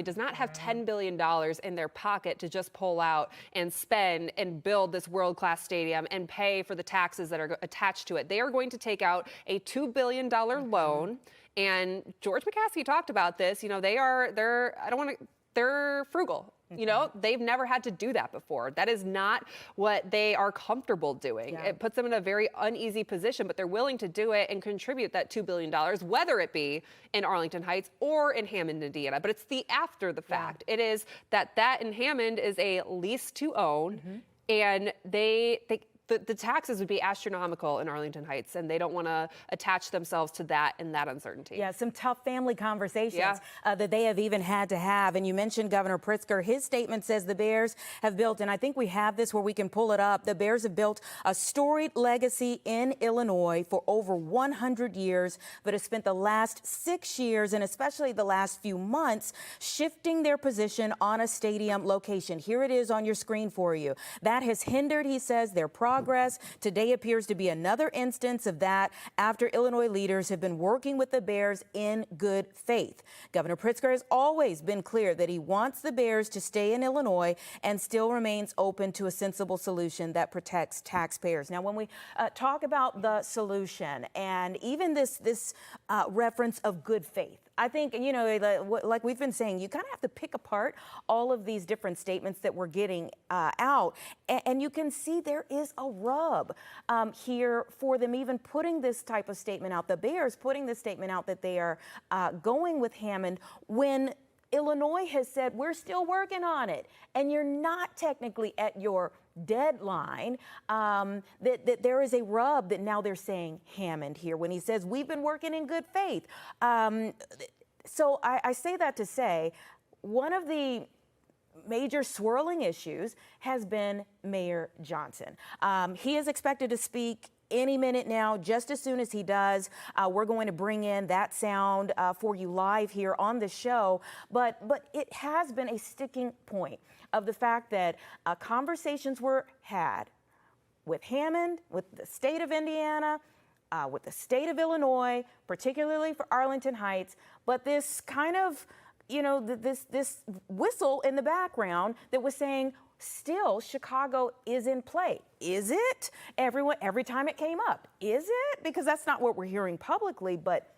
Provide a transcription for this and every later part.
does not have $10 billion in their pocket to just pull out and spend and build this world-class stadium and pay for the taxes that are attached to it. They are going to take out a $2 billion loan. And George McCaskey talked about this. You know, they're frugal. You know, they've never had to do that before. That is not what they are comfortable doing. Yeah. It puts them in a very uneasy position, but they're willing to do it and contribute that $2 billion, whether it be in Arlington Heights or in Hammond, Indiana. But it's the after the fact. Yeah. It is that in Hammond is a lease to own, and the taxes would be astronomical in Arlington Heights, and they don't want to attach themselves to that and that uncertainty. Yeah, some tough family conversations that they have even had to have. And you mentioned Governor Pritzker. His statement says the Bears have built, and I think we have this where we can pull it up, the Bears have built a storied legacy in Illinois for over 100 years, but have spent the last 6 years, and especially the last few months, shifting their position on a stadium location. Here it is on your screen for you. That has hindered, he says, their progress. Today appears to be another instance of that after Illinois leaders have been working with the Bears in good faith. Governor Pritzker has always been clear that he wants the Bears to stay in Illinois and still remains open to a sensible solution that protects taxpayers. Now, when we talk about the solution and even this reference of good faith, I think, you know, like we've been saying, you kind of have to pick apart all of these different statements that we're getting out. And you can see there is a rub here for them even putting this type of statement out. The Bears putting this statement out that they are going with Hammond when Illinois has said, we're still working on it. And you're not technically at your deadline, that there is a rub that now they're saying Hammond here when he says we've been working in good faith. So I say that to say one of the major swirling issues has been Mayor Johnson. He is expected to speak any minute now. Just as soon as he does, we're going to bring in that sound for you live here on the show. But it has been a sticking point of the fact that conversations were had with Hammond, with the state of Indiana, with the state of Illinois, particularly for Arlington Heights. But this kind of this whistle in the background that was saying, still, Chicago is in play. Is it? Every time it came up, is it? Because that's not what we're hearing publicly, but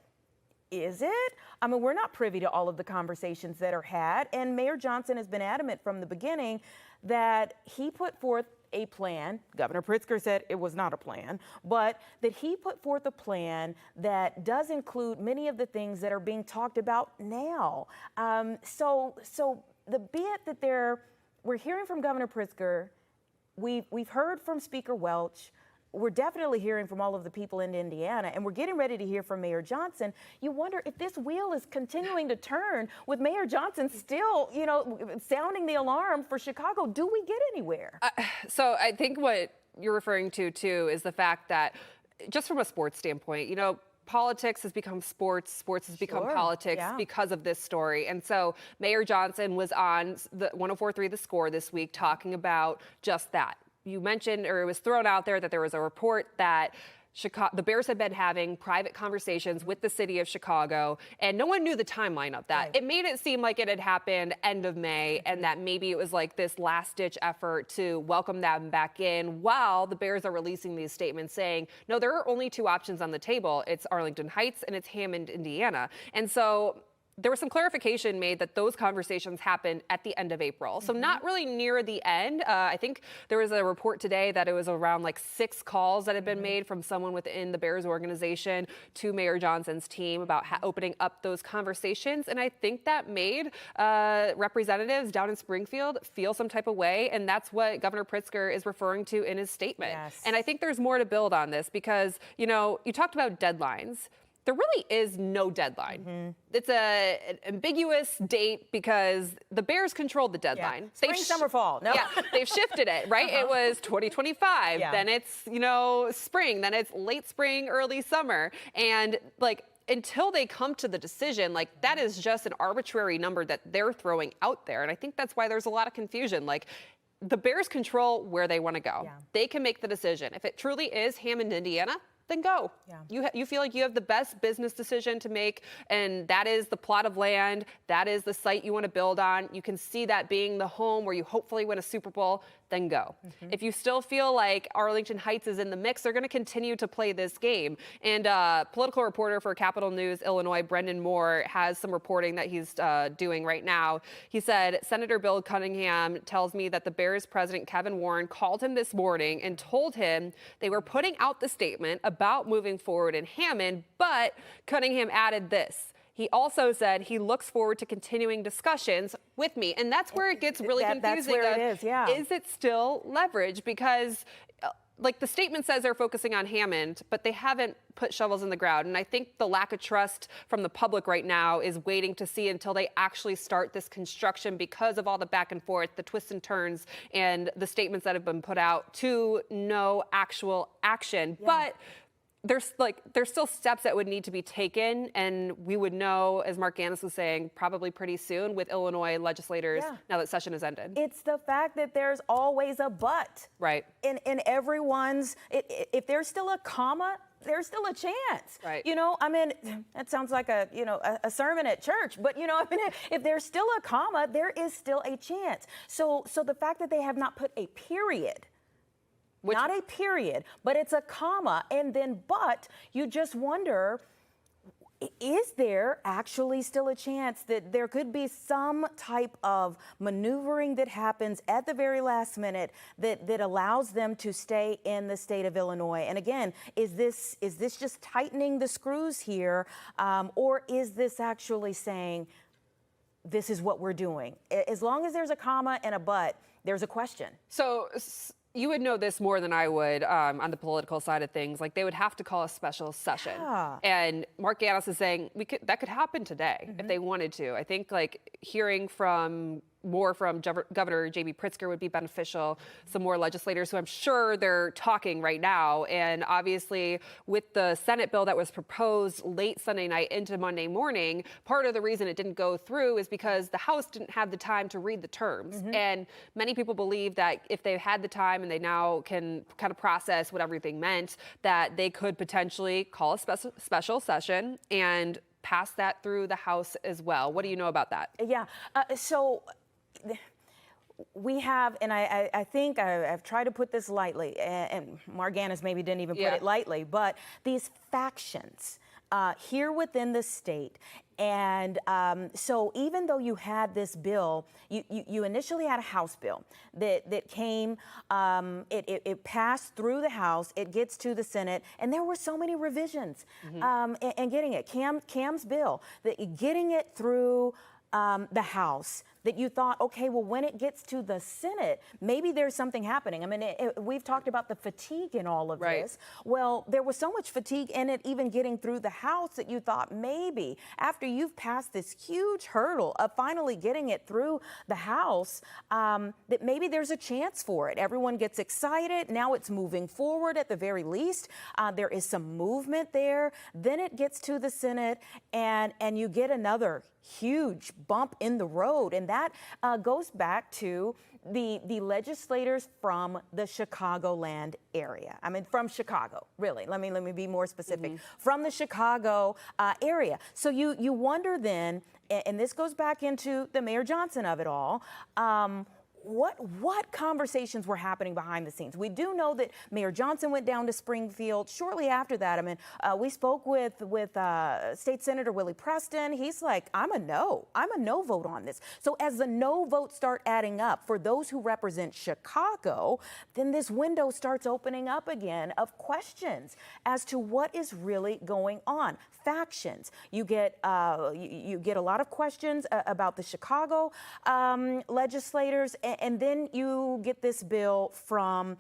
is it? I mean, we're not privy to all of the conversations that are had, and Mayor Johnson has been adamant from the beginning that he put forth a plan. Governor Pritzker said it was not a plan, but that he put forth a plan that does include many of the things that are being talked about now. So the bit that we're hearing from Governor Pritzker, we've heard from Speaker Welch. We're definitely hearing from all of the people in Indiana, and we're getting ready to hear from Mayor Johnson. You wonder if this wheel is continuing to turn with Mayor Johnson still, sounding the alarm for Chicago. Do we get anywhere? So I think what you're referring to, too, is the fact that just from a sports standpoint, politics has become sports, sports has become politics because of this story. And so Mayor Johnson was on the 104.3 The Score this week talking about just that. You mentioned, or it was thrown out there, that there was a report that the Bears had been having private conversations with the city of Chicago, and no one knew the timeline of that. Right. It made it seem like it had happened end of May, and that maybe it was like this last-ditch effort to welcome them back in, while the Bears are releasing these statements saying, no, there are only two options on the table. It's Arlington Heights and it's Hammond, Indiana. And so there was some clarification made that those conversations happened at the end of April. So not really near the end. I think there was a report today that it was around like 6 calls that had been made from someone within the Bears organization to Mayor Johnson's team about opening up those conversations. And I think that made representatives down in Springfield feel some type of way. And that's what Governor Pritzker is referring to in his statement. Yes. And I think there's more to build on this because, you talked about deadlines. There really is no deadline. It's an ambiguous date because the Bears controlled the deadline. Yeah. Spring, summer, fall. No. Yeah, they've shifted it, right? It was 2025, then it's, spring, then it's late spring, early summer. And until they come to the decision, that is just an arbitrary number that they're throwing out there. And I think that's why there's a lot of confusion. The Bears control where they want to go. Yeah. They can make the decision. If it truly is Hammond, Indiana, then go. Yeah. You feel like you have the best business decision to make, and that is the plot of land, that is the site you want to build on. You can see that being the home where you hopefully win a Super Bowl, then go. If you still feel like Arlington Heights is in the mix, they're going to continue to play this game. And political reporter for Capital News Illinois, Brendan Moore, has some reporting that he's doing right now. He said, Senator Bill Cunningham tells me that the Bears president Kevin Warren called him this morning and told him they were putting out the statement about moving forward in Hammond, but Cunningham added this. He also said he looks forward to continuing discussions with me. And that's where it gets really confusing. That's where it is, yeah. Is it still leverage? Because the statement says they're focusing on Hammond, but they haven't put shovels in the ground. And I think the lack of trust from the public right now is waiting to see until they actually start this construction because of all the back and forth, the twists and turns, and the statements that have been put out to no actual action. Yeah. But there's still steps that would need to be taken, and we would know, as Mark Gannis was saying, probably pretty soon with Illinois legislators now that session has ended. It's the fact that there's always a but. Right. In everyone's, if there's still a comma, there's still a chance. Right. That sounds like a sermon at church, but if there's still a comma, there is still a chance. So the fact that they have not put a period, not a period, but it's a comma, and then but, you just wonder, is there actually still a chance that there could be some type of maneuvering that happens at the very last minute that allows them to stay in the state of Illinois? And again, is this just tightening the screws here, or is this actually saying, this is what we're doing? As long as there's a comma and a but, there's a question. So you would know this more than I would on the political side of things. They would have to call a special session. Yeah. And Mark Gannis is saying that could happen today if they wanted to. I think hearing more from Governor J.B. Pritzker would be beneficial. Some more legislators who I'm sure they're talking right now. And obviously with the Senate bill that was proposed late Sunday night into Monday morning, part of the reason it didn't go through is because the House didn't have the time to read the terms. And many people believe that if they had the time and they now can kind of process what everything meant, that they could potentially call a special session and pass that through the House as well. What do you know about that? Yeah. So we have, and I think I've tried to put this lightly, and Marganis maybe didn't even put it lightly, but these factions here within the state. And so even though you had this bill, you initially had a House bill that came, it passed through the House, it gets to the Senate, and there were so many revisions and getting it. Cam's bill, getting it through the House, that you thought, okay, well, when it gets to the Senate, maybe there's something happening. I mean, we've talked about the fatigue in all of this. Well, there was so much fatigue in it, even getting through the House, that you thought maybe after you've passed this huge hurdle of finally getting it through the House, that maybe there's a chance for it. Everyone gets excited. Now it's moving forward at the very least. There is some movement there. Then it gets to the Senate, and you get another huge bump in the road. And that goes back to the legislators from the Chicagoland area. I mean, from Chicago, really. Let me be more specific. From the Chicago area. So you wonder then, and this goes back into the Mayor Johnson of it all, what conversations were happening behind the scenes? We do know that Mayor Johnson went down to Springfield shortly after that. I mean, we spoke with State Senator Willie Preston. He's like, I'm a no vote on this. So as the no votes start adding up for those who represent Chicago, then this window starts opening up again of questions as to what is really going on. Factions. You get a lot of questions about the Chicago legislators, and then you get this bill from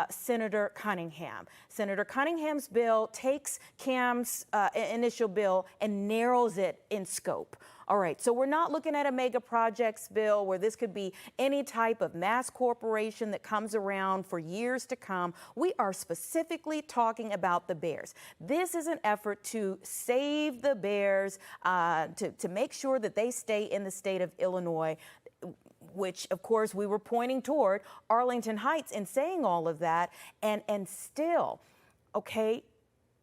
Senator Cunningham. Senator Cunningham's bill takes Cam's initial bill and narrows it in scope. All right, so we're not looking at a mega projects bill where this could be any type of mass corporation that comes around for years to come. We are specifically talking about the Bears. This is an effort to save the Bears, to make sure that they stay in the state of Illinois, which, of course, we were pointing toward Arlington Heights in saying all of that. And still, okay,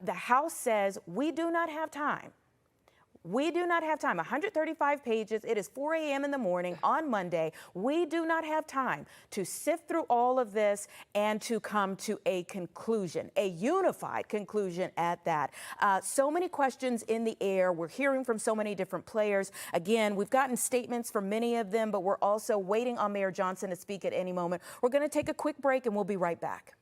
the House says we do not have time. We do not have time. 135 pages. It is 4 a.m. in the morning on Monday. We do not have time to sift through all of this and to come to a conclusion, a unified conclusion at that. So many questions in the air. We're hearing from so many different players. Again, we've gotten statements from many of them, but we're also waiting on Mayor Johnson to speak at any moment. We're going to take a quick break and we'll be right back.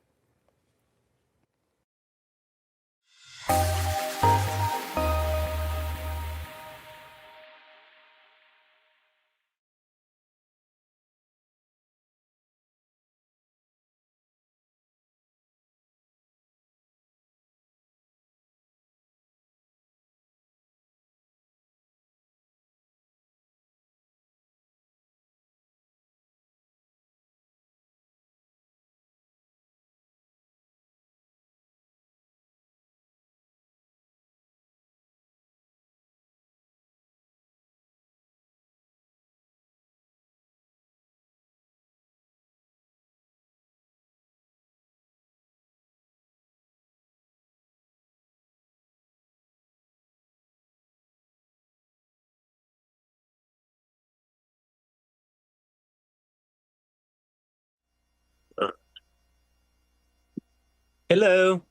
Hello.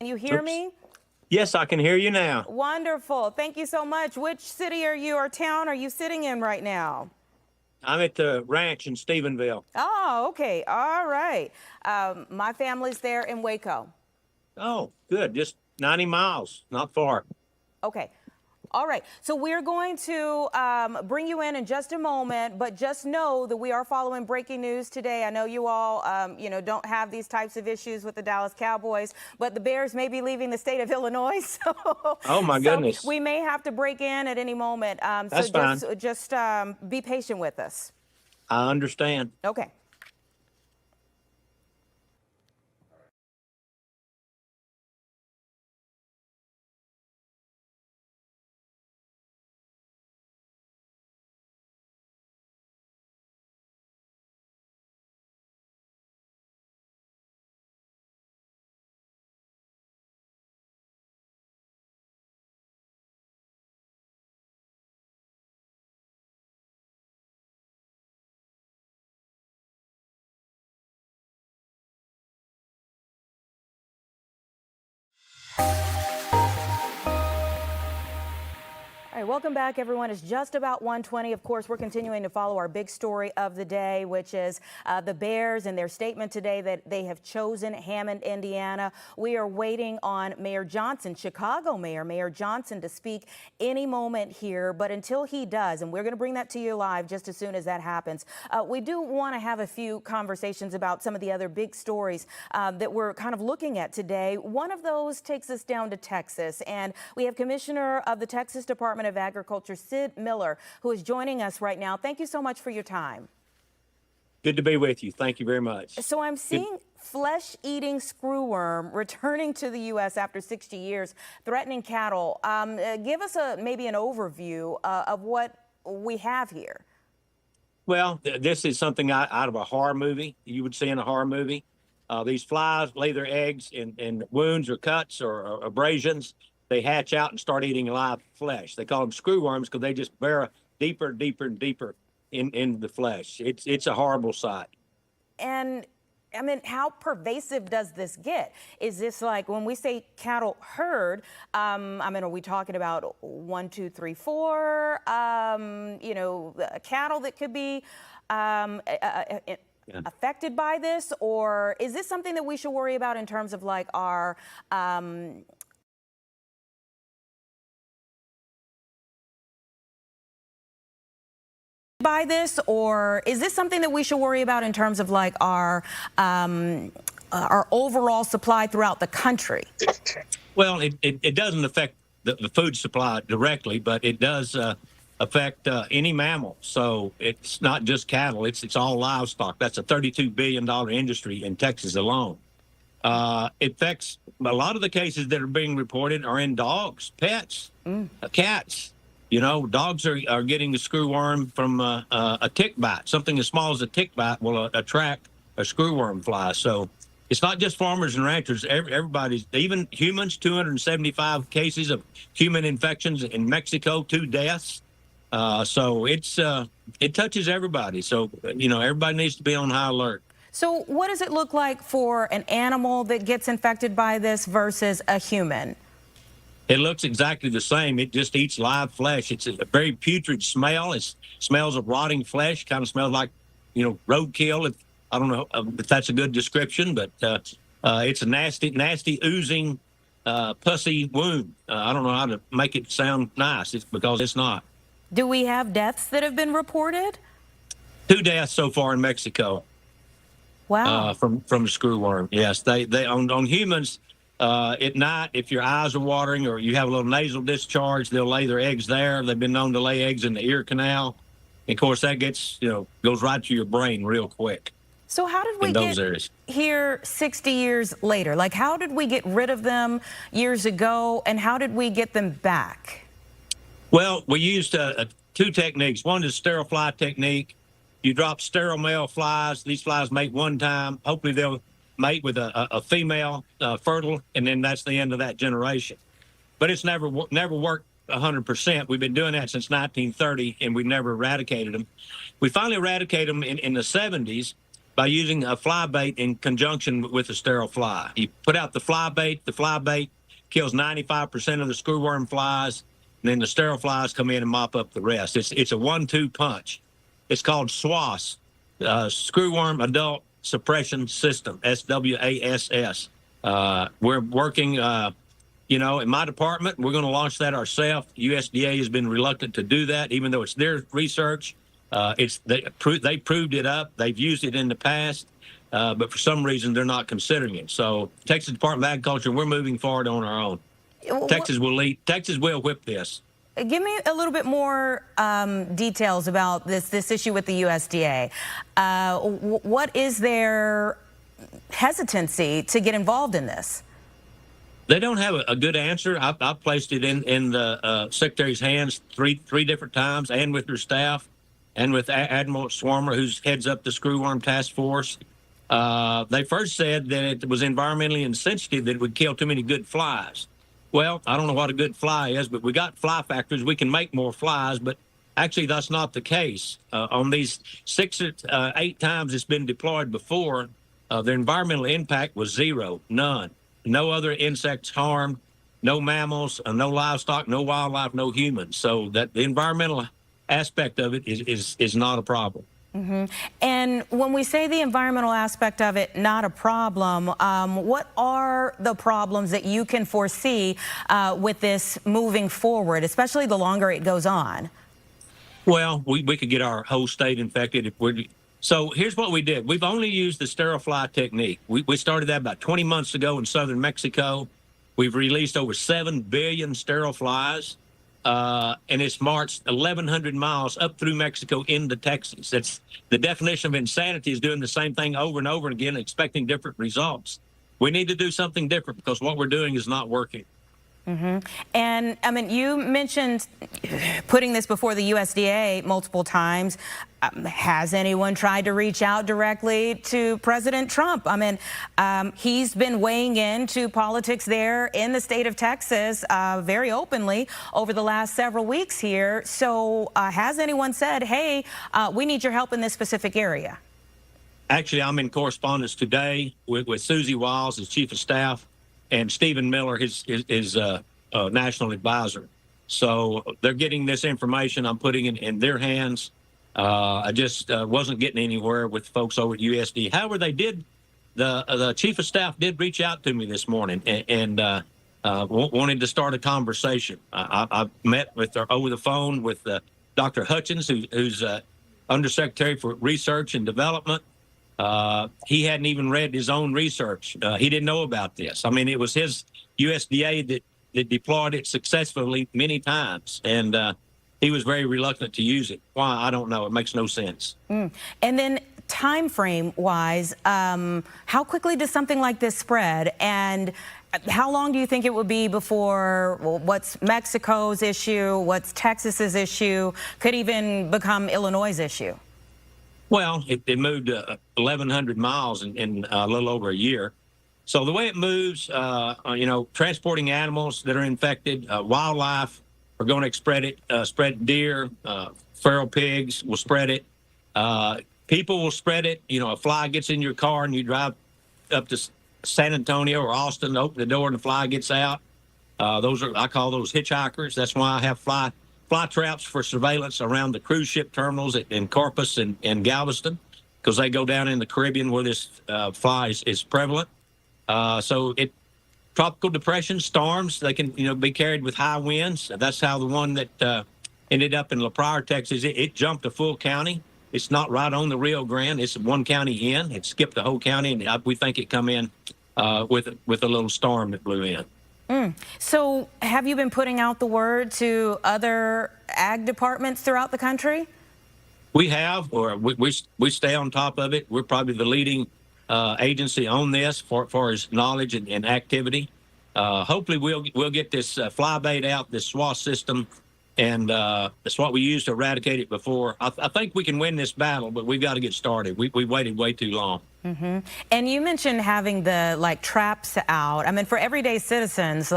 Can you hear me? Yes, I can hear you now. Wonderful. Thank you so much. Which city are you or town are you sitting in right now? I'm at the ranch in Stephenville. Oh, okay. All right. My family's there in Waco. Oh, good. Just 90 miles, not far. Okay. All right. So we're going to bring you in just a moment, but just know that we are following breaking news today. I know you all, don't have these types of issues with the Dallas Cowboys, but the Bears may be leaving the state of Illinois. So, oh, my goodness. We may have to break in at any moment. That's fine. Just be patient with us. I understand. Okay. All right, welcome back, everyone. It's just about 1:20. Of course, we're continuing to follow our big story of the day, which is the Bears and their statement today that they have chosen Hammond, Indiana. We are waiting on Mayor Johnson, Chicago Mayor Johnson, to speak any moment here. But until he does, and we're going to bring that to you live just as soon as that happens, we do want to have a few conversations about some of the other big stories that we're kind of looking at today. One of those takes us down to Texas, and we have Commissioner of the Texas Department of Agriculture, Sid Miller, who is joining us right now. Thank you so much for your time. Good to be with you. Thank you very much. So I'm seeing flesh-eating screwworm returning to the U.S. after 60 years, threatening cattle. Give us maybe an overview of what we have here. Well, this is something out of a horror movie. You would see in a horror movie. These flies lay their eggs in wounds or cuts or abrasions. They hatch out and start eating live flesh. They call them screwworms because they just burrow deeper and deeper and deeper in the flesh. It's a horrible sight. And I mean, how pervasive does this get? Is this like when we say cattle herd? I mean, are we talking about 1, 2, 3, 4? You know, cattle that could be affected by this, or is this something that we should worry about in terms of like our by this, or is this something that we should worry about in terms of like our overall supply throughout the country? Well, it doesn't affect the food supply directly, but it does affect any mammal. So it's not just cattle; it's all livestock. That's a $32 billion industry in Texas alone. It affects a lot of the cases that are being reported are in dogs, pets, cats. You know, dogs are getting the screwworm from a tick bite. Something as small as a tick bite will attract a screwworm fly. So it's not just farmers and ranchers. Everybody's, even humans, 275 cases of human infections in Mexico, 2 deaths. So it touches everybody. So, you know, everybody needs to be on high alert. So what does it look like for an animal that gets infected by this versus a human? It looks exactly the same. It just eats live flesh. It's a very putrid smell. It smells of rotting flesh, kind of smells like, you know, roadkill. I don't know if that's a good description, but it's a nasty, oozing, pussy wound. I don't know how to make it sound nice. It's because it's not. Do we have deaths that have been reported? 2 deaths so far in Mexico. Wow. From the screwworm. Yes, they on humans. At night, if your eyes are watering or you have a little nasal discharge, they'll lay their eggs there. They've been known to lay eggs in the ear canal. And of course, that gets, you know, goes right to your brain real quick. So how did we get here 60 years later? Like, how did we get rid of them years ago, and how did we get them back? Well, we used 2 techniques. One is sterile fly technique. You drop sterile male flies. These flies mate one time. Hopefully, they'll mate with a female fertile, and then that's the end of that generation. But it's never worked 100%. We've been doing that since 1930, and we've never eradicated them. We finally eradicated them in the 70s by using a fly bait in conjunction with a sterile fly. You put out the fly bait kills 95% of the screwworm flies, and then the sterile flies come in and mop up the rest. It's a 1-2 punch. It's called SWAS, Screwworm Adult Suppression System, SWASS. We're working, you know, in my department, we're going to launch that ourselves. USDA has been reluctant to do that, even though it's their research. They proved it up. They've used it in the past, but for some reason they're not considering it. So Texas Department of Agriculture, we're moving forward on our own. Texas will whip this. Give me a little bit more details about this issue with the USDA. What is their hesitancy to get involved in this? They don't have a good answer. I've placed it in the Secretary's hands three different times, and with her staff, and with Admiral Swarmer, who heads up the Screwworm Task Force. They first said that it was environmentally insensitive, that it would kill too many good flies. Well, I don't know what a good fly is, but we got fly factories. We can make more flies, but actually that's not the case. On these 6 or 8 times it's been deployed before, the environmental impact was 0, none. No other insects harmed. no mammals, no livestock, no wildlife, no humans. So that the environmental aspect of it is not a problem. And when we say the environmental aspect of it, not a problem, what are the problems that you can foresee with this moving forward, especially the longer it goes on? Well, we could get our whole state infected if we're. So here's what we did. We've only used the sterile fly technique. We started that about 20 months ago in southern Mexico. We've released over 7 billion sterile flies, and it's marched 1,100 miles up through Mexico into Texas. That's the definition of insanity, is doing the same thing over and over again, expecting different results. We need to do something different because what we're doing is not working. And I mean, you mentioned putting this before the USDA multiple times. Has anyone tried to reach out directly to President Trump? I mean, he's been weighing into politics there in the state of Texas very openly over the last several weeks here. So has anyone said, hey, we need your help in this specific area? Actually, I'm in correspondence today with Susie Wiles, his chief of staff, and Stephen Miller, his national advisor. So they're getting this information. I'm putting it in their hands. I just wasn't getting anywhere with folks over at USD. However, the chief of staff did reach out to me this morning and wanted to start a conversation. I met with her over the phone with Dr. Hutchins, who's Undersecretary for Research and Development. He hadn't even read his own research. He didn't know about this. I mean, it was his USDA that deployed it successfully many times, and he was very reluctant to use it. Why? I don't know. It makes no sense. And then time frame wise, how quickly does something like this spread? And how long do you think it will be before what's Mexico's issue, what's Texas's issue, could even become Illinois' issue? Well, it moved 1,100 miles in a little over a year. So the way it moves, transporting animals that are infected, wildlife are going to spread deer, feral pigs will spread it. People will spread it. You know, a fly gets in your car and you drive up to San Antonio or Austin, open the door and the fly gets out. I call those hitchhikers. That's why I have fly traps for surveillance around the cruise ship terminals in Corpus and Galveston, because they go down in the Caribbean where this fly is prevalent. Tropical depression, storms, they can be carried with high winds. That's how the one that ended up in La Pryor, Texas, it jumped a full county. It's not right on the Rio Grande. It's one county in. It skipped the whole county, and we think it come in with a little storm that blew in. So have you been putting out the word to other ag departments throughout the country? We have, or we stay on top of it. We're probably the leading agency on this for his knowledge and activity. Hopefully we'll get this fly bait out, this SWAT system, and that's what we used to eradicate it before. I think we can win this battle, but we've got to get started. We waited way too long. And you mentioned having the traps out. I mean, for everyday citizens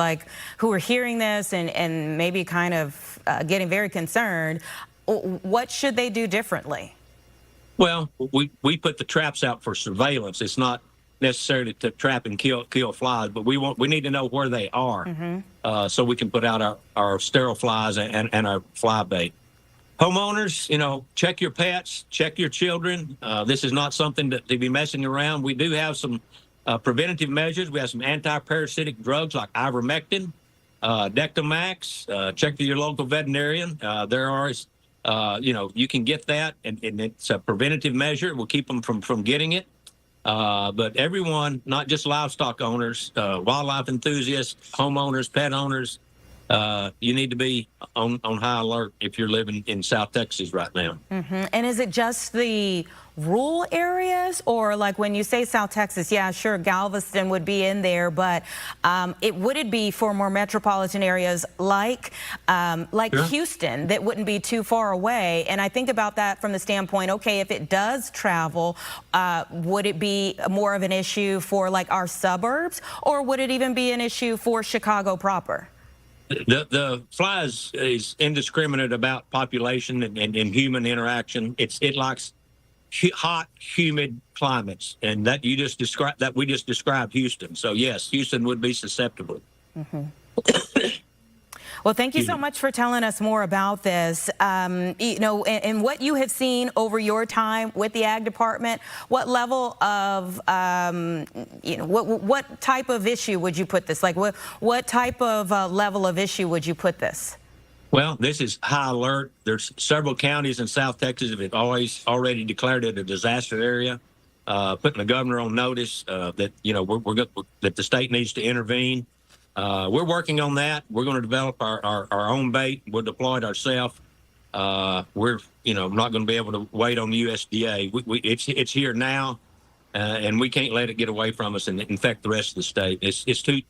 who are hearing this and maybe kind of getting very concerned, what should they do differently? Well, we put the traps out for surveillance. It's not necessarily to trap and kill flies, but we need to know where they are so we can put out our sterile flies and our fly bait. Homeowners, check your pets, check your children. This is not something to be messing around. We do have some preventative measures. We have some anti-parasitic drugs like ivermectin, Dectomax. Check with your local veterinarian. There are, you can get that, and it's a preventative measure. It will keep them from getting it. But everyone, not just livestock owners, wildlife enthusiasts, homeowners, pet owners, you need to be on high alert if you're living in South Texas right now. And is it just the rural areas, or when you say South Texas, yeah, sure, Galveston would be in there, but would it be for more metropolitan areas like Houston that wouldn't be too far away? And I think about that from the standpoint, okay, if it does travel, would it be more of an issue for our suburbs, or would it even be an issue for Chicago proper? The fly is indiscriminate about population and human interaction. It likes hot, humid climates, and we just described Houston. So yes, Houston would be susceptible. Well, thank you so much for telling us more about this. You know, and what you have seen over your time with the Ag Department, what level of, you know, what type of issue would you put this? Like, what type of level of issue would you put this? Well, this is high alert. There's several counties in South Texas that have already declared it a disaster area, putting the governor on notice that, you know, that the state needs to intervene. We're working on that. We're going to develop our own bait. We'll deploy it ourselves. We're, you know, not going to be able to wait on the USDA. It's here now, and we can't let it get away from us and infect the rest of the state. It's too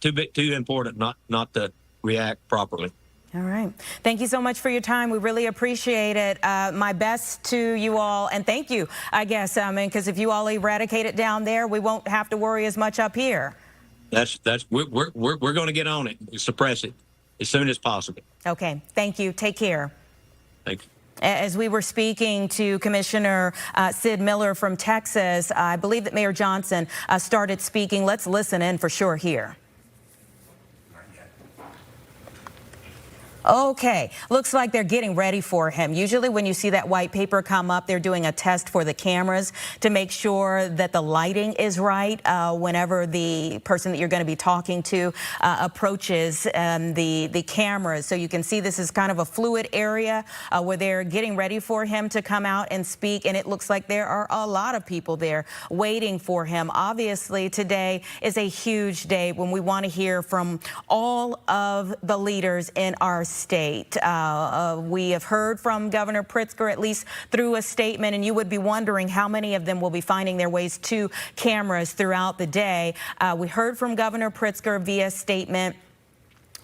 important not to react properly. All right. Thank you so much for your time. We really appreciate it. My best to you all, and thank you, I guess, because if you all eradicate it down there, we won't have to worry as much up here. We're going to get on it, suppress it as soon as possible. Okay. Thank you. Take care. Thank you. As we were speaking to Commissioner Sid Miller from Texas, I believe that Mayor Johnson started speaking. Let's listen in for sure here. Okay, looks like they're getting ready for him. Usually when you see that white paper come up, they're doing a test for the cameras to make sure that the lighting is right whenever the person that you're going to be talking to approaches the cameras. So you can see this is kind of a fluid area where they're getting ready for him to come out and speak, and it looks like there are a lot of people there waiting for him. Obviously, today is a huge day when we want to hear from all of the leaders in our state. We have heard from Governor Pritzker, at least through a statement, and you would be wondering how many of them will be finding their ways to cameras throughout the day. We heard from Governor Pritzker via statement.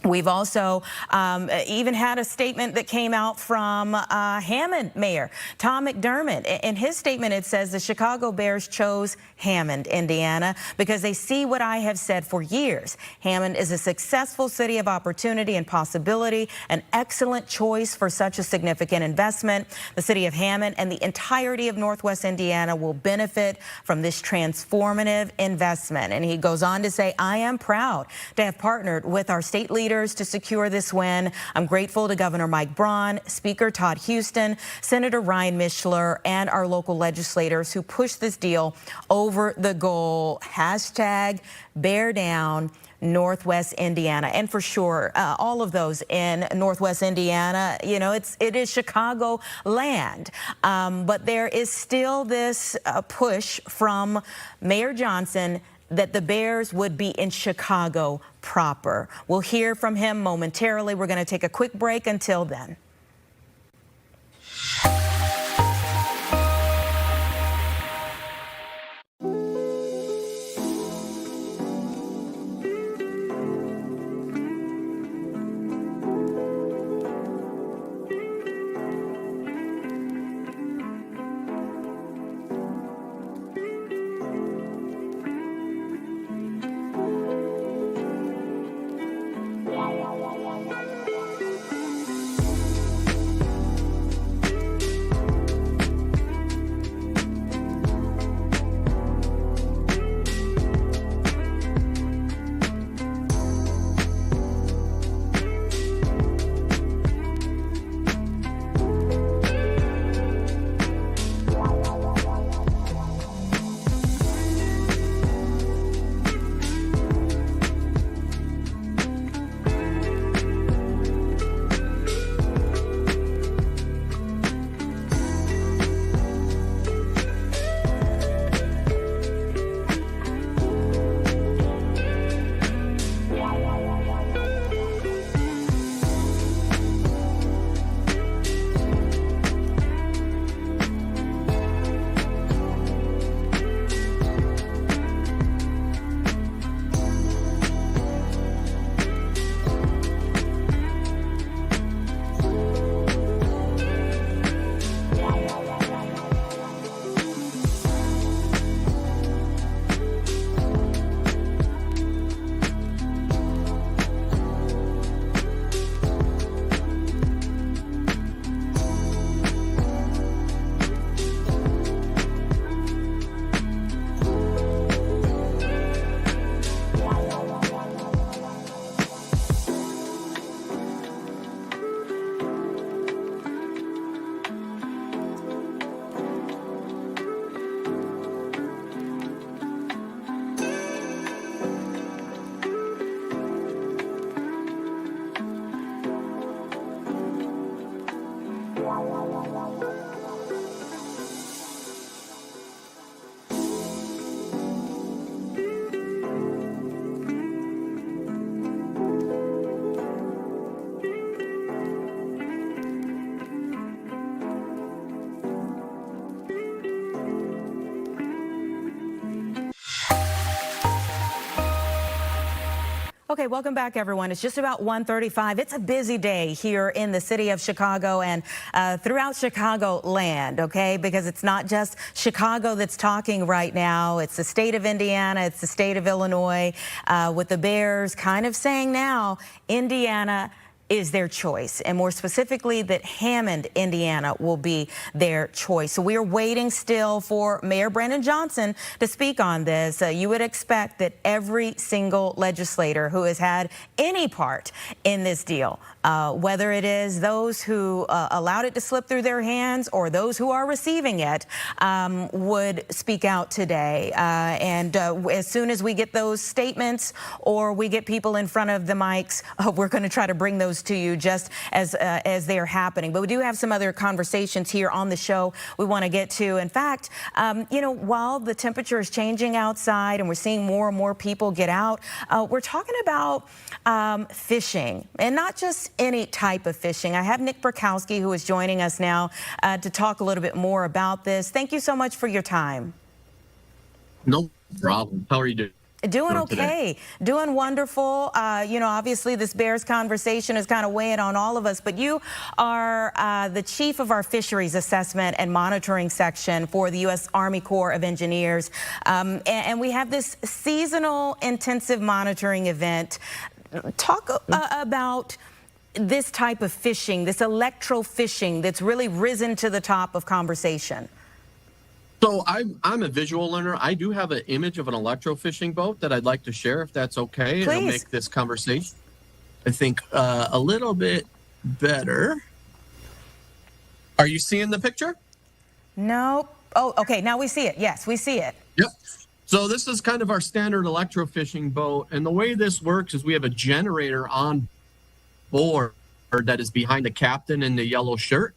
We've also even had a statement that came out from Hammond Mayor Tom McDermott. In his statement, it says the Chicago Bears chose Hammond, Indiana, because they see what I have said for years. Hammond is a successful city of opportunity and possibility, an excellent choice for such a significant investment. The city of Hammond and the entirety of Northwest Indiana will benefit from this transformative investment. And he goes on to say, I am proud to have partnered with our state leaders to secure this win. I'm grateful to Governor Mike Braun, Speaker Todd Houston, Senator Ryan Mishler, and our local legislators who pushed this deal over the goal. Hashtag bear down Northwest Indiana. And for sure, all of those in Northwest Indiana, you know, it is Chicago land. But there is still this push from Mayor Johnson that the Bears would be in Chicago proper. We'll hear from him momentarily. We're going to take a quick break until then. Okay, welcome back, everyone. It's just about 1:35. It's a busy day here in the city of Chicago and throughout Chicagoland, okay? Because it's not just Chicago that's talking right now. It's the state of Indiana. It's the state of Illinois, with the Bears kind of saying now Indiana is their choice, and more specifically that Hammond, Indiana will be their choice. So we are waiting still for Mayor Brandon Johnson to speak on this. You would expect that every single legislator who has had any part in this deal, whether it is those who allowed it to slip through their hands or those who are receiving it, would speak out today. And as soon as we get those statements or we get people in front of the mics, we're going to try to bring those to you just as they are happening. But we do have some other conversations here on the show we want to get to. In fact, you know, while the temperature is changing outside and we're seeing more and more people get out, we're talking about fishing, and not just any type of fishing. I have Nick Burkowski, who is joining us now to talk a little bit more about this. Thank you so much for your time. No problem. How are you doing? Doing okay, doing wonderful. You know, obviously this Bears conversation is kind of weighing on all of us, but you are the chief of our fisheries assessment and monitoring section for the U.S. Army Corps of Engineers. And we have this seasonal intensive monitoring event. Talk about this type of fishing, this electrofishing that's really risen to the top of conversation. So I'm a visual learner. I do have an image of an electrofishing boat that I'd like to share, if that's okay. Please. It'll make this conversation, I think, a little bit better. Are you seeing the picture? No. Oh, okay. Now we see it. Yes, we see it. Yep. So this is kind of our standard electrofishing boat. And the way this works is we have a generator on board that is behind the captain in the yellow shirt.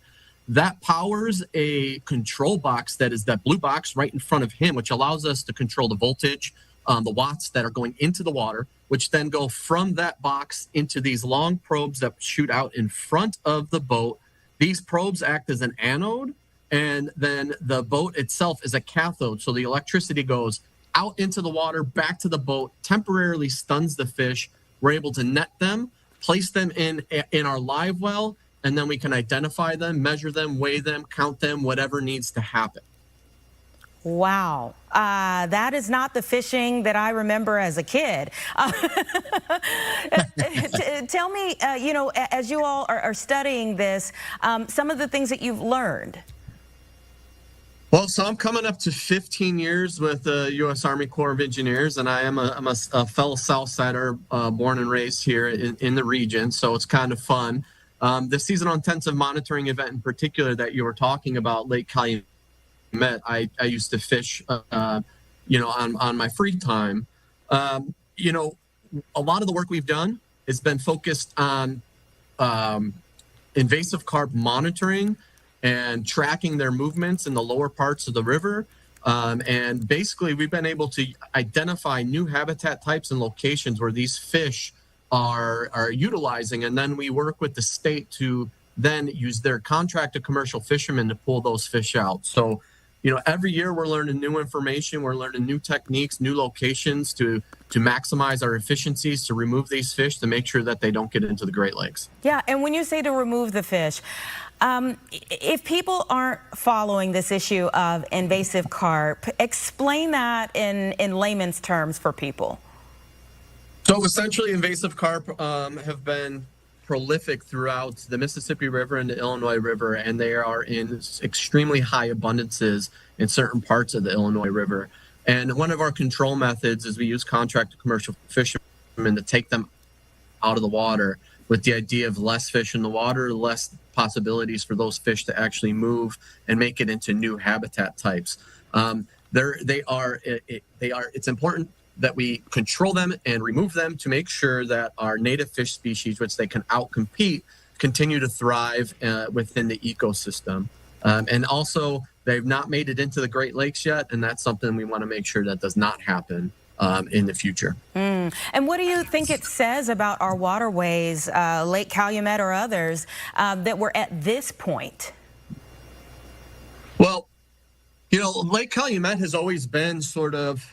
That powers a control box that is that blue box right in front of him, which allows us to control the voltage, the watts that are going into the water, which then go from that box into these long probes that shoot out in front of the boat. These probes act as an anode, and then the boat itself is a cathode. So the electricity goes out into the water, back to the boat, temporarily stuns the fish. We're able to net them, place them in our live well, and then we can identify them, measure them, weigh them, count them, whatever needs to happen. Wow. That is not the fishing that I remember as a kid. Tell me, you know, as you all are studying this, some of the things that you've learned. Well, so I'm coming up to 15 years with the U.S. Army Corps of Engineers, and I'm a fellow Southsider, born and raised here in the region, so it's kind of fun. The seasonal intensive monitoring event in particular that you were talking about, Lake Calumet, I used to fish, you know, on my free time. You know, a lot of the work we've done has been focused on invasive carp monitoring and tracking their movements in the lower parts of the river. And basically, we've been able to identify new habitat types and locations where these fish are utilizing, and then we work with the state to then use their contracted commercial fishermen to pull those fish out. So, you know, every year we're learning new information, we're learning new techniques, new locations to maximize our efficiencies, to remove these fish, to make sure that they don't get into the Great Lakes. Yeah, and when you say to remove the fish, if people aren't following this issue of invasive carp, explain that in layman's terms for people. So essentially, invasive carp have been prolific throughout the Mississippi River and the Illinois River, and they are in extremely high abundances in certain parts of the Illinois River. And one of our control methods is we use contracted commercial fishermen to take them out of the water, with the idea of less fish in the water, less possibilities for those fish to actually move and make it into new habitat types. It's important that we control them and remove them to make sure that our native fish species, which they can outcompete, continue to thrive within the ecosystem. And also, they've not made it into the Great Lakes yet, and that's something we want to make sure that does not happen in the future. And what do you think it says about our waterways, Lake Calumet or others, that we're at this point? Well, Lake Calumet has always been sort of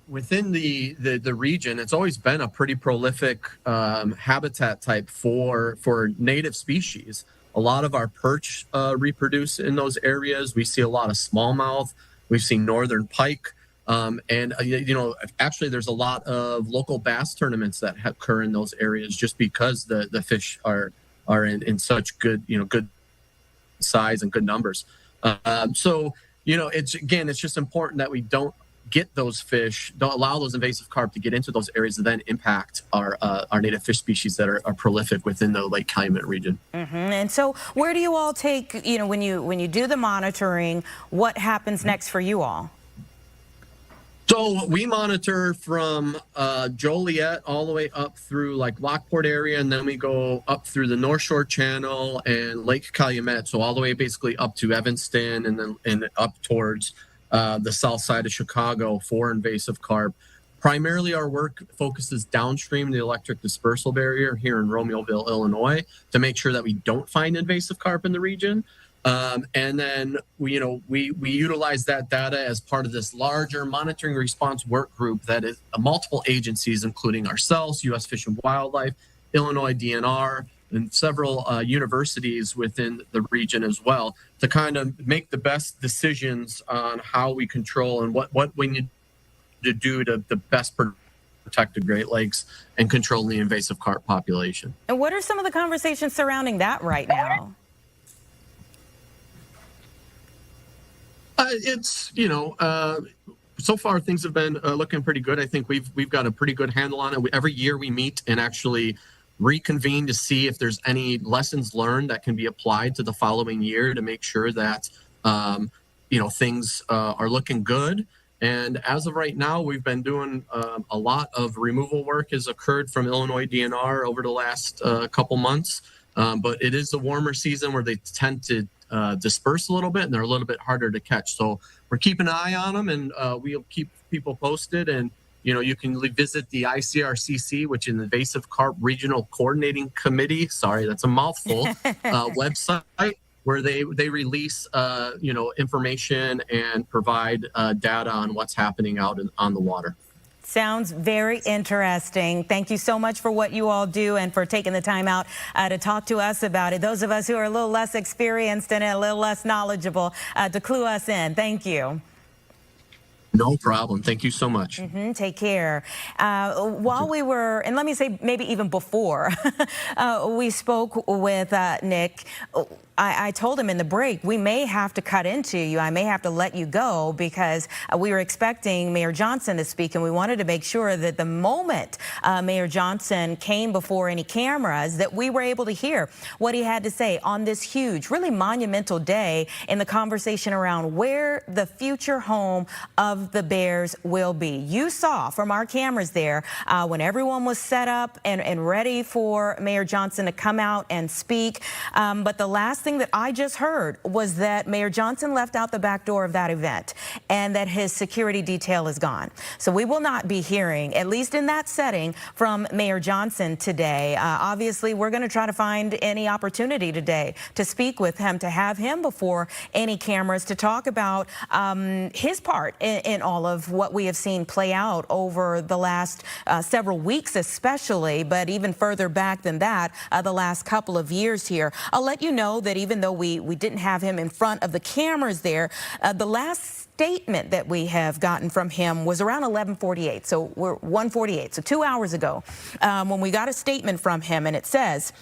within the region. It's always been a pretty prolific habitat type for native species. A lot of our perch reproduce in those areas. We see a lot of smallmouth. We've seen northern pike. Actually, there's a lot of local bass tournaments that occur in those areas just because the fish are in such good size and good numbers. It's just important that we don't get those fish, don't allow those invasive carp to get into those areas and then impact our native fish species that are prolific within the Lake Calumet region. And so where do you all take, when you do the monitoring, what happens next for you all? So we monitor from Joliet all the way up through like Lockport area, and then we go up through the North Shore Channel and Lake Calumet. So all the way basically up to Evanston and up towards the south side of Chicago for invasive carp. Primarily our work focuses downstream the electric dispersal barrier here in Romeoville, Illinois, to make sure that we don't find invasive carp in the region. And then we utilize that data as part of this larger monitoring response work group that is multiple agencies, including ourselves, U.S. Fish and Wildlife, Illinois DNR, and several universities within the region as well, to kind of make the best decisions on how we control and what we need to do to the best protect the Great Lakes and control the invasive carp population. And what are some of the conversations surrounding that right now? So far things have been looking pretty good. I think we've got a pretty good handle on it. Every year we meet and actually reconvene to see if there's any lessons learned that can be applied to the following year to make sure that things are looking good. And as of right now, we've been doing a lot of removal work has occurred from Illinois DNR over the last couple months. But it is the warmer season where they tend to disperse a little bit, and they're a little bit harder to catch. So we're keeping an eye on them, and we'll keep people posted. And you can visit the ICRCC, which is the Invasive Carp Regional Coordinating Committee. Sorry, that's a mouthful. Website where they release information and provide data on what's happening out on the water. Sounds very interesting. Thank you so much for what you all do and for taking the time out to talk to us about it. Those of us who are a little less experienced and a little less knowledgeable to clue us in. Thank you. No problem. Thank you so much. Take care. While we were, and let me say maybe even before we spoke with Nick, I told him in the break, we may have to cut into you. I may have to let you go because we were expecting Mayor Johnson to speak, and we wanted to make sure that the moment Mayor Johnson came before any cameras, that we were able to hear what he had to say on this huge, really monumental day in the conversation around where the future home of the Bears will be. You saw from our cameras there when everyone was set up and ready for Mayor Johnson to come out and speak. But the last thing that I just heard was that Mayor Johnson left out the back door of that event and that his security detail is gone. So we will not be hearing, at least in that setting, from Mayor Johnson today. Obviously, we're going to try to find any opportunity today to speak with him, to have him before any cameras, to talk about his part in all of what we have seen play out over the last several weeks especially, but even further back than that, the last couple of years here. I'll let you know that even though we didn't have him in front of the cameras there, the last statement that we have gotten from him was around 11:48, so we're 1:48, so 2 hours ago, when we got a statement from him, and it says,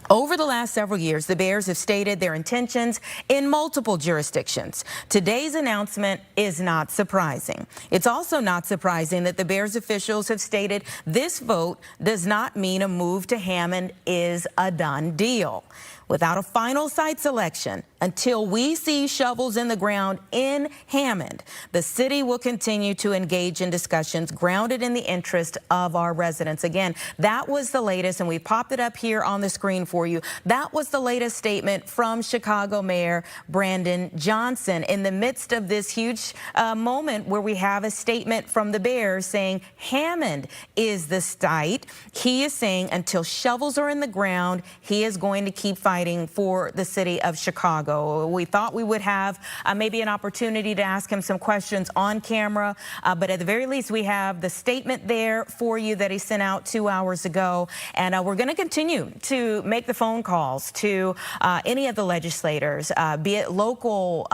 over the last several years, the Bears have stated their intentions in multiple jurisdictions. Today's announcement is not surprising. It's also not surprising that the Bears officials have stated this vote does not mean a move to Hammond is a done deal. Without a final site selection, until we see shovels in the ground in Hammond, the city will continue to engage in discussions grounded in the interest of our residents. Again, that was the latest, and we popped it up here on the screen for you. That was the latest statement from Chicago Mayor Brandon Johnson in the midst of this huge moment where we have a statement from the Bears saying Hammond is the site. He is saying until shovels are in the ground, he is going to keep fighting fighting for the city of Chicago. We thought we would have maybe an opportunity to ask him some questions on camera, but at the very least, we have the statement there for you that he sent out 2 hours ago. And we're going to continue to make the phone calls to any of the legislators, be it local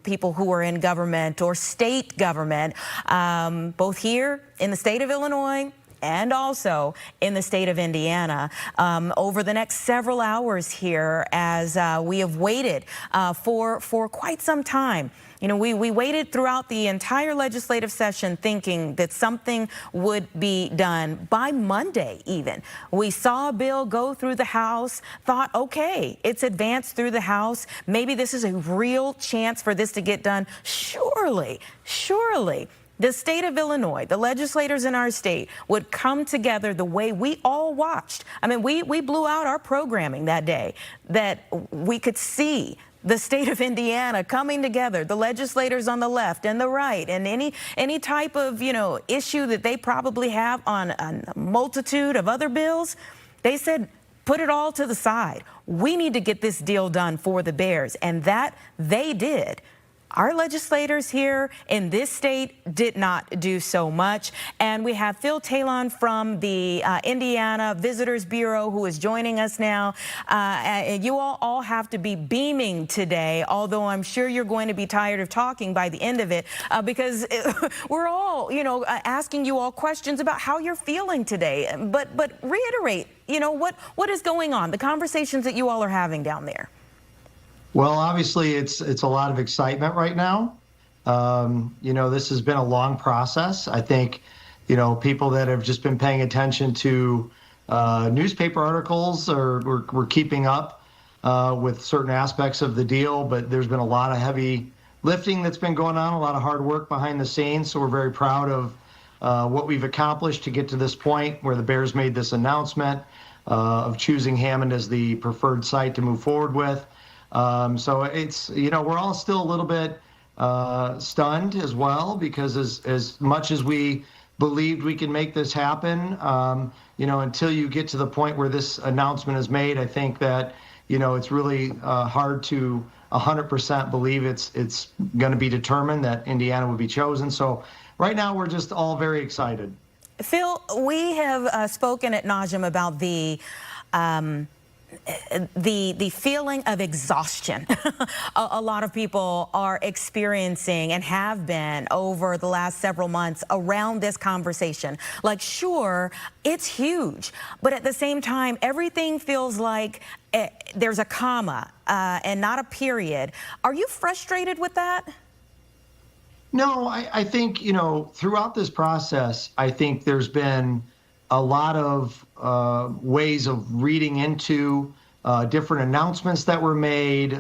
people who are in government or state government, both here in the state of Illinois and also in the state of Indiana, over the next several hours here, as we have waited for quite some time. You know, we waited throughout the entire legislative session thinking that something would be done by Monday even. We saw a bill go through the House, thought, okay, it's advanced through the House. Maybe this is a real chance for this to get done. Surely the state of Illinois, the legislators in our state would come together the way we all watched. I mean, we blew out our programming that day, that we could see the state of Indiana coming together, the legislators on the left and the right, and any type of, you know, issue that they probably have on a multitude of other bills. They said, put it all to the side. We need to get this deal done for the Bears, and that they did. Our legislators here in this state did not do so much. And we have Phil Talon from the Indiana Visitors Bureau who is joining us now. You all have to be beaming today, although I'm sure you're going to be tired of talking by the end of it, because we're all, you know, asking you all questions about how you're feeling today. But reiterate, you know, what is going on, the conversations that you all are having down there. Well, obviously, it's a lot of excitement right now. You know, this has been a long process. I think, you know, people that have just been paying attention to newspaper articles we're keeping up with certain aspects of the deal, but there's been a lot of heavy lifting that's been going on, a lot of hard work behind the scenes. So we're very proud of what we've accomplished to get to this point where the Bears made this announcement of choosing Hammond as the preferred site to move forward with. So it's, you know, we're all still a little bit stunned as well, because as much as we believed we could make this happen, you know, until you get to the point where this announcement is made, I think that, you know, it's really hard to 100% believe it's going to be determined that Indiana would be chosen. So right now we're just all very excited. Phil, we have spoken ad nauseum about the feeling of exhaustion a lot of people are experiencing and have been over the last several months around this conversation. Like, sure, it's huge, but at the same time, everything feels like there's a comma and not a period. Are you frustrated with that? No, I think, you know, throughout this process, I think there's been a lot of ways of reading into different announcements that were made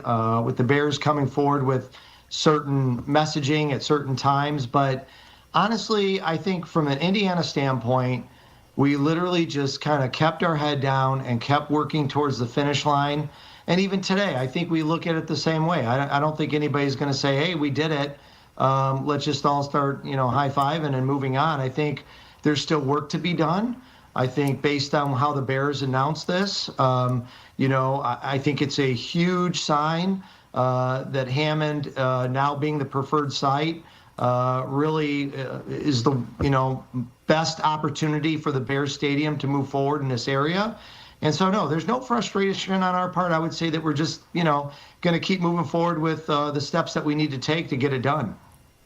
with the Bears coming forward with certain messaging at certain times. But honestly, I think from an Indiana standpoint, we literally just kind of kept our head down and kept working towards the finish line. And even today, I think we look at it the same way. I don't think anybody's going to say, hey, we did it. Let's just all start, you know, high-fiving and moving on. I think there's still work to be done. I think based on how the Bears announced this, you know, I think it's a huge sign that Hammond now being the preferred site really is the, you know, best opportunity for the Bears Stadium to move forward in this area. And so, no, there's no frustration on our part. I would say that we're just, you know, going to keep moving forward with the steps that we need to take to get it done.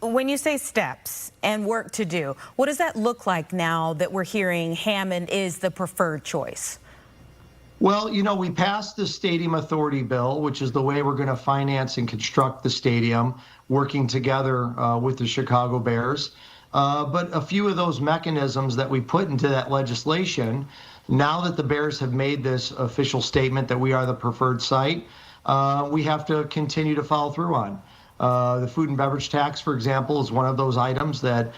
When you say steps and work to do, what does that look like now that we're hearing Hammond is the preferred choice? Well, you know, we passed the Stadium Authority Bill, which is the way we're going to finance and construct the stadium, working together with the Chicago Bears. But a few of those mechanisms that we put into that legislation, now that the Bears have made this official statement that we are the preferred site, we have to continue to follow through on. The food and beverage tax, for example, is one of those items that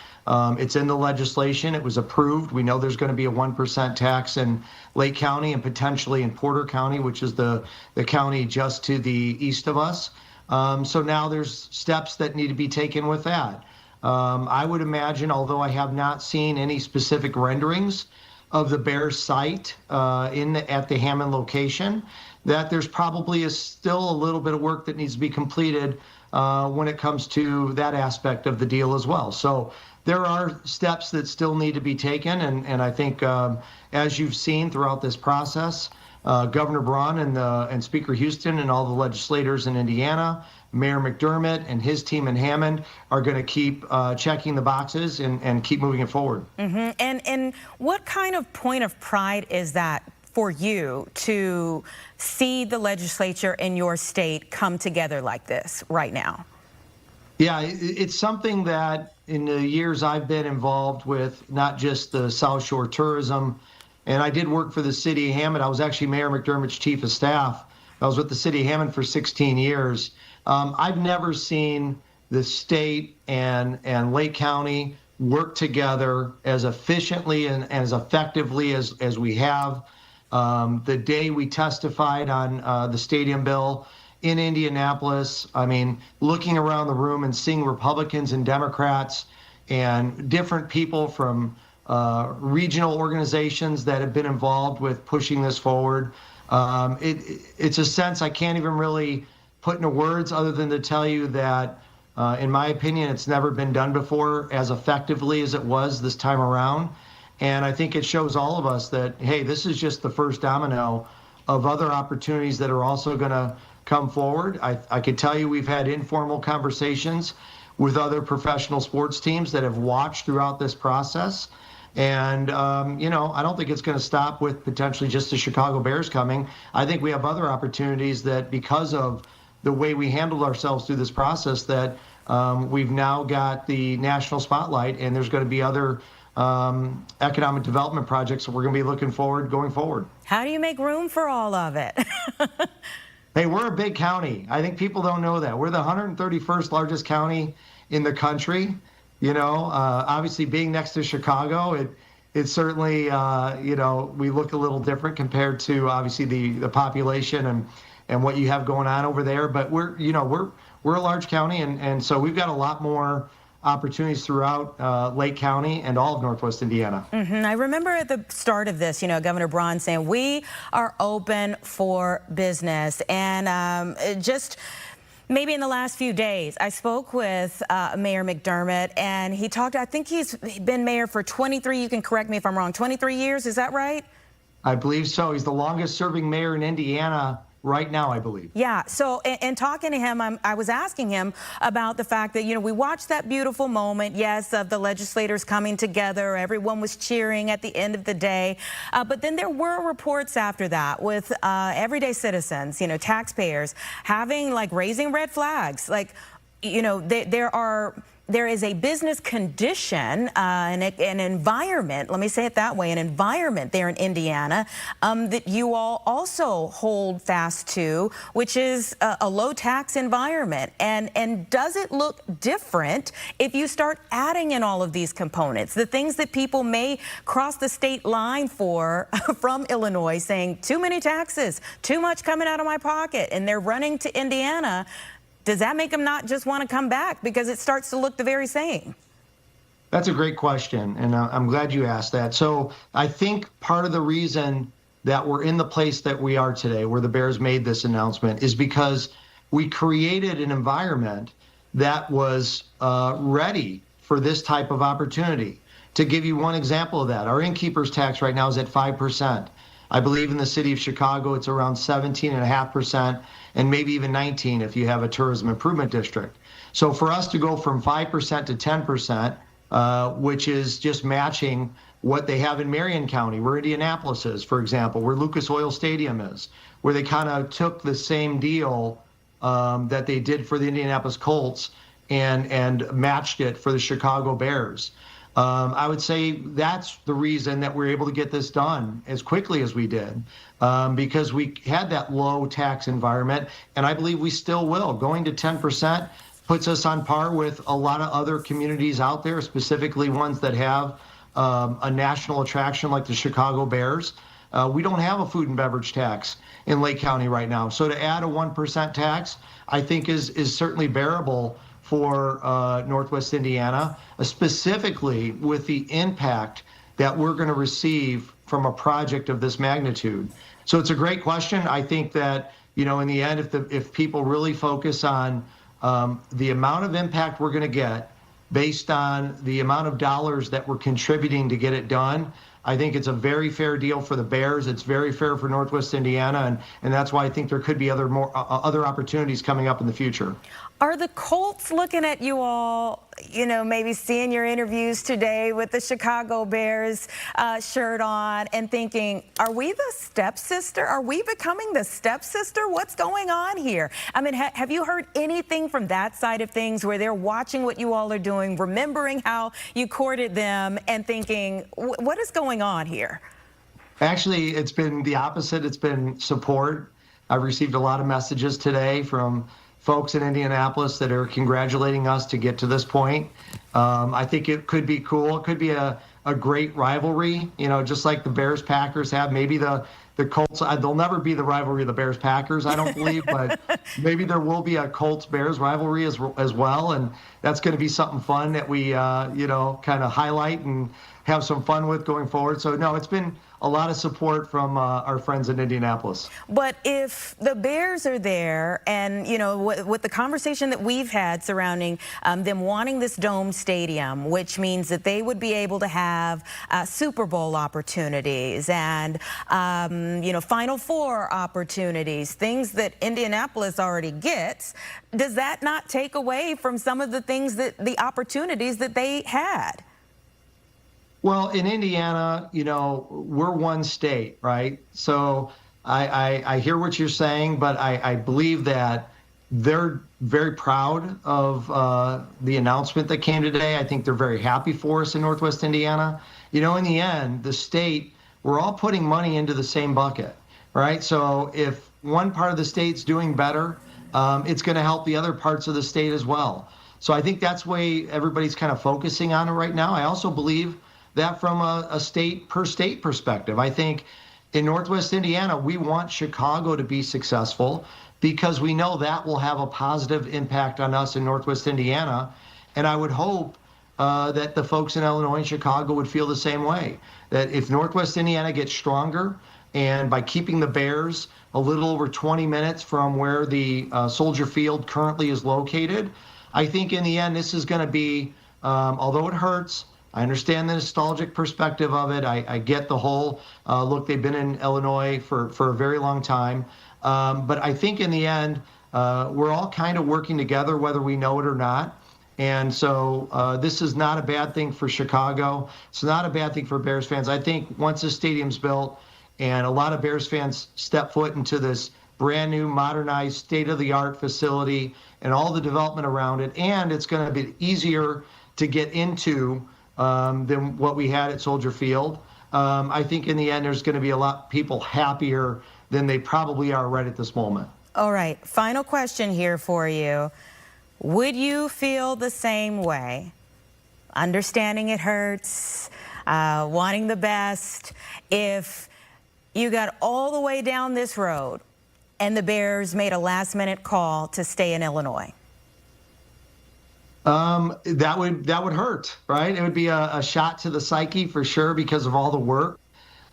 it's in the legislation. It was approved. We know there's going to be a 1% tax in Lake County and potentially in Porter County, which is the county just to the east of us. So now there's steps that need to be taken with that. I would imagine, although I have not seen any specific renderings of the Bears site at the Hammond location, that there's probably still a little bit of work that needs to be completed when it comes to that aspect of the deal as well. So there are steps that still need to be taken, and I think as you've seen throughout this process, Governor Braun and Speaker Houston and all the legislators in Indiana, Mayor McDermott and his team in Hammond are going to keep checking the boxes and keep moving it forward. And what kind of point of pride is that for you to see the legislature in your state come together like this right now? Yeah, it's something that in the years I've been involved with, not just the South Shore tourism, and I did work for the city of Hammond. I was actually Mayor McDermott's chief of staff. I was with the city of Hammond for 16 years. I've never seen the state and Lake County work together as efficiently and as effectively as we have. The day we testified on the stadium bill in Indianapolis, I mean, looking around the room and seeing Republicans and Democrats and different people from regional organizations that have been involved with pushing this forward. It's a sense I can't even really put into words other than to tell you that, in my opinion, it's never been done before as effectively as it was this time around. And I think it shows all of us that, hey, this is just the first domino of other opportunities that are also going to come forward. I could tell you we've had informal conversations with other professional sports teams that have watched throughout this process. And, I don't think it's going to stop with potentially just the Chicago Bears coming. I think we have other opportunities that, because of the way we handled ourselves through this process, that we've now got the national spotlight, and there's going to be other economic development projects that we're going to be looking forward going forward. How do you make room for all of it? Hey, we're a big county. I think people don't know that. We're the 131st largest county in the country. Obviously being next to Chicago, it certainly, we look a little different compared to obviously the population and what you have going on over there. But we're a large county, and so we've got a lot more opportunities throughout Lake County and all of Northwest Indiana. I remember at the start of this, Governor Braun saying we are open for business, and just maybe in the last few days, I spoke with Mayor McDermott, and he talked, I think he's been mayor for 23, you can correct me if I'm wrong, 23 years, is that right? I believe so. He's the longest serving mayor in Indiana right now, I believe. Yeah, so in talking to him, I was asking him about the fact that, we watched that beautiful moment, yes, of the legislators coming together, everyone was cheering at the end of the day, but then there were reports after that with everyday citizens, taxpayers, raising red flags, there is a business condition, an environment, let me say it that way, an environment there in Indiana that you all also hold fast to, which is a low tax environment. And does it look different if you start adding in all of these components, the things that people may cross the state line for from Illinois, saying too many taxes, too much coming out of my pocket, and they're running to Indiana? Does that make them not just want to come back because it starts to look the very same? That's a great question, and I'm glad you asked that. So I think part of the reason that we're in the place that we are today, where the Bears made this announcement, is because we created an environment that was ready for this type of opportunity. To give you one example of that, our innkeeper's tax right now is at 5%. I believe in the city of Chicago, it's around 17.5%, and maybe even 19% if you have a tourism improvement district. So for us to go from 5% to 10%, which is just matching what they have in Marion County, where Indianapolis is, for example, where Lucas Oil Stadium is, where they kind of took the same deal that they did for the Indianapolis Colts and matched it for the Chicago Bears. I would say that's the reason that we're able to get this done as quickly as we did, because we had that low tax environment, and I believe we still will. Going to 10% puts us on par with a lot of other communities out there, specifically ones that have a national attraction like the Chicago Bears. We don't have a food and beverage tax in Lake County right now. So to add a 1% tax, I think is certainly bearable for Northwest Indiana, specifically with the impact that we're going to receive from a project of this magnitude? So it's a great question. I think that, you know, in the end, if people really focus on the amount of impact we're going to get based on the amount of dollars that we're contributing to get it done, I think it's a very fair deal for the Bears. It's very fair for Northwest Indiana, and that's why I think there could be other opportunities coming up in the future. Are the Colts looking at you all, you know, maybe seeing your interviews today with the Chicago Bears shirt on and thinking, are we the stepsister? Are we becoming the stepsister? What's going on here? I mean, have you heard anything from that side of things where they're watching what you all are doing, remembering how you courted them and thinking, what is going on here? Actually, it's been the opposite. It's been support. I've received a lot of messages today from folks in Indianapolis that are congratulating us to get to this point. I think it could be cool. It could be a great rivalry, you know, just like the Bears-Packers have. Maybe the Colts, they'll never be the rivalry of the Bears-Packers, I don't believe, but maybe there will be a Colts-Bears rivalry as well, and that's going to be something fun that we, you know, kind of highlight and have some fun with going forward. So, no, it's been a lot of support from our friends in Indianapolis. But if the Bears are there and, you know, with the conversation that we've had surrounding them wanting this dome stadium, which means that they would be able to have Super Bowl opportunities and, you know, Final Four opportunities, things that Indianapolis already gets, does that not take away from some of the things the opportunities that they had? Well, in Indiana, you know, we're one state, right? So I hear what you're saying, but I believe that they're very proud of the announcement that came today. I think they're very happy for us in Northwest Indiana. You know, in the end, the state, we're all putting money into the same bucket, right? So if one part of the state's doing better, it's going to help the other parts of the state as well. So I think that's why everybody's kind of focusing on it right now. I also believe that from a state per state perspective. I think in Northwest Indiana, we want Chicago to be successful because we know that will have a positive impact on us in Northwest Indiana. And I would hope that the folks in Illinois and Chicago would feel the same way, that if Northwest Indiana gets stronger, and by keeping the Bears a little over 20 minutes from where the Soldier Field currently is located, I think in the end, this is going to be, although it hurts, I understand the nostalgic perspective of it. I get the whole look. They've been in Illinois for a very long time. But I think in the end, we're all kind of working together, whether we know it or not. And so this is not a bad thing for Chicago. It's not a bad thing for Bears fans. I think once the stadium's built and a lot of Bears fans step foot into this brand new, modernized, state-of-the-art facility and all the development around it, and it's going to be easier to get into than what we had at Soldier Field. I think in the end, there's going to be a lot of people happier than they probably are right at this moment. All right, final question here for you. Would you feel the same way, understanding it hurts, wanting the best, if you got all the way down this road and the Bears made a last-minute call to stay in Illinois? That would hurt, right? It would be a shot to the psyche for sure because of all the work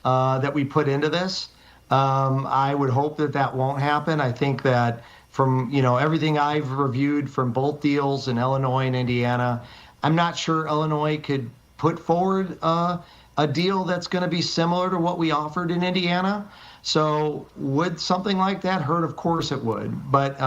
that we put into this. I would hope that won't happen. I think that from, you know, everything I've reviewed from both deals in Illinois and Indiana, I'm not sure Illinois could put forward a deal that's going to be similar to what we offered in Indiana. So would something like that hurt? Of course it would. But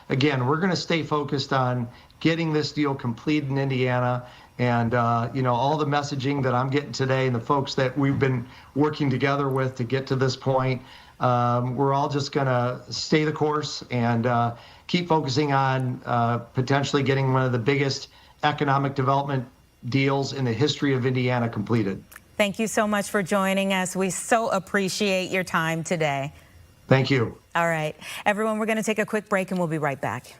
again, we're going to stay focused on getting this deal complete in Indiana. And, you know, all the messaging that I'm getting today and the folks that we've been working together with to get to this point, we're all just going to stay the course and keep focusing on potentially getting one of the biggest economic development deals in the history of Indiana completed. Thank you so much for joining us. We so appreciate your time today. Thank you. All right, everyone, we're going to take a quick break and we'll be right back.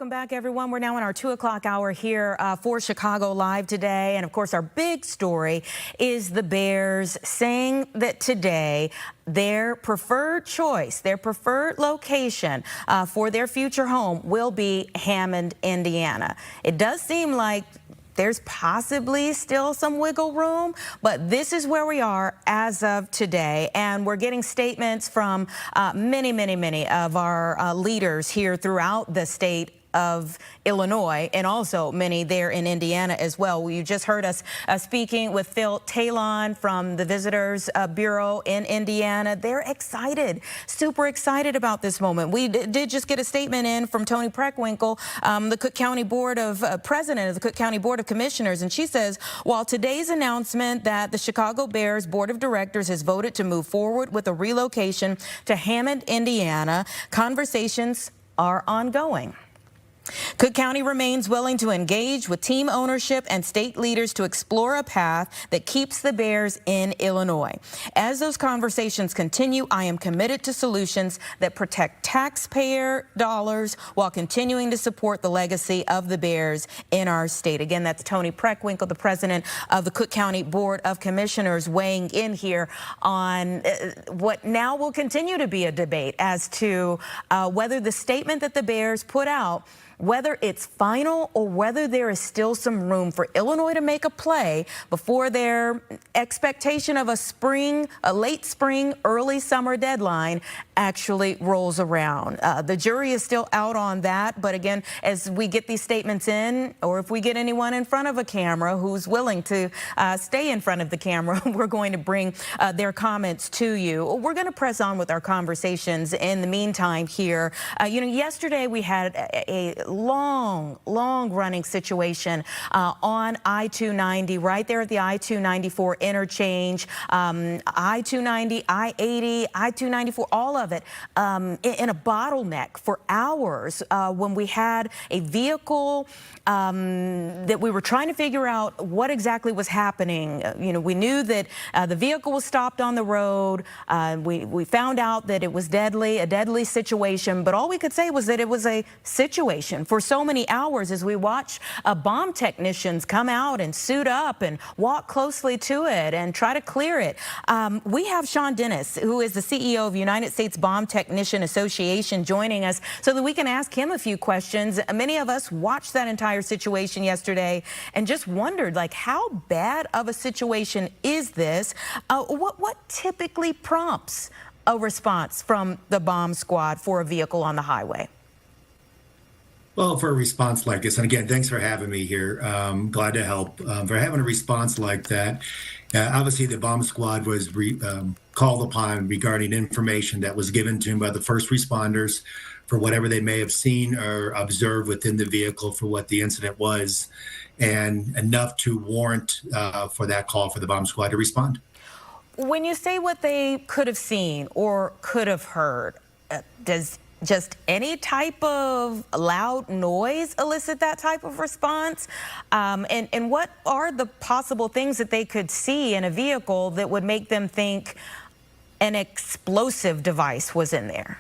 Welcome back, everyone. We're now in our 2 o'clock hour here for Chicago Live today. And of course, our big story is the Bears saying that today their preferred choice, their preferred location for their future home will be Hammond, Indiana. It does seem like there's possibly still some wiggle room, but this is where we are as of today. And we're getting statements from many of our leaders here throughout the state of Illinois, and also many there in Indiana as well. You just heard us speaking with Phil Talon from the Visitors Bureau in Indiana. They're excited, super excited about this moment. We did just get a statement in from Toni Preckwinkle, the Cook County Board of President of the Cook County Board of Commissioners, and she says, while today's announcement that the Chicago Bears Board of Directors has voted to move forward with a relocation to Hammond, Indiana, conversations are ongoing. Cook County remains willing to engage with team ownership and state leaders to explore a path that keeps the Bears in Illinois. As those conversations continue, I am committed to solutions that protect taxpayer dollars while continuing to support the legacy of the Bears in our state. Again, that's Toni Preckwinkle, the president of the Cook County Board of Commissioners, weighing in here on what now will continue to be a debate as to whether the statement that the Bears put out, whether it's final or whether there is still some room for Illinois to make a play before their expectation of a late spring, early summer deadline actually rolls around. The jury is still out on that. But again, as we get these statements in, or if we get anyone in front of a camera who's willing to stay in front of the camera, we're going to bring their comments to you. We're going to press on with our conversations in the meantime here. Yesterday we had a long running situation on I-290, right there at the I-294 interchange, I-290, I-80, I-294, all of it in a bottleneck for hours when we had a vehicle that we were trying to figure out what exactly was happening. We knew that the vehicle was stopped on the road. We found out that it was a deadly situation, but all we could say was that it was a situation for so many hours as we watch bomb technicians come out and suit up and walk closely to it and try to clear it. We have Sean Dennis, who is the CEO of United States Bomb Technician Association, joining us so that we can ask him a few questions. Many of us watched that entire situation yesterday and just wondered, how bad of a situation is this? What typically prompts a response from the bomb squad for a vehicle on the highway? Well, for a response like this, and again, thanks for having me here. Glad to help. For having a response like that, obviously the bomb squad was called upon regarding information that was given to him by the first responders for whatever they may have seen or observed within the vehicle for what the incident was, and enough to warrant for that call for the bomb squad to respond. When you say what they could have seen or could have heard, does just any type of loud noise elicit that type of response? And what are the possible things that they could see in a vehicle that would make them think an explosive device was in there?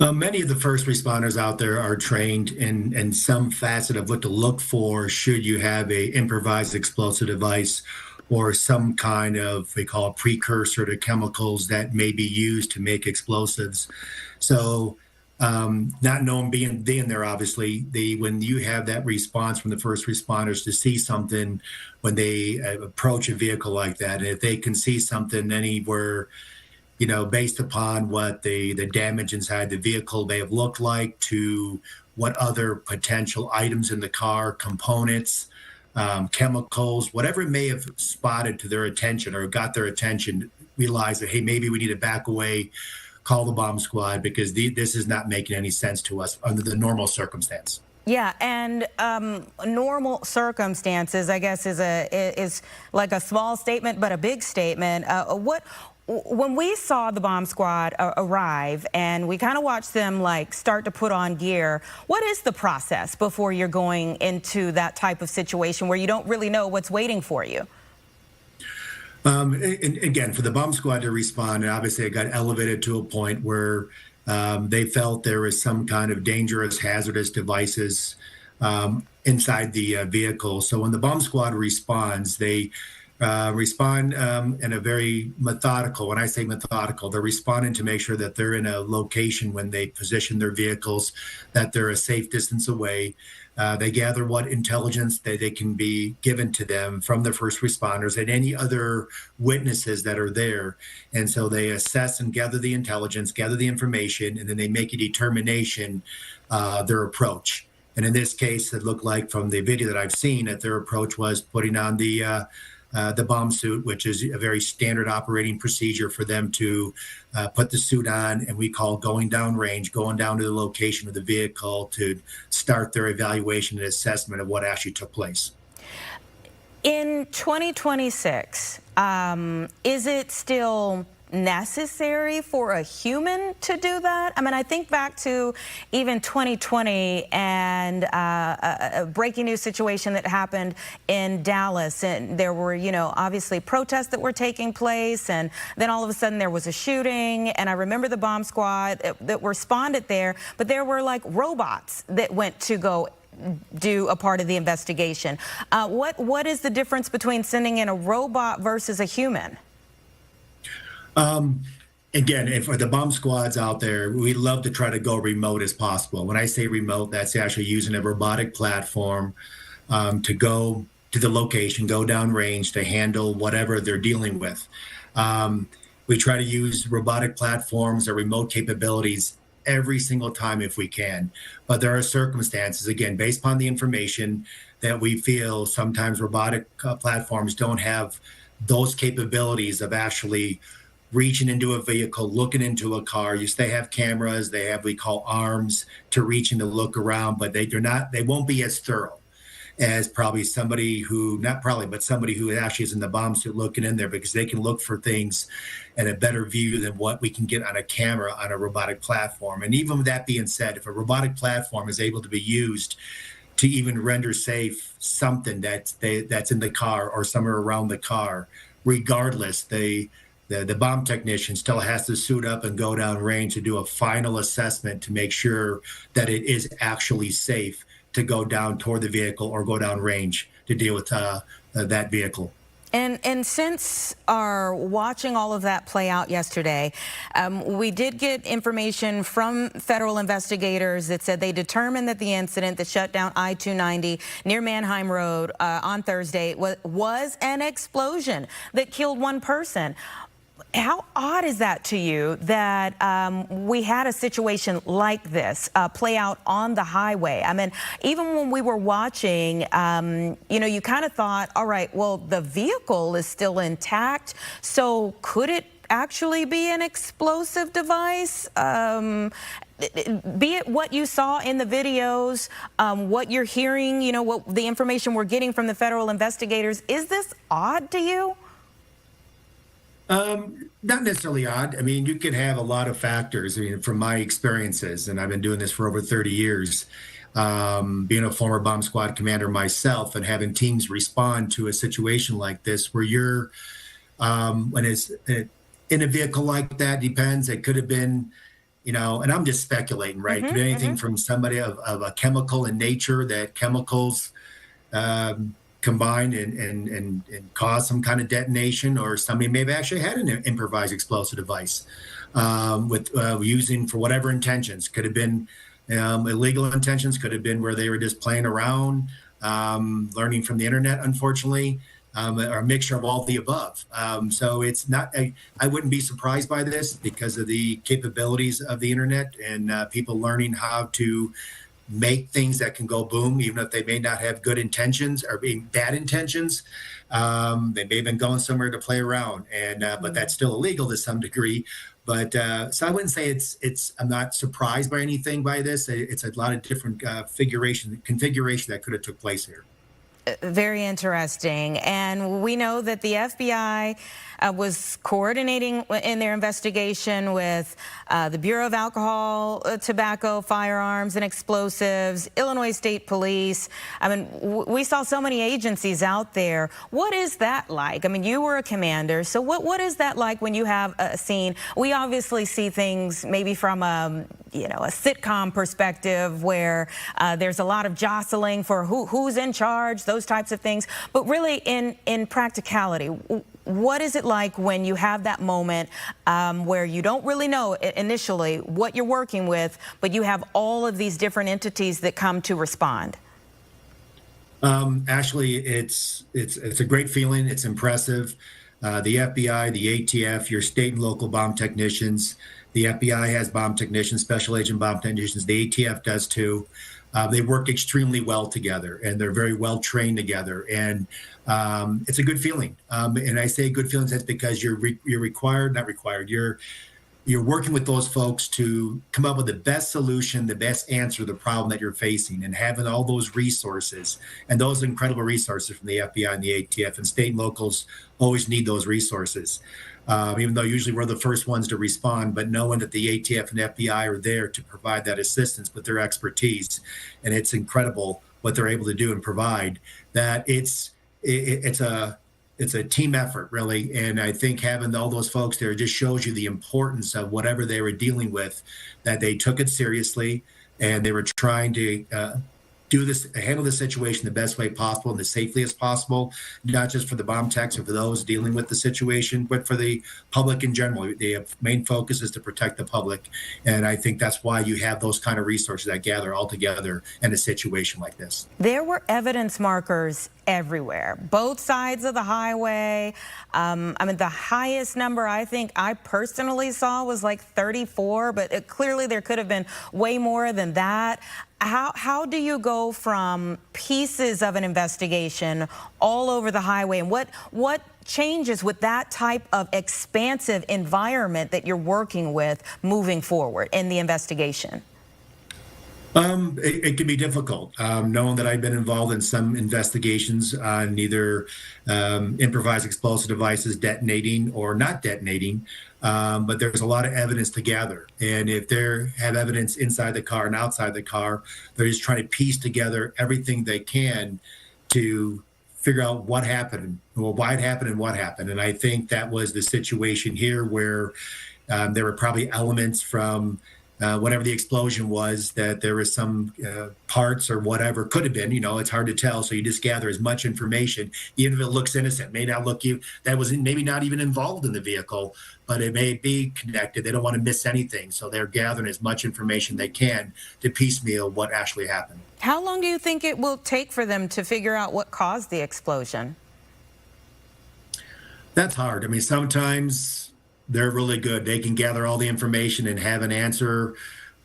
Many of the first responders out there are trained in some facet of what to look for should you have a improvised explosive device or some kind of, they call it precursor to chemicals that may be used to make explosives. So not knowing being there, obviously, when you have that response from the first responders to see something when they approach a vehicle like that, and if they can see something anywhere, based upon what the damage inside the vehicle may have looked like to what other potential items in the car, components, chemicals, whatever it may have spotted to their attention or got their attention, realize that, hey, maybe we need to back away, call the bomb squad, because this is not making any sense to us under the normal circumstance. Yeah, and normal circumstances, I guess, is like a small statement, but a big statement. When we saw the bomb squad arrive and we kind of watched them start to put on gear, what is the process before you're going into that type of situation where you don't really know what's waiting for you? And again, for the bomb squad to respond, and obviously it got elevated to a point where They felt there was some kind of dangerous, hazardous devices inside the vehicle. So when the bomb squad responds, they respond in a very methodical. When I say methodical, they're responding to make sure that they're in a location when they position their vehicles, that they're a safe distance away. They gather what intelligence that they can be given to them from the first responders and any other witnesses that are there. And so they assess and gather the intelligence, gather the information, and then they make a determination, their approach. And in this case, it looked like from the video that I've seen that their approach was putting on the bomb suit, which is a very standard operating procedure for them to put the suit on, and we call going down range, going down to the location of the vehicle to start their evaluation and assessment of what actually took place. In 2026, is it still necessary for a human to do that? I mean, I think back to even 2020 and a breaking news situation that happened in Dallas, and there were, obviously protests that were taking place, and then all of a sudden there was a shooting, and I remember the bomb squad that responded there, but there were like robots that went to go do a part of the investigation. What is the difference between sending in a robot versus a human? Again, if for the bomb squads out there, we love to try to go remote as possible. When I say remote, that's actually using a robotic platform to go to the location, go down range to handle whatever they're dealing with. We try to use robotic platforms or remote capabilities every single time if we can. But there are circumstances, again, based upon the information that we feel sometimes robotic platforms don't have those capabilities of actually reaching into a vehicle, looking into a car. They have cameras, they have, we call arms to reach and to look around, but they won't be as thorough as probably somebody who, not probably, but somebody who actually is in the bomb suit looking in there, because they can look for things in a better view than what we can get on a camera on a robotic platform. And even with that being said, if a robotic platform is able to be used to even render safe something that's in the car or somewhere around the car, regardless, the bomb technician still has to suit up and go down range to do a final assessment to make sure that it is actually safe to go down toward the vehicle or go down range to deal with that vehicle. And since our watching all of that play out yesterday, we did get information from federal investigators that said they determined that the incident that shut down I-290 near Mannheim Road on Thursday was an explosion that killed one person. How odd is that to you that we had a situation like this play out on the highway? I mean, even when we were watching, you kind of thought, all right, well, the vehicle is still intact, so could it actually be an explosive device? Be it what you saw in the videos, what you're hearing, what the information we're getting from the federal investigators, is this odd to you? Not necessarily odd. I mean, you could have a lot of factors. I mean, from my experiences, and I've been doing this for over 30 years, being a former bomb squad commander myself and having teams respond to a situation like this where you're, when it's in a vehicle like that, depends. It could have been, and I'm just speculating, right? Could be anything from somebody of a chemical in nature, that chemicals combine and cause some kind of detonation, or somebody may have actually had an improvised explosive device with using for whatever intentions. Could have been illegal intentions, could have been where they were just playing around, learning from the internet, unfortunately, or a mixture of all the above. So it's not, I wouldn't be surprised by this because of the capabilities of the internet and people learning how to make things that can go boom, even if they may not have good intentions or being bad intentions. They may have been going somewhere to play around, and but that's still illegal to some degree. But so I wouldn't say I'm not surprised by anything by this. It's a lot of different configuration that could have took place here. Very interesting. And we know that the FBI was coordinating in their investigation with the Bureau of Alcohol, Tobacco, Firearms, and Explosives, Illinois State Police. I mean, we saw so many agencies out there. What is that like? I mean, you were a commander, so what is that like when you have a scene? We obviously see things maybe from a sitcom perspective where there's a lot of jostling for who's in charge, those types of things. But really, in practicality, what is it like when you have that moment where you don't really know initially what you're working with, but you have all of these different entities that come to respond? Actually, it's a great feeling. It's impressive. The FBI, the ATF, your state and local bomb technicians. The FBI has bomb technicians, special agent bomb technicians. The ATF does too. They work extremely well together, and they're very well trained together. And it's a good feeling. And I say good feelings, that's because you're working with those folks to come up with the best solution, the best answer to the problem that you're facing, and having all those resources and those incredible resources from the FBI and the ATF, and state and locals always need those resources. Even though usually we're the first ones to respond, but knowing that the ATF and FBI are there to provide that assistance with their expertise, and it's incredible what they're able to do and provide. That it's a team effort, really, and I think having all those folks there just shows you the importance of whatever they were dealing with. That they took it seriously, and they were trying to handle the situation the best way possible and as safely as possible, not just for the bomb techs or for those dealing with the situation, but for the public in general. The main focus is to protect the public. And I think that's why you have those kind of resources that gather all together in a situation like this. There were evidence markers everywhere, both sides of the highway. I mean, the highest number I think I personally saw was like 34, but clearly there could have been way more than that. How do you go from pieces of an investigation all over the highway, and what changes with that type of expansive environment that you're working with moving forward in the investigation? It can be difficult, knowing that I've been involved in some investigations on either improvised explosive devices detonating or not detonating, but there's a lot of evidence to gather. And if they have evidence inside the car and outside the car, they're just trying to piece together everything they can to figure out what happened, or why it happened and what happened. And I think that was the situation here, where there were probably elements from whatever the explosion was, that there was some parts or whatever, could have been, it's hard to tell. So you just gather as much information, even if it looks innocent, may not look that was maybe not even involved in the vehicle, but it may be connected. They don't want to miss anything. So they're gathering as much information they can to piecemeal what actually happened. How long do you think it will take for them to figure out what caused the explosion? That's hard. I mean, sometimes they're really good. They can gather all the information and have an answer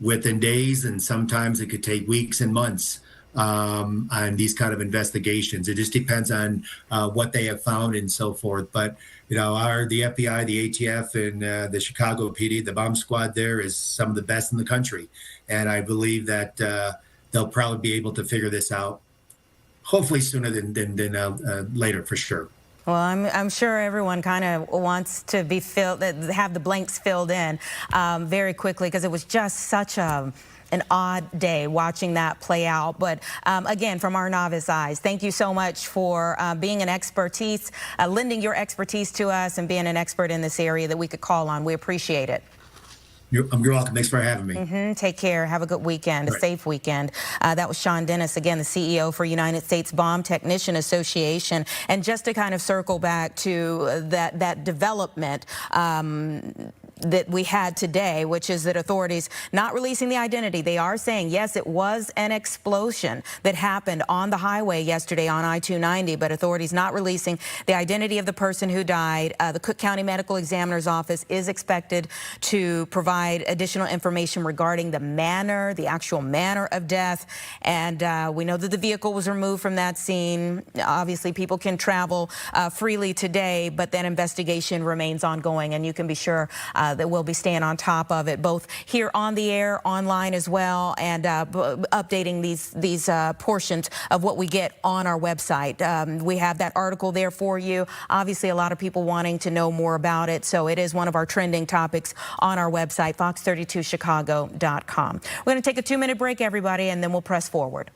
within days, and sometimes it could take weeks and months on these kind of investigations. It just depends on what they have found and so forth. But the FBI, the ATF, and the Chicago PD, the bomb squad there, is some of the best in the country, and I believe that they'll probably be able to figure this out, hopefully sooner than later, for sure. Well, I'm sure everyone kind of wants to be have the blanks filled in very quickly, because it was just such an odd day watching that play out. But again, from our novice eyes, thank you so much for being an expertise, lending your expertise to us, and being an expert in this area that we could call on. We appreciate it. You're welcome. Thanks for having me. Take care. Have a good weekend, a safe weekend. That was Sean Dennis, again, the CEO for United States Bomb Technician Association. And just to kind of circle back to that development that we had today, which is that authorities not releasing the identity. They are saying, yes, it was an explosion that happened on the highway yesterday on I-290, but authorities not releasing the identity of the person who died. The Cook County Medical Examiner's Office is expected to provide additional information regarding the actual manner of death. And we know that the vehicle was removed from that scene. Obviously, people can travel freely today, but that investigation remains ongoing, and you can be sure that we'll be staying on top of it, both here on the air, online as well, and updating these portions of what we get on our website. We have that article there for you. Obviously, a lot of people wanting to know more about it, so it is one of our trending topics on our website, fox32chicago.com. We're going to take a 2-minute break, everybody, and then we'll press forward.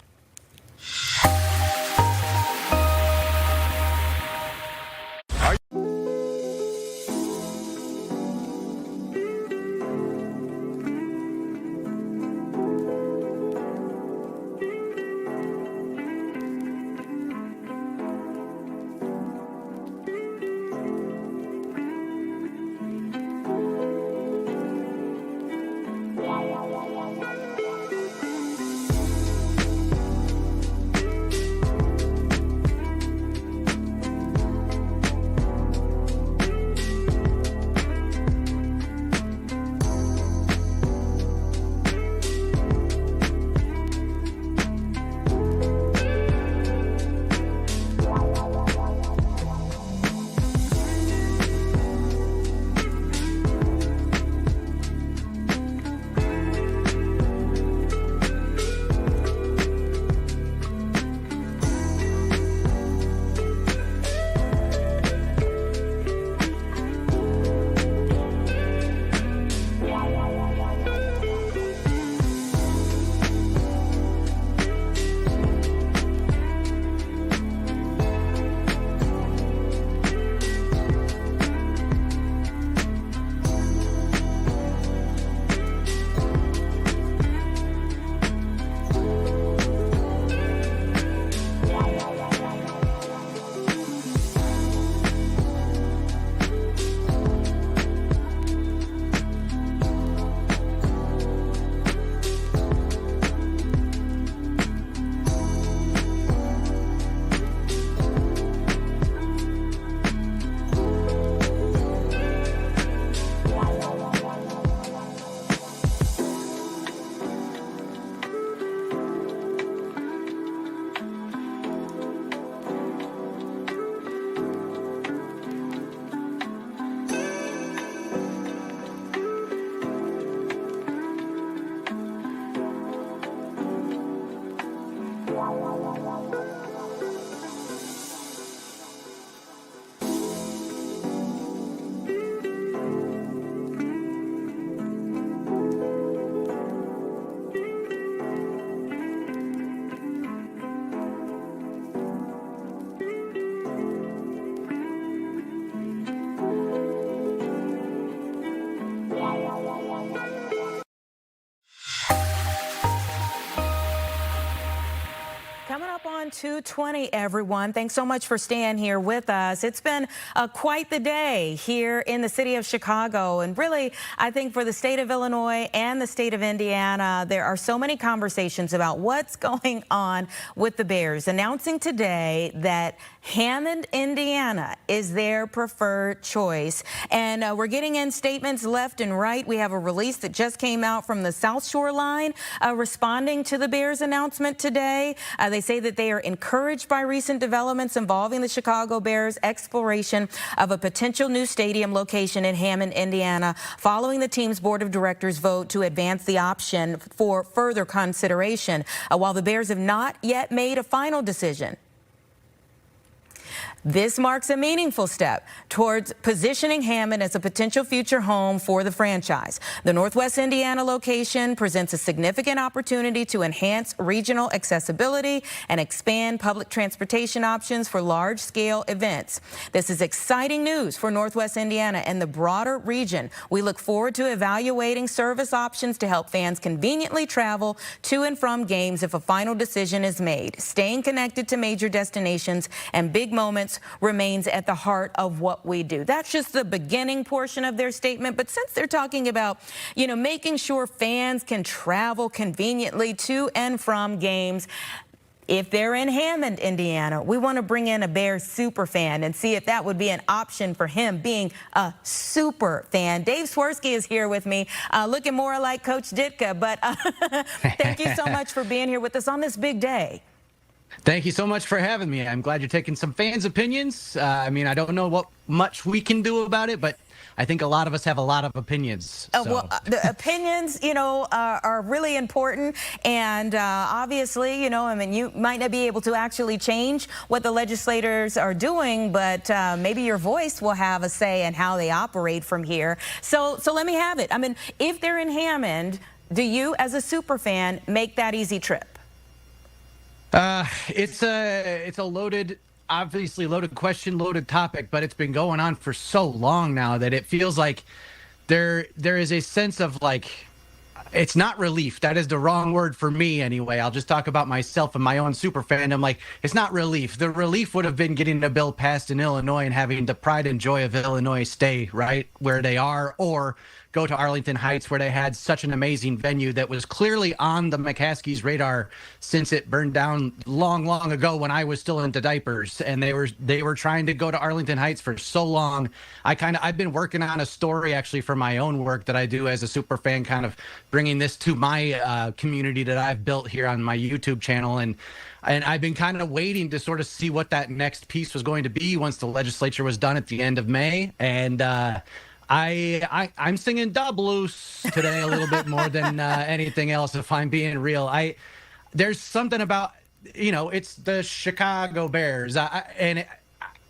Coming up on 2:20, everyone. Thanks so much for staying here with us. It's been quite the day here in the city of Chicago. And really, I think for the state of Illinois and the state of Indiana, there are so many conversations about what's going on with the Bears. Announcing today that Hammond, Indiana is their preferred choice. And we're getting in statements left and right. We have a release that just came out from the South Shore line responding to the Bears announcement today. They say that they are encouraged by recent developments involving the Chicago Bears' exploration of a potential new stadium location in Hammond, Indiana, following the team's board of directors vote to advance the option for further consideration, while the Bears have not yet made a final decision. This marks a meaningful step towards positioning Hammond as a potential future home for the franchise. The Northwest Indiana location presents a significant opportunity to enhance regional accessibility and expand public transportation options for large-scale events. This is exciting news for Northwest Indiana and the broader region. We look forward to evaluating service options to help fans conveniently travel to and from games if a final decision is made. Staying connected to major destinations and big moments remains at the heart of what we do. That's just the beginning portion of their statement. But since they're talking about, making sure fans can travel conveniently to and from games, if they're in Hammond, Indiana, we want to bring in a Bears super fan and see if that would be an option for him being a super fan. Dave Swirsky is here with me, looking more like Coach Ditka. But thank you so much for being here with us on this big day. Thank you so much for having me. I'm glad you're taking some fans' opinions. I mean, I don't know what much we can do about it, but I think a lot of us have a lot of opinions. So. Well, the opinions, are really important. And obviously, I mean, you might not be able to actually change what the legislators are doing, but maybe your voice will have a say in how they operate from here. So let me have it. I mean, if they're in Hammond, do you, as a super fan, make that easy trip? It's a loaded, obviously loaded question, loaded topic, but it's been going on for so long now that it feels like there is a sense of like, it's not relief. That is the wrong word for me anyway. I'll just talk about myself and my own super fandom. Like, it's not relief. The relief would have been getting a bill passed in Illinois and having the pride and joy of Illinois stay right where they are, or go to Arlington Heights, where they had such an amazing venue that was clearly on the McCaskies' radar since it burned down long, long ago when I was still into diapers. And they were trying to go to Arlington Heights for so long. I've been working on a story actually for my own work that I do as a super fan, kind of bringing this to my community that I've built here on my YouTube channel. And I've been kind of waiting to sort of see what that next piece was going to be once the legislature was done at the end of May. And I'm singing "Da Blues" today a little bit more than anything else, if I'm being real. There's something about, it's the Chicago Bears, and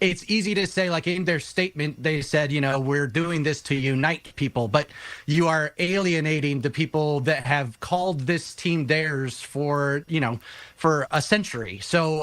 it's easy to say, like in their statement, they said, we're doing this to unite people, but you are alienating the people that have called this team theirs for a century. So,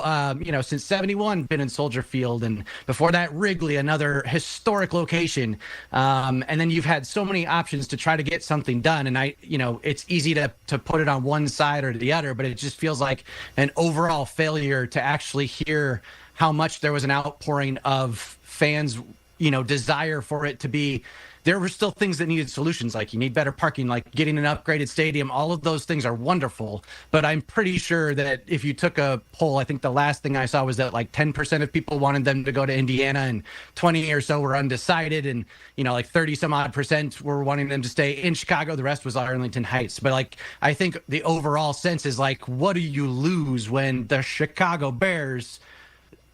since 71, been in Soldier Field, and before that, Wrigley, another historic location. And then you've had so many options to try to get something done. And it's easy to put it on one side or the other, but it just feels like an overall failure to actually hear how much there was an outpouring of fans, desire for it to be. There were still things that needed solutions, like you need better parking, like getting an upgraded stadium. All of those things are wonderful. But I'm pretty sure that if you took a poll, I think the last thing I saw was that like 10% of people wanted them to go to Indiana and 20 or so were undecided. And, like 30 some odd percent were wanting them to stay in Chicago. The rest was Arlington Heights. But I think the overall sense is like, what do you lose when the Chicago Bears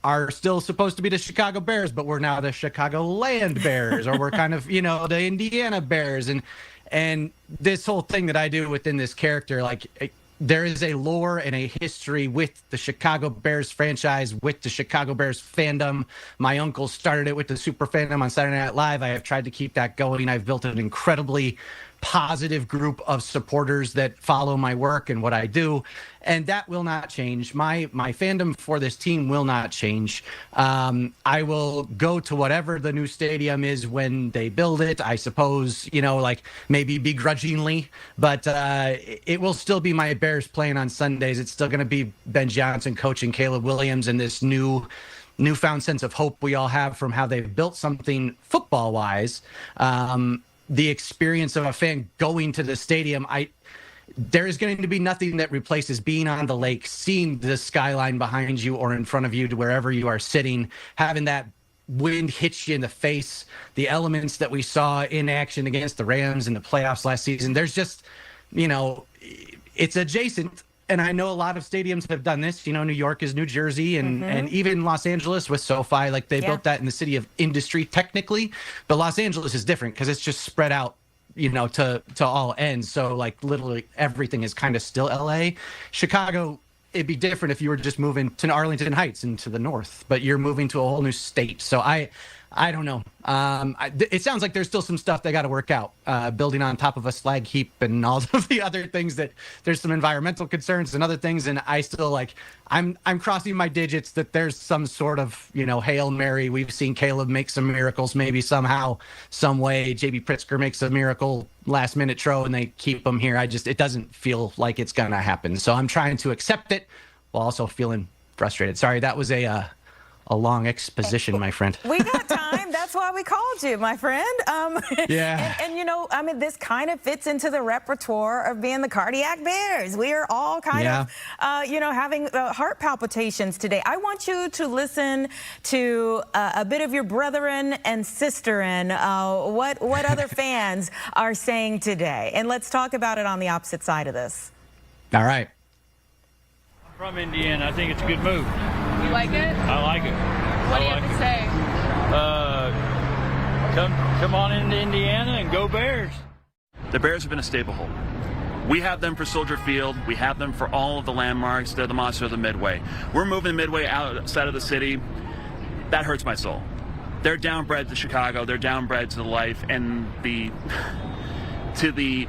are still supposed to be the Chicago Bears, but we're now the Chicagoland Bears, or we're kind of, the Indiana Bears. And this whole thing that I do within this character, there is a lore and a history with the Chicago Bears franchise, with the Chicago Bears fandom. My uncle started it with the Super Fandom on Saturday Night Live. I have tried to keep that going. I've built an incredibly positive group of supporters that follow my work and what I do, and that will not change. My fandom for this team will not change. I will go to whatever the new stadium is when they build it, I suppose, maybe begrudgingly, but it will still be my Bears playing on Sundays. It's still going to be Ben Johnson coaching Caleb Williams, and this newfound sense of hope we all have from how they've built something football wise. The experience of a fan going to the stadium, there is going to be nothing that replaces being on the lake, seeing the skyline behind you or in front of you to wherever you are sitting, having that wind hit you in the face, the elements that we saw in action against the Rams in the playoffs last season. There's just, it's adjacent. And I know a lot of stadiums have done this. New York is New Jersey, and even Los Angeles with SoFi. They built that in the city of industry technically, but Los Angeles is different because it's just spread out, to all ends. So literally everything is kind of still LA. Chicago, it'd be different if you were just moving to Arlington Heights and to the north, but you're moving to a whole new state. So I don't know. It sounds like there's still some stuff they got to work out, building on top of a slag heap and all of the other things that there's some environmental concerns and other things. And I still I'm crossing my digits that there's some sort of, Hail Mary. We've seen Caleb make some miracles, maybe somehow, some way. JB Pritzker makes a miracle last minute throw and they keep him here. It doesn't feel like it's going to happen. So I'm trying to accept it while also feeling frustrated. Sorry, that was a long exposition, my friend. We got time. That's why we called you, my friend. Yeah. And this kind of fits into the repertoire of being the Cardiac Bears. We are all kind of, having heart palpitations today. I want you to listen to a bit of your brethren and sisterin, what other fans are saying today. And let's talk about it on the opposite side of this. All right. From Indiana, I think it's a good move. You like it? I like it. What do you have to say? Come on into Indiana and go Bears. The Bears have been a staple hole. We have them for Soldier Field. We have them for all of the landmarks. They're the monster of the Midway. We're moving the Midway outside of the city. That hurts my soul. They're downbred to Chicago. They're downbred to the life and to the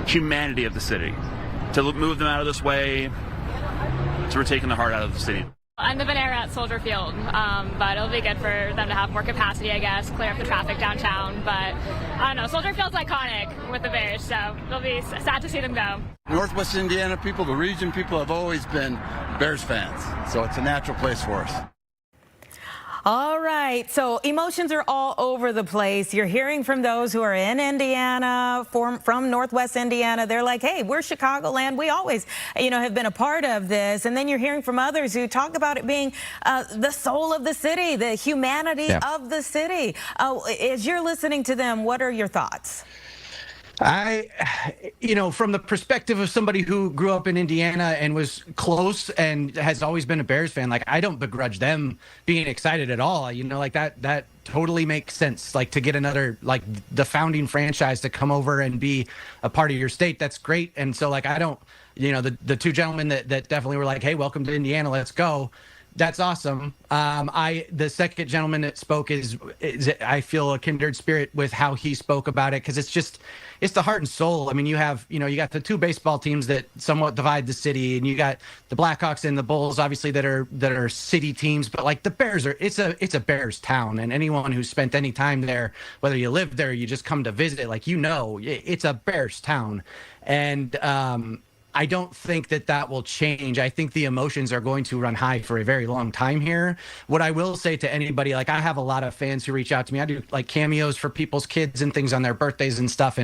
humanity of the city. To move them out of this way, so we're taking the heart out of the city. I'm the Banera at Soldier Field, but it'll be good for them to have more capacity, I guess, clear up the traffic downtown. But I don't know, Soldier Field's iconic with the Bears, so it'll be sad to see them go. Northwest Indiana people, the region people have always been Bears fans, so it's a natural place for us. All right, so emotions are all over the place. You're hearing from those who are in Indiana, from Northwest Indiana. They're like, hey, we're Chicagoland. We always, have been a part of this. And then you're hearing from others who talk about it being the soul of the city, the humanity of the city. As you're listening to them, what are your thoughts? From the perspective of somebody who grew up in Indiana and was close and has always been a Bears fan, like, I don't begrudge them being excited at all. That totally makes sense. Like, to get another, like, the founding franchise to come over and be a part of your state, that's great. And so, like, I don't, the two gentlemen that definitely were like, hey, welcome to Indiana, let's go. That's awesome. The second gentleman that spoke is I feel a kindred spirit with how he spoke about it, because it's the heart and soul. I mean, you got the two baseball teams that somewhat divide the city, and you got the Blackhawks and the Bulls, obviously, that are city teams. But like the Bears it's a Bears town, and anyone who's spent any time there, whether you live there, you just come to visit, like, it's a Bears town, and I don't think that will change. I think the emotions are going to run high for a very long time here. What I will say to anybody, like, I have a lot of fans who reach out to me. I do like cameos for people's kids and things on their birthdays and stuff.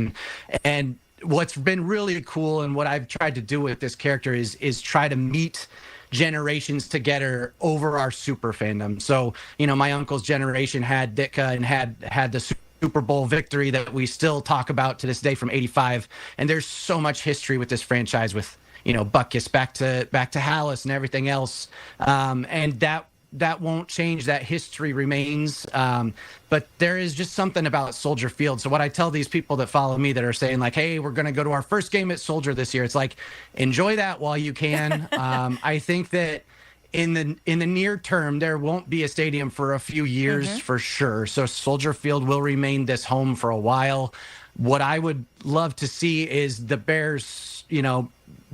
And what's been really cool and what I've tried to do with this character is try to meet generations together over our super fandom. So, my uncle's generation had Ditka and had the Super Bowl victory that we still talk about to this day from '85, and there's so much history with this franchise, with Butkus back to Hallis and everything else, and that won't change. That history remains, but there is just something about Soldier Field. So what I tell these people that follow me that are saying, like, hey, we're going to go to our first game at Soldier this year, it's like, enjoy that while you can. I think that in the near term, there won't be a stadium for a few years for sure. So Soldier Field will remain this home for a while. What I would love to see is the Bears,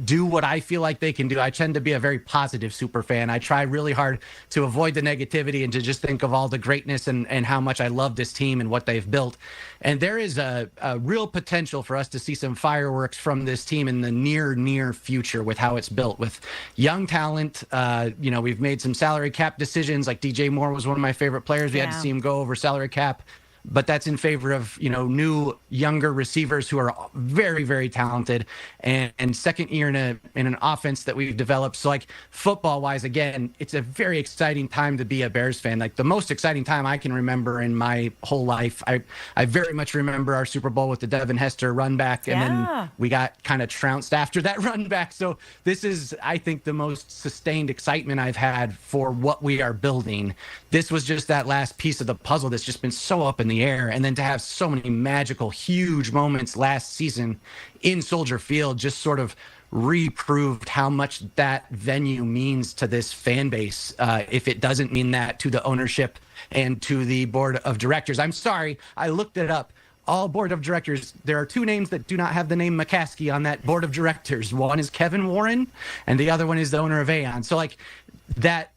do what I feel like they can do. I tend to be a very positive super fan. I try really hard to avoid the negativity and to just think of all the greatness and how much I love this team and what they've built. And there is a real potential for us to see some fireworks from this team in the near future with how it's built, with young talent. We've made some salary cap decisions. Like DJ Moore was one of my favorite players. We had to see him go over salary cap. But that's in favor of, new, younger receivers who are very, very talented, and second year in an offense that we've developed. So, like, football-wise, again, it's a very exciting time to be a Bears fan. Like, the most exciting time I can remember in my whole life. I very much remember our Super Bowl with the Devin Hester run back, and then we got kind of trounced after that run back. So this is, I think, the most sustained excitement I've had for what we are building. This was just that last piece of the puzzle that's just been so up in the air, and then to have so many magical, huge moments last season in Soldier Field just sort of reproved how much that venue means to this fan base. If it doesn't mean that to the ownership and to the board of directors. I'm sorry, I looked it up. All board of directors, there are two names that do not have the name McCaskey on that board of directors. One is Kevin Warren, and the other one is the owner of Aon. So, like, that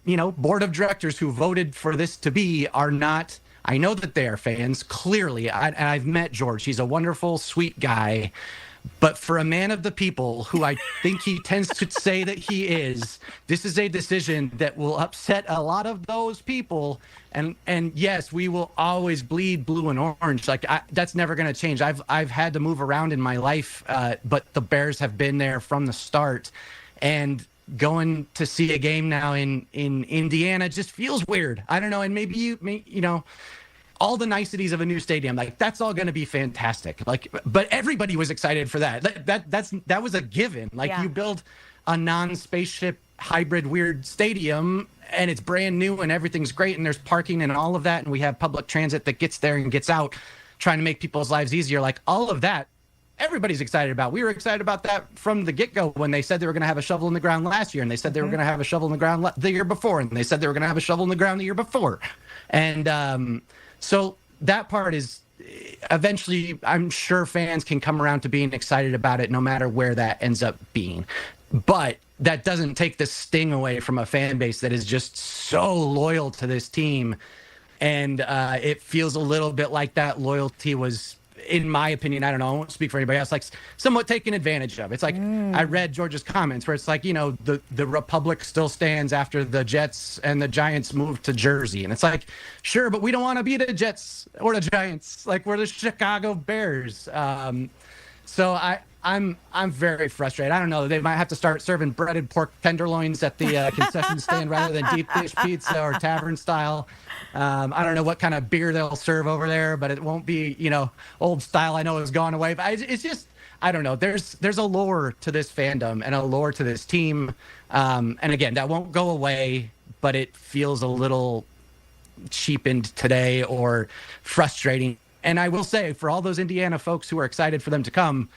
board of directors who voted for this to be are not. I know that they are fans, clearly. And I've met George. He's a wonderful, sweet guy. But for a man of the people, who I think he tends to say that he is, this is a decision that will upset a lot of those people. And yes, we will always bleed blue and orange. Like, that's never going to change. I've had to move around in my life, but the Bears have been there from the start. And going to see a game now in Indiana just feels weird. I don't know. And maybe all the niceties of a new stadium, like, that's all going to be fantastic. Like, but everybody was excited for that. That was a given. Like, you build a non-spaceship hybrid weird stadium, and it's brand new and everything's great and there's parking and all of that, and we have public transit that gets there and gets out, trying to make people's lives easier. Like, all of that, everybody's excited about. We were excited about that from the get-go when they said they were going to have a shovel in the ground last year, and they said they were going to have a shovel in the ground the year before, and they said they were going to have a shovel in the ground the year before. And so that part is eventually, I'm sure fans can come around to being excited about it no matter where that ends up being. But that doesn't take the sting away from a fan base that is just so loyal to this team. And it feels a little bit like that loyalty was, in my opinion, I don't know, I won't speak for anybody else, like somewhat taken advantage of. It's like, I read George's comments where it's like, you know, the Republic still stands after the Jets and the Giants moved to Jersey. And it's like, sure, but we don't want to be the Jets or the Giants. Like, we're the Chicago Bears. So I'm very frustrated. I don't know. They might have to start serving breaded pork tenderloins at the concession stand rather than deep dish pizza or tavern style. I don't know what kind of beer they'll serve over there, but it won't be, you know, old style. I know it's gone away, but it's just, I don't know. There's a lore to this fandom and a lore to this team. And again, that won't go away, but it feels a little cheapened today or frustrating. And I will say, for all those Indiana folks who are excited for them to come,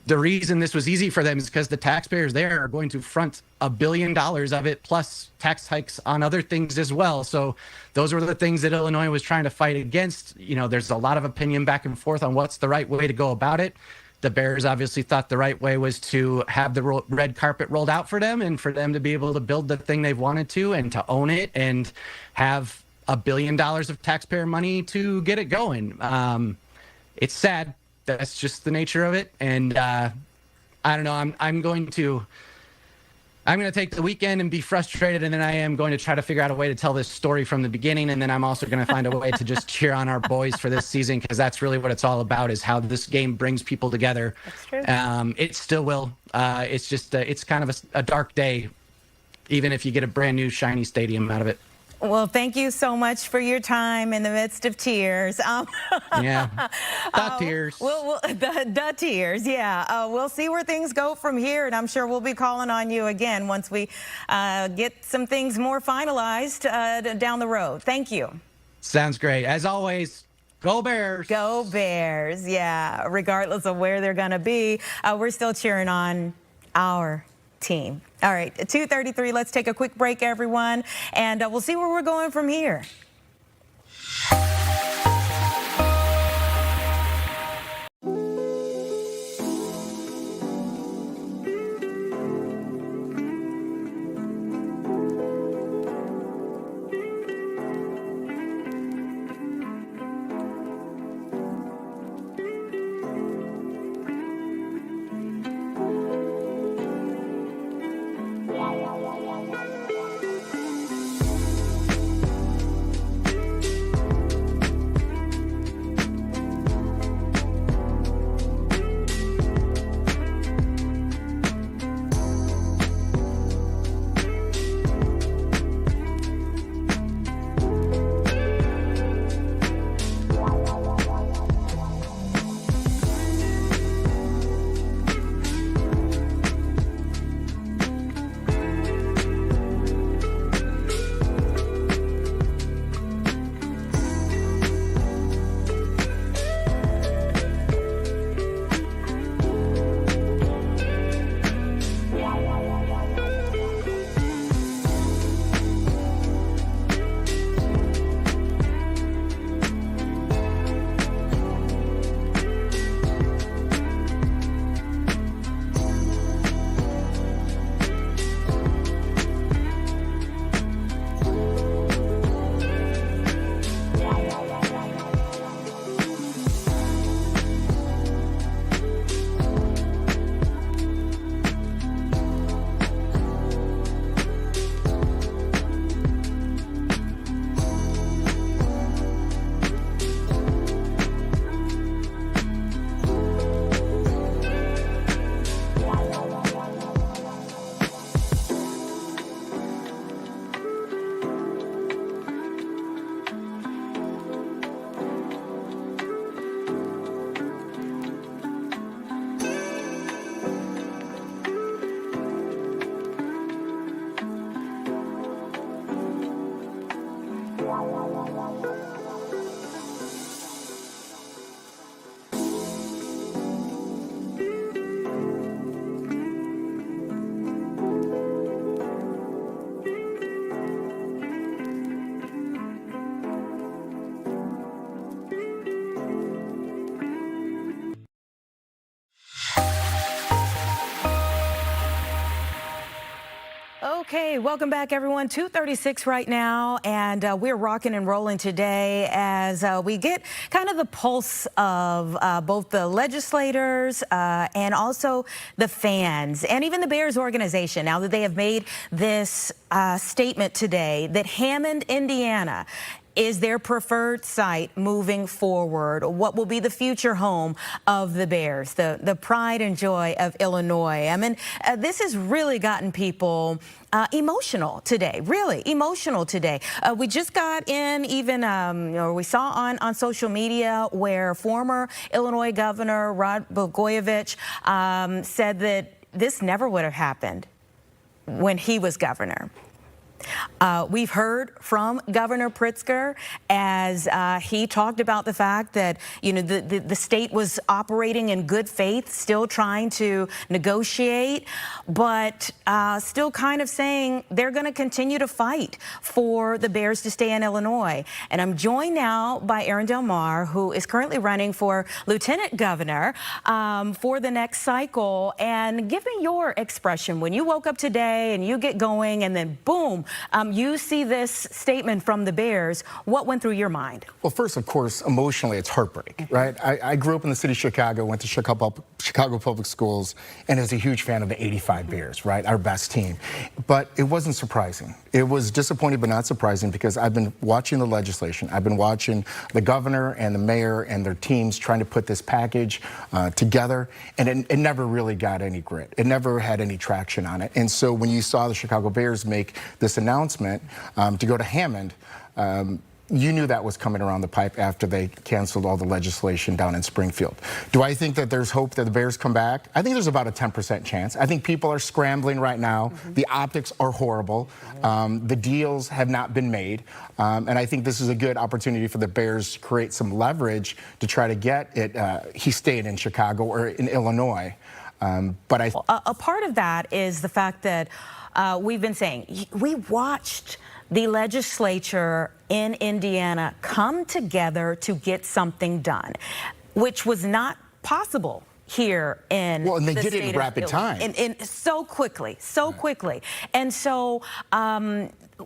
the reason this was easy for them is because the taxpayers there are going to front $1 billion of it, plus tax hikes on other things as well. So those were the things that Illinois was trying to fight against. You know, there's a lot of opinion back and forth on what's the right way to go about it. The Bears obviously thought the right way was to have the red carpet rolled out for them and for them to be able to build the thing they've wanted to and to own it and have $1 billion of taxpayer money to get it going. It's sad. That's just the nature of it. And I don't know. I'm going to take the weekend and be frustrated, and then I am going to try to figure out a way to tell this story from the beginning. And then I'm also going to find a way to just cheer on our boys for this season, because that's really what it's all about, is how this game brings people together. That's true. It still will. It's just it's kind of a dark day, even if you get a brand new shiny stadium out of it. Well, thank you so much for your time in the midst of tears. Yeah, the tears. The tears, yeah. We'll see where things go from here, and I'm sure we'll be calling on you again once we get some things more finalized down the road. Thank you. Sounds great. As always, go Bears. Go Bears, yeah. Regardless of where they're going to be, we're still cheering on our team. All right, 2:33. Let's take a quick break, everyone, and we'll see where we're going from here. Okay, welcome back, everyone. 2:36 right now, and we're rocking and rolling today as we get kind of the pulse of both the legislators and also the fans and even the Bears organization. Now that they have made this statement today that Hammond, Indiana, is their preferred site moving forward. What will be the future home of the Bears, the pride and joy of Illinois? I mean, this has really gotten people emotional today, really emotional today. We just got in even, or we saw on social media where former Illinois Governor Rod Blagojevich said that this never would have happened when he was governor. We've heard from Governor Pritzker as he talked about the fact that, you know, the state was operating in good faith, still trying to negotiate, but still kind of saying they're going to continue to fight for the Bears to stay in Illinois. And I'm joined now by Aaron Del Mar, who is currently running for Lieutenant Governor for the next cycle. And give me your expression when you woke up today and you get going and then boom, you see this statement from the Bears. What went through your mind? Well, first, of course, emotionally, it's heartbreak, right? I grew up in the city of Chicago, went to Chicago Public Schools, and was a huge fan of the '85 Bears, right? Our best team. But it wasn't surprising. It was disappointing, but not surprising, because I've been watching the legislation. I've been watching the governor and the mayor and their teams trying to put this package together, and it never really got any grit. It never had any traction on it. And so when you saw the Chicago Bears make this announcement to go to Hammond, you knew that was coming around the pipe after they canceled all the legislation down in Springfield. Do I think that there's hope that the Bears come back? I think there's about a 10% chance. I think people are scrambling right now. The optics are horrible. The deals have not been made. And I think this is a good opportunity for the Bears to create some leverage to try to get it. He stayed in Chicago or in Illinois. But a part of that is the fact that we've been saying we watched the legislature in Indiana come together to get something done, which was not possible here in and they did it in rapid time. In so quickly. And so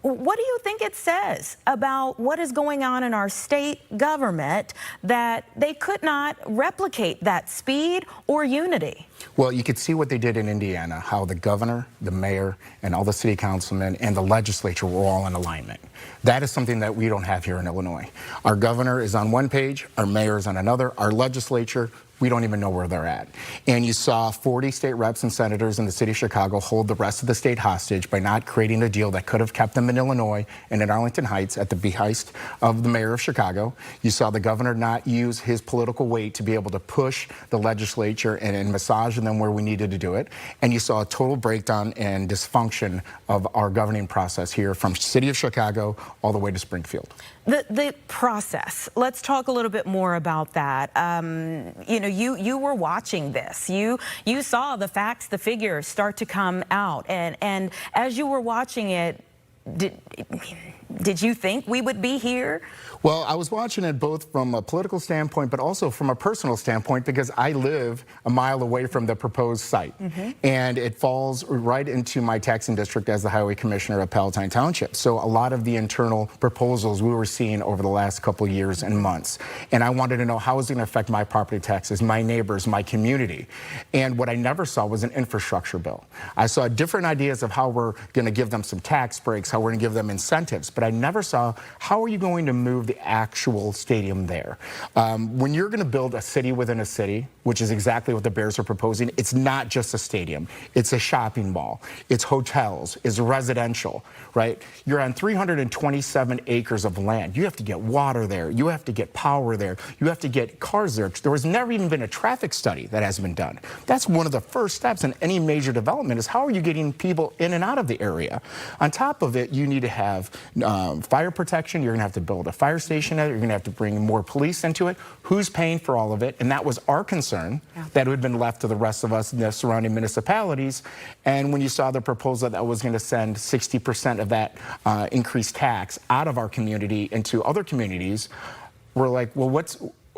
what do you think it says about what is going on in our state government that they could not replicate that speed or unity? Well, you could see what they did in Indiana, how the governor, the mayor, and all the city councilmen and the legislature were all in alignment. That is something that we don't have here in Illinois. Our governor is on one page, our mayor is on another, our legislature, we don't even know where they're at. And you saw 40 state reps and senators in the city of Chicago hold the rest of the state hostage by not creating a deal that could have kept them in Illinois and in Arlington Heights at the behest of the mayor of Chicago. You saw the governor not use his political weight to be able to push the legislature and massage them where we needed to do it. And you saw a total breakdown and dysfunction of our governing process here from city of Chicago all the way to Springfield. The process. Let's talk a little bit more about that. You know, you were watching this. You saw the facts, the figures start to come out, and as you were watching it, did you think we would be here? Well, I was watching it both from a political standpoint, but also from a personal standpoint, because I live a mile away from the proposed site. And it falls right into my taxing district as the highway commissioner of Palatine Township. So a lot of the internal proposals we were seeing over the last couple of years and months. And I wanted to know how is it going to affect my property taxes, my neighbors, my community. And what I never saw was an infrastructure bill. I saw different ideas of how we're going to give them some tax breaks, how we're going to give them incentives, but I never saw how are you going to move the actual stadium there. When you're going to build a city within a city, which is exactly what the Bears are proposing, it's not just a stadium. It's a shopping mall. It's hotels. It's residential, right? You're on 327 acres of land. You have to get water there. You have to get power there. You have to get cars there. There has never even been a traffic study that has been done. That's one of the first steps in any major development is how are you getting people in and out of the area? On top of it, you need to have fire protection. You're going to have to build a fire station. You're going to have to bring more police into it. Who's paying for all of it? And that was our concern, that it had been left to the rest of us in the surrounding municipalities. And when you saw the proposal that was going to send 60% of that increased tax out of our community into other communities, we're like, well,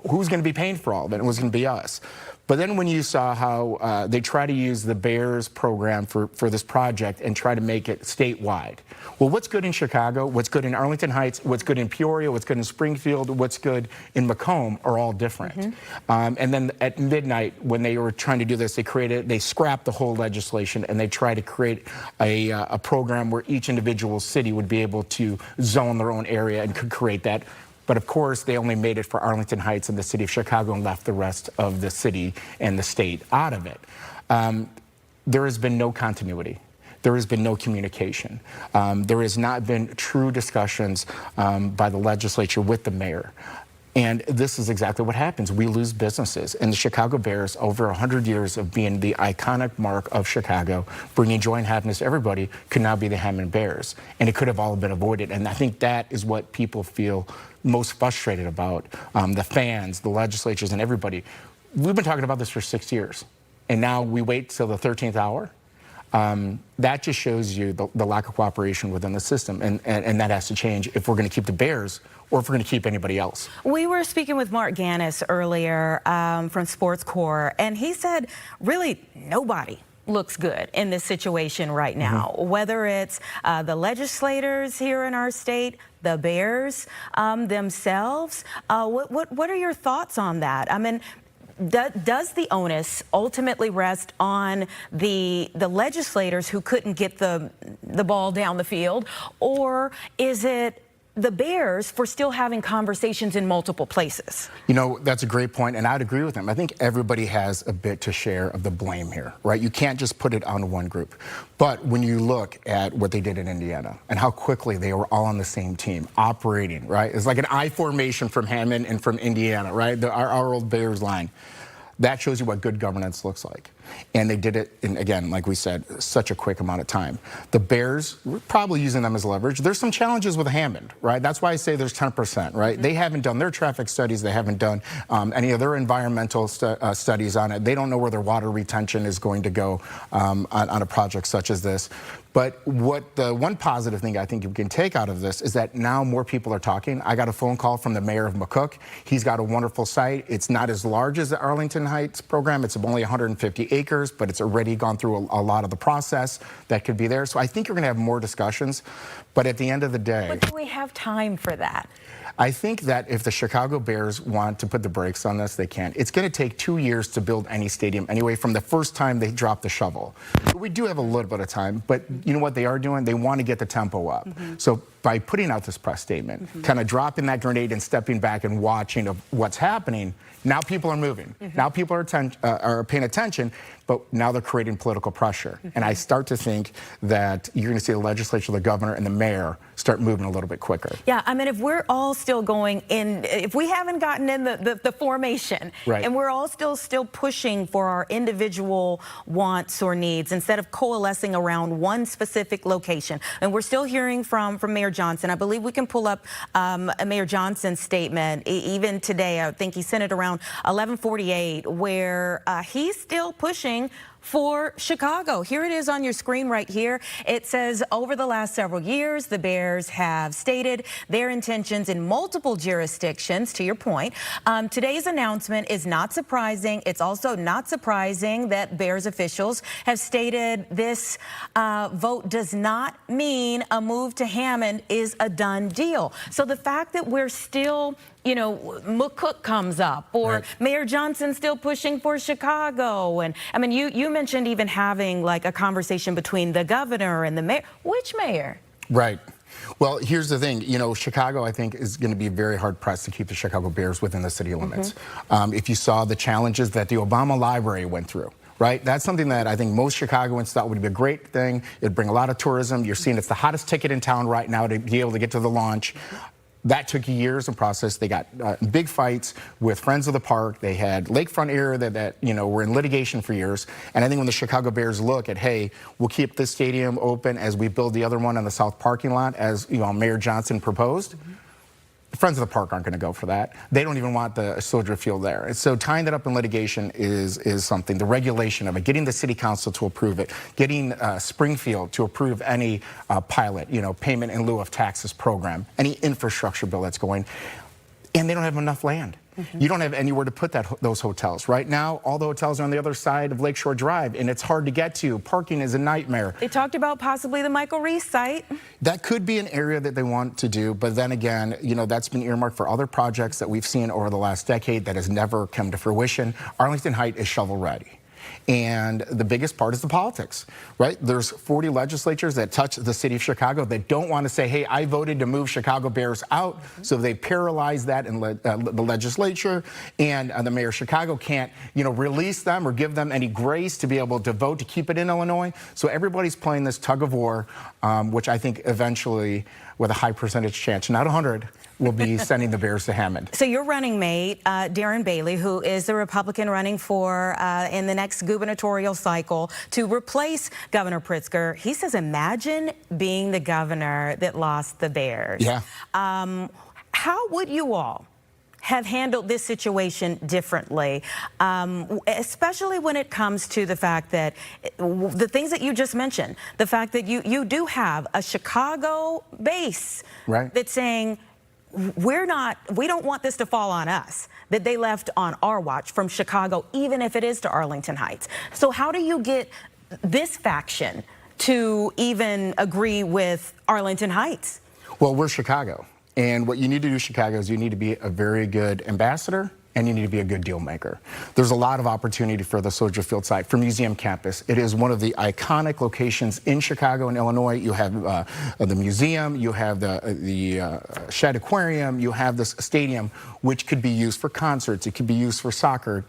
who's going to be paying for all of it? It was going to be us. But then when you saw how they try to use the BEARS program for this project and try to make it statewide. Well, what's good in Chicago, what's good in Arlington Heights, what's good in Peoria, what's good in Springfield, what's good in Macomb are all different. And then at midnight, when they were trying to do this, they scrapped the whole legislation and they tried to create a program where each individual city would be able to zone their own area and could create that. But of course, they only made it for Arlington Heights and the city of Chicago and left the rest of the city and the state out of it. There has been no continuity. There has been no communication. There has not been true discussions by the legislature with the mayor. And this is exactly what happens. We lose businesses. And the Chicago Bears, over 100 years of being the iconic mark of Chicago, bringing joy and happiness to everybody, could now be the Hammond Bears. And it could have all been avoided. And I think that is what people feel most frustrated about, the fans, the legislatures, and everybody. We've been talking about this for 6 years. And now we wait till the 13th hour. That just shows you the lack of cooperation within the system. And that has to change if we're going to keep the Bears or if we're going to keep anybody else. We were speaking with Mark Gannis earlier from Sports Core, and he said really nobody looks good in this situation right now, whether it's the legislators here in our state, the Bears themselves. What are your thoughts on that? I mean, does the onus ultimately rest on the legislators who couldn't get the ball down the field, or is it the Bears for still having conversations in multiple places? You know, that's a great point, and I'd agree with him. I think everybody has a bit to share of the blame here, right? You can't just put it on one group. But when you look at what they did in Indiana and how quickly they were all on the same team, operating, right? It's like an I formation from Hammond and from Indiana, right? Our old Bears line. That shows you what good governance looks like. And they did it in, again, like we said, such a quick amount of time. The Bears, we're probably using them as leverage. There's some challenges with Hammond, right? That's why I say there's 10%, right? They haven't done their traffic studies. They haven't done any of their environmental studies on it. They don't know where their water retention is going to go on a project such as this. But what the one positive thing I think you can take out of this is that now more people are talking. I got a phone call from the mayor of McCook. He's got a wonderful site. It's not as large as the Arlington Heights program. It's only 150 acres, but it's already gone through a lot of the process that could be there. So I think you're going to have more discussions. But at the end of the day, but do we have time for that? I think that if the Chicago Bears want to put the brakes on this, they can. It's going to take 2 years to build any stadium anyway, from the first time they drop the shovel. So we do have a little bit of time, but you know what they are doing? They want to get the tempo up. So by putting out this press statement, kind of dropping that grenade and stepping back and watching of what's happening, now people are moving. Now people are paying attention, but now they're creating political pressure. And I start to think that you're going to see the legislature, the governor, and the mayor start moving a little bit quicker. Yeah, I mean, if we're all still going in, if we haven't gotten in the formation, right, and we're all still pushing for our individual wants or needs instead of coalescing around one specific location, and we're still hearing from Mayor Johnson. I believe we can pull up Mayor Johnson's statement even today. I think he sent it around 11:48, where he's still pushing for Chicago. Here it is on your screen right here. It says, over the last several years, the Bears have stated their intentions in multiple jurisdictions, to your point. Today's announcement is not surprising. It's also not surprising that Bears officials have stated this vote does not mean a move to Hammond is a done deal. So the fact that we're still, you know, McCook comes up, or right, Mayor Johnson still pushing for Chicago. And I mean, you mentioned even having like a conversation between the governor and the mayor. Which mayor? Right. Well, here's the thing. You know, Chicago, I think, is going to be very hard pressed to keep the Chicago Bears within the city limits. If you saw the challenges that the Obama Library went through, right? That's something that I think most Chicagoans thought would be a great thing. It'd bring a lot of tourism. You're seeing it's the hottest ticket in town right now to be able to get to the launch. That took years of process. They got big fights with Friends of the Park. They had lakefront area that were in litigation for years. And I think when the Chicago Bears look at, hey, we'll keep this stadium open as we build the other one on the south parking lot, as Mayor Johnson proposed. The Friends of the Park aren't going to go for that. They don't even want the Soldier Field there. And so tying that up in litigation is something. The regulation of it, getting the city council to approve it, getting Springfield to approve any pilot, payment in lieu of taxes program, any infrastructure bill that's going, and they don't have enough land. You don't have anywhere to put those hotels. Right now, all the hotels are on the other side of Lakeshore Drive, and it's hard to get to. Parking is a nightmare. They talked about possibly the Michael Reese site. That could be an area that they want to do, but then again, that's been earmarked for other projects that we've seen over the last decade that has never come to fruition. Arlington Heights is shovel ready. And the biggest part is the politics, right? There's 40 legislatures that touch the city of Chicago that don't want to say, hey, I voted to move Chicago Bears out. So they paralyze that in the legislature, and the mayor of Chicago can't, release them or give them any grace to be able to vote to keep it in Illinois. So everybody's playing this tug of war, which I think eventually, with a high percentage chance, not 100, will be sending the Bears to Hammond. So your running mate, Darren Bailey, who is the Republican running for in the next gubernatorial cycle to replace Governor Pritzker, he says, imagine being the governor that lost the Bears. Yeah. How would you all have handled this situation differently, especially when it comes to the fact that the things that you just mentioned, the fact that you do have a Chicago base that's saying, we don't want this to fall on us, that they left on our watch from Chicago, even if it is to Arlington Heights. So how do you get this faction to even agree with Arlington Heights? Well, we're Chicago. And what you need to do, Chicago, is you need to be a very good ambassador, and you need to be a good deal maker. There's a lot of opportunity for the Soldier Field site, for Museum Campus. It is one of the iconic locations in Chicago and Illinois. You have the museum, you have the Shedd Aquarium, you have this stadium, which could be used for concerts, it could be used for soccer.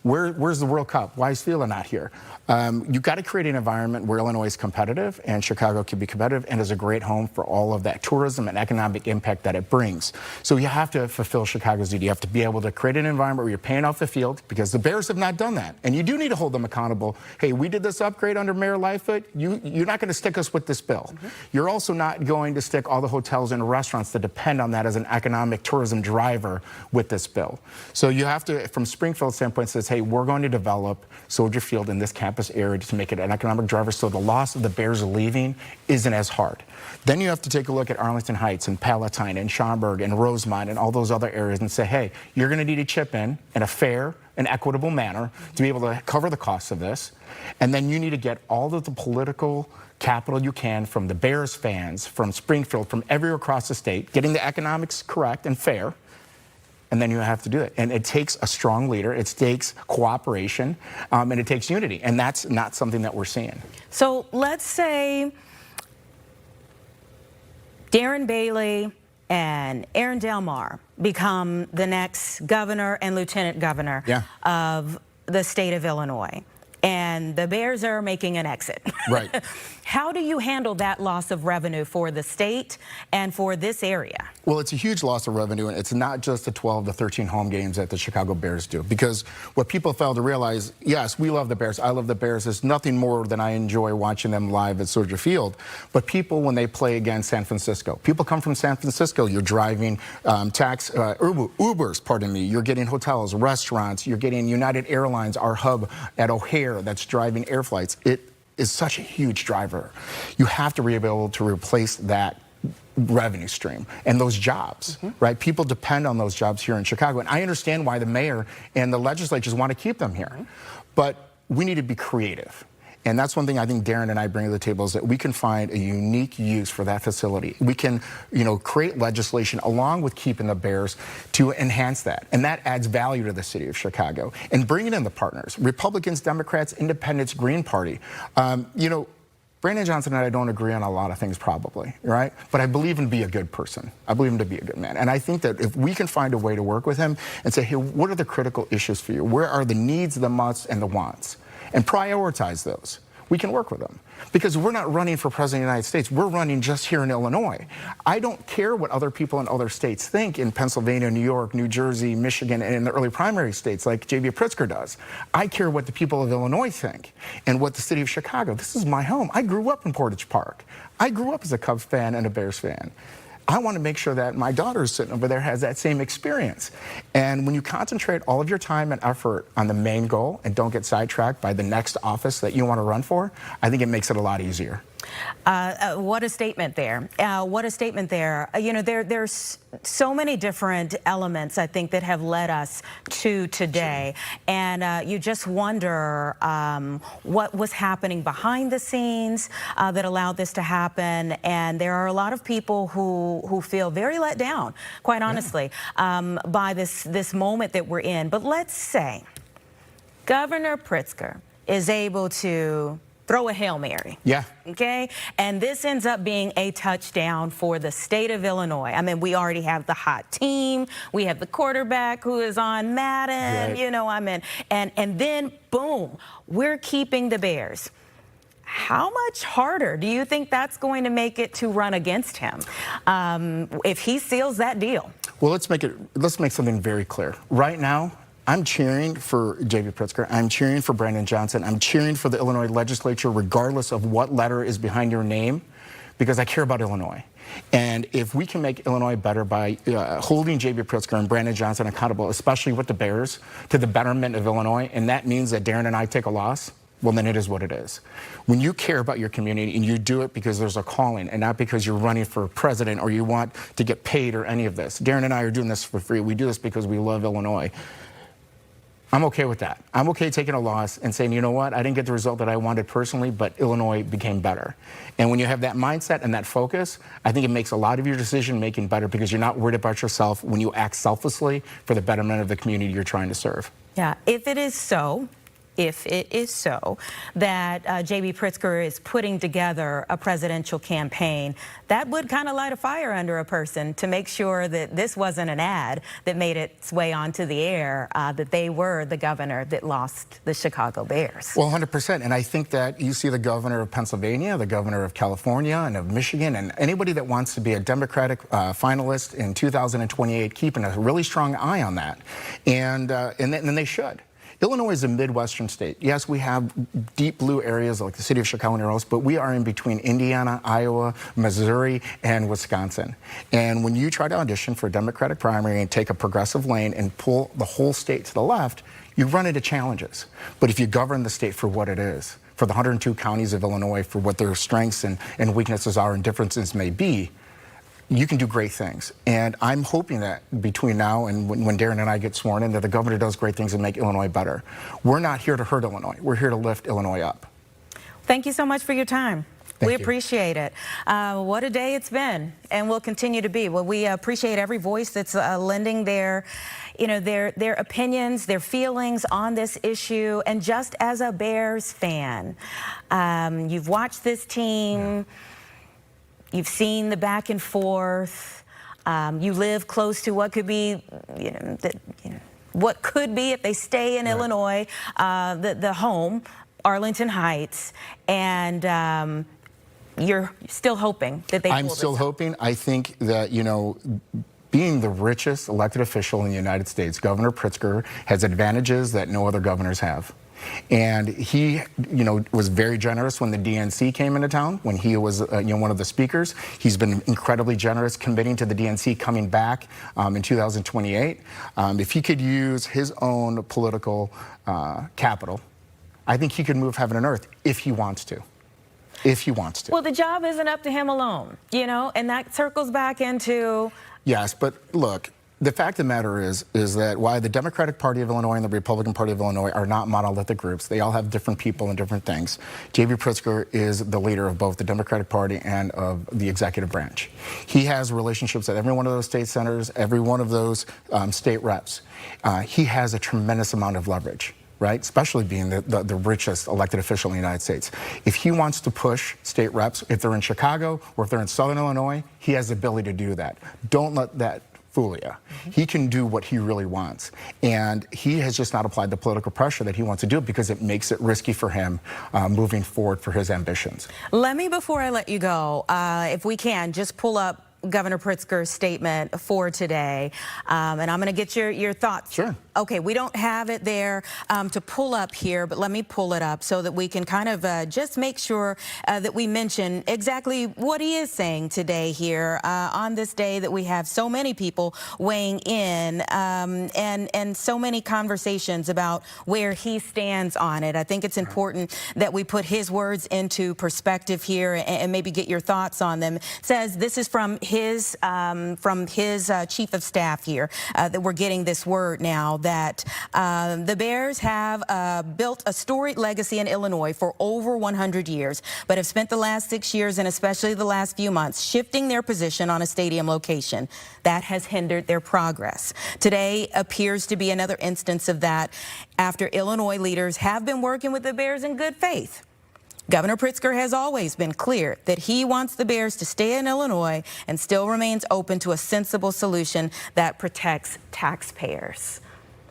Where's the World Cup? Why is Fila not here? You've got to create an environment where Illinois is competitive and Chicago can be competitive and is a great home for all of that tourism and economic impact that it brings. So you have to fulfill Chicago's duty. You have to be able to create an environment where you're paying off the field, because the Bears have not done that. And you do need to hold them accountable. Hey, we did this upgrade under Mayor Lightfoot. You're not going to stick us with this bill. You're also not going to stick all the hotels and restaurants that depend on that as an economic tourism driver with this bill. So you have to, from Springfield's standpoint, says, hey, we're going to develop Soldier Field in this campus area to make it an economic driver, so the loss of the Bears leaving isn't as hard. Then you have to take a look at Arlington Heights and Palatine and Schaumburg and Rosemont and all those other areas and say, hey, you're going to need to chip in a fair and equitable manner to be able to cover the costs of this. And then you need to get all of the political capital you can from the Bears fans, from Springfield, from everywhere across the state, getting the economics correct and fair. And then you have to do it. And it takes a strong leader, it takes cooperation, and it takes unity. And that's not something that we're seeing. So let's say Darren Bailey and Aaron Delmar become the next governor and lieutenant governor of the state of Illinois, and the Bears are making an exit. Right. How do you handle that loss of revenue for the state and for this area? Well, it's a huge loss of revenue, and it's not just the 12 to 13 home games that the Chicago Bears do. Because what people fail to realize, yes, we love the Bears. I love the Bears. There's nothing more than I enjoy watching them live at Soldier Field. But people, when they play against San Francisco, people come from San Francisco. You're driving Ubers, pardon me. You're getting hotels, restaurants. You're getting United Airlines, our hub at O'Hare, that's driving air flights. It is such a huge driver. You have to be able to replace that revenue stream and those jobs, right? People depend on those jobs here in Chicago. And I understand why the mayor and the legislatures want to keep them here. But we need to be creative. And that's one thing I think Darren and I bring to the table, is that we can find a unique use for that facility. We can, create legislation along with keeping the Bears to enhance that. And that adds value to the city of Chicago. And bringing in the partners, Republicans, Democrats, Independents, Green Party. Brandon Johnson and I don't agree on a lot of things probably, right? But I believe him to be a good person. I believe him to be a good man. And I think that if we can find a way to work with him and say, hey, what are the critical issues for you? Where are the needs, the musts, and the wants? And prioritize those. we can work with them. Because we're not running for president of the United States. We're running just here in Illinois. I don't care what other people in other states think in Pennsylvania, New York, New Jersey, Michigan, and in the early primary states like J.B. Pritzker does. I care what the people of Illinois think and what the city of Chicago. This is my home. I grew up in Portage Park. I grew up as a Cubs fan and a Bears fan. I want to make sure that my daughter sitting over there has that same experience. And when you concentrate all of your time and effort on the main goal and don't get sidetracked by the next office that you want to run for, I think it makes it a lot easier. What a statement there. What a statement there. You know, there's so many different elements, I think, that have led us to today. And you just wonder what was happening behind the scenes that allowed this to happen. And there are a lot of people who feel very let down, quite honestly, by this moment that we're in. But let's say Governor Pritzker is able to throw a Hail Mary. Yeah. Okay? And this ends up being a touchdown for the state of Illinois. I mean, we already have the hot team. We have the quarterback who is on Madden. Right. You know, I mean, and then, boom, we're keeping the Bears. How much harder do you think that's going to make it to run against him if he seals that deal? Well, let's make something very clear. Right now, I'm cheering for J.B. Pritzker. I'm cheering for Brandon Johnson. I'm cheering for the Illinois legislature, regardless of what letter is behind your name, because I care about Illinois. And if we can make Illinois better by holding J.B. Pritzker and Brandon Johnson accountable, especially with the Bears, to the betterment of Illinois, and that means that Darren and I take a loss, well, then it is what it is. When you care about your community and you do it because there's a calling and not because you're running for president or you want to get paid or any of this. Darren and I are doing this for free. We do this because we love Illinois. I'm okay with that. I'm okay taking a loss and saying, you know what, I didn't get the result that I wanted personally, but Illinois became better. And when you have that mindset and that focus, I think it makes a lot of your decision making better because you're not worried about yourself when you act selflessly for the betterment of the community you're trying to serve. Yeah, if it is so that J.B. Pritzker is putting together a presidential campaign, that would kind of light a fire under a person to make sure that this wasn't an ad that made its way onto the air, that they were the governor that lost the Chicago Bears. Well, 100%. And I think that you see the governor of Pennsylvania, the governor of California, and of Michigan, and anybody that wants to be a Democratic finalist in 2028, keeping a really strong eye on that. And then they should. Illinois is a Midwestern state. Yes, we have deep blue areas like the city of Chicago and else, but we are in between Indiana, Iowa, Missouri, and Wisconsin. And when you try to audition for a Democratic primary and take a progressive lane and pull the whole state to the left, you run into challenges. But if you govern the state for what it is, for the 102 counties of Illinois, for what their strengths and weaknesses are and differences may be, you can do great things. And I'm hoping that between now and when Darren and I get sworn in, that the governor does great things and make Illinois better. We're not here to hurt Illinois. We're here to lift Illinois up. Thank you so much for your time. Thank we you. appreciate it. What a day it's been, and will continue to be. Well, we appreciate every voice that's lending their opinions, their feelings on this issue. And just as a Bears fan, you've watched this team. Yeah. You've seen the back and forth. You live close to what could be, what could be if they stay in Illinois, the home, Arlington Heights, and you're still hoping that they. I'm still hoping. I think that being the richest elected official in the United States, Governor Pritzker has advantages that no other governors have. And he, was very generous when the DNC came into town, when he was, one of the speakers. He's been incredibly generous committing to the DNC coming back in 2028. If he could use his own political capital, I think he could move heaven and earth if he wants to. If he wants to. Well, the job isn't up to him alone, and that circles back into... Yes, but look, the fact of the matter is that while the Democratic Party of Illinois and the Republican Party of Illinois are not monolithic groups, they all have different people and different things. J.B. Pritzker is the leader of both the Democratic Party and of the executive branch. He has relationships at every one of those state senators, every one of those state reps. He has a tremendous amount of leverage, right? Especially being the richest elected official in the United States. If he wants to push state reps, if they're in Chicago or if they're in Southern Illinois, he has the ability to do that. Don't let that fool you. He can do what he really wants. And he has just not applied the political pressure that he wants to do because it makes it risky for him moving forward for his ambitions. Let me, before I let you go, if we can, just pull up Governor Pritzker's statement for today, and I'm going to get your thoughts. Sure. Okay, we don't have it there to pull up here, but let me pull it up so that we can kind of just make sure that we mention exactly what he is saying today here on this day that we have so many people weighing in and so many conversations about where he stands on it. I think it's important that we put his words into perspective here and maybe get your thoughts on them. It says this is from his chief of staff here that we're getting this word now that the Bears have built a storied legacy in Illinois for over 100 years, but have spent the last 6 years and especially the last few months shifting their position on a stadium location. That has hindered their progress. Today appears to be another instance of that after Illinois leaders have been working with the Bears in good faith. Governor Pritzker has always been clear that he wants the Bears to stay in Illinois and still remains open to a sensible solution that protects taxpayers.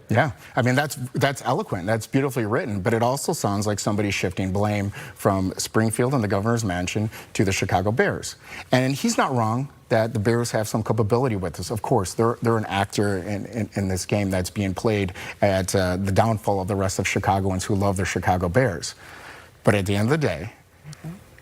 Yeah, I mean, that's eloquent. That's beautifully written, but it also sounds like somebody shifting blame from Springfield and the governor's mansion to the Chicago Bears. And he's not wrong that the Bears have some culpability with this. Of course, they're an actor in this game that's being played at the downfall of the rest of Chicagoans who love their Chicago Bears. But at the end of the day,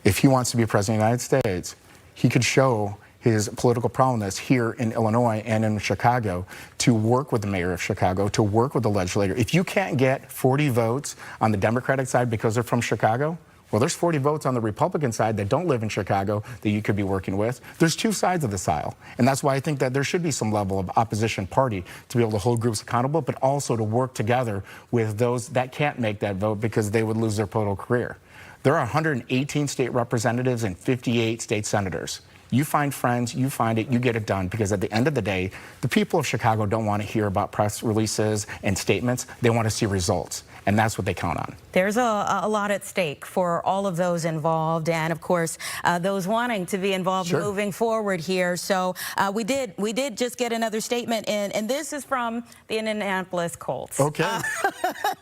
if he wants to be president of the United States, he could show his political prowess here in Illinois and in Chicago to work with the mayor of Chicago, to work with the legislator. If you can't get 40 votes on the Democratic side because they're from Chicago, well, there's 40 votes on the Republican side that don't live in Chicago that you could be working with. There's two sides of this aisle. And that's why I think that there should be some level of opposition party to be able to hold groups accountable, but also to work together with those that can't make that vote because they would lose their political career. There are 118 state representatives and 58 state senators. You find friends, you find it, you get it done, because at the end of the day, the people of Chicago don't want to hear about press releases and statements. They want to see results, and that's what they count on. There's a lot at stake for all of those involved, and of course, those wanting to be involved moving forward here. So we did just get another statement in, and this is from the Indianapolis Colts. Okay.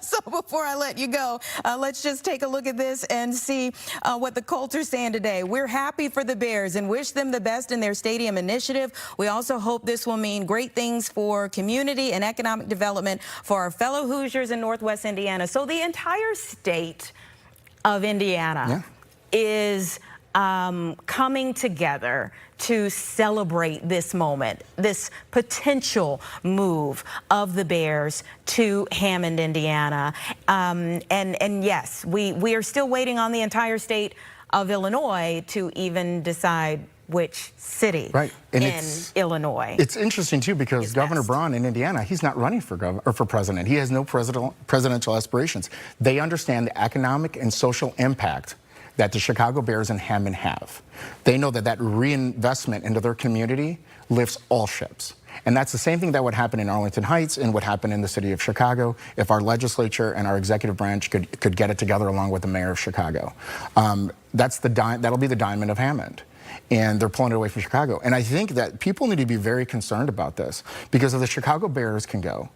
So before I let you go, let's just take a look at this and see what the Colts are saying today. We're happy for the Bears and wish them the best in their stadium initiative. We also hope this will mean great things for community and economic development for our fellow Hoosiers in Northwest Indiana. So the entire state of Indiana is coming together to celebrate this moment, this potential move of the Bears to Hammond, Indiana. And yes, we are still waiting on the entire state of Illinois to even decide which city in Illinois. It's interesting, too, because Governor Braun in Indiana, he's not running for president. He has no presidential aspirations. They understand the economic and social impact that the Chicago Bears and Hammond have. They know that that reinvestment into their community lifts all ships. And that's the same thing that would happen in Arlington Heights and would happen in the city of Chicago if our legislature and our executive branch could get it together along with the mayor of Chicago. That'll be the diamond of Hammond. And they're pulling it away from Chicago. And I think that people need to be very concerned about this, because if the Chicago Bears can go,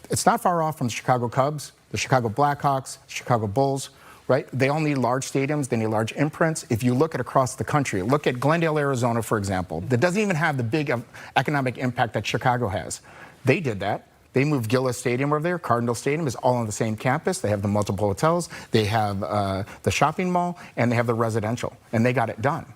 it's not far off from the Chicago Cubs, the Chicago Blackhawks, Chicago Bulls, right? They all need large stadiums, they need large imprints. If you look at across the country, look at Glendale, Arizona, for example, that doesn't even have the big economic impact that Chicago has. They did that. They moved Gillis Stadium over there. Cardinal Stadium is all on the same campus. They have the multiple hotels, they have the shopping mall, and they have the residential, and they got it done.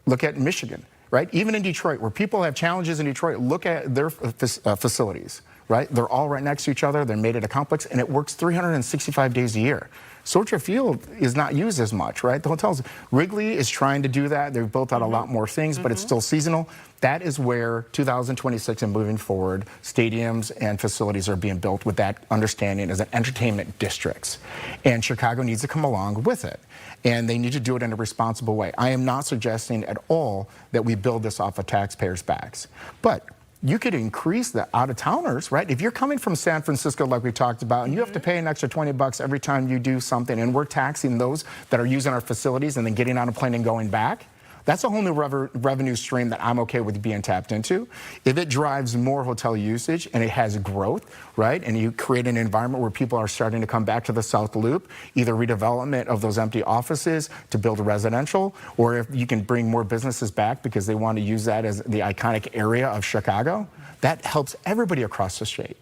Look at Michigan, right? Even in Detroit, where people have challenges in Detroit, look at their facilities, right? They're all right next to each other. They're made at a complex, and it works 365 days a year. Soldier Field is not used as much, right? The hotels, Wrigley is trying to do that. They've built out a lot more things, but it's still seasonal. That is where 2026 and moving forward, stadiums and facilities are being built with that understanding as an entertainment districts. And Chicago needs to come along with it. And they need to do it in a responsible way. I am not suggesting at all that we build this off of taxpayers' backs. But you could increase the out-of-towners, right? If you're coming from San Francisco, like we talked about, and you have to pay an extra $20 every time you do something, and we're taxing those that are using our facilities and then getting on a plane and going back, That's a whole new revenue stream that I'm okay with being tapped into. If it drives more hotel usage and it has growth, right, and you create an environment where people are starting to come back to the South Loop, either redevelopment of those empty offices to build residential, or if you can bring more businesses back because they want to use that as the iconic area of Chicago, that helps everybody across the state.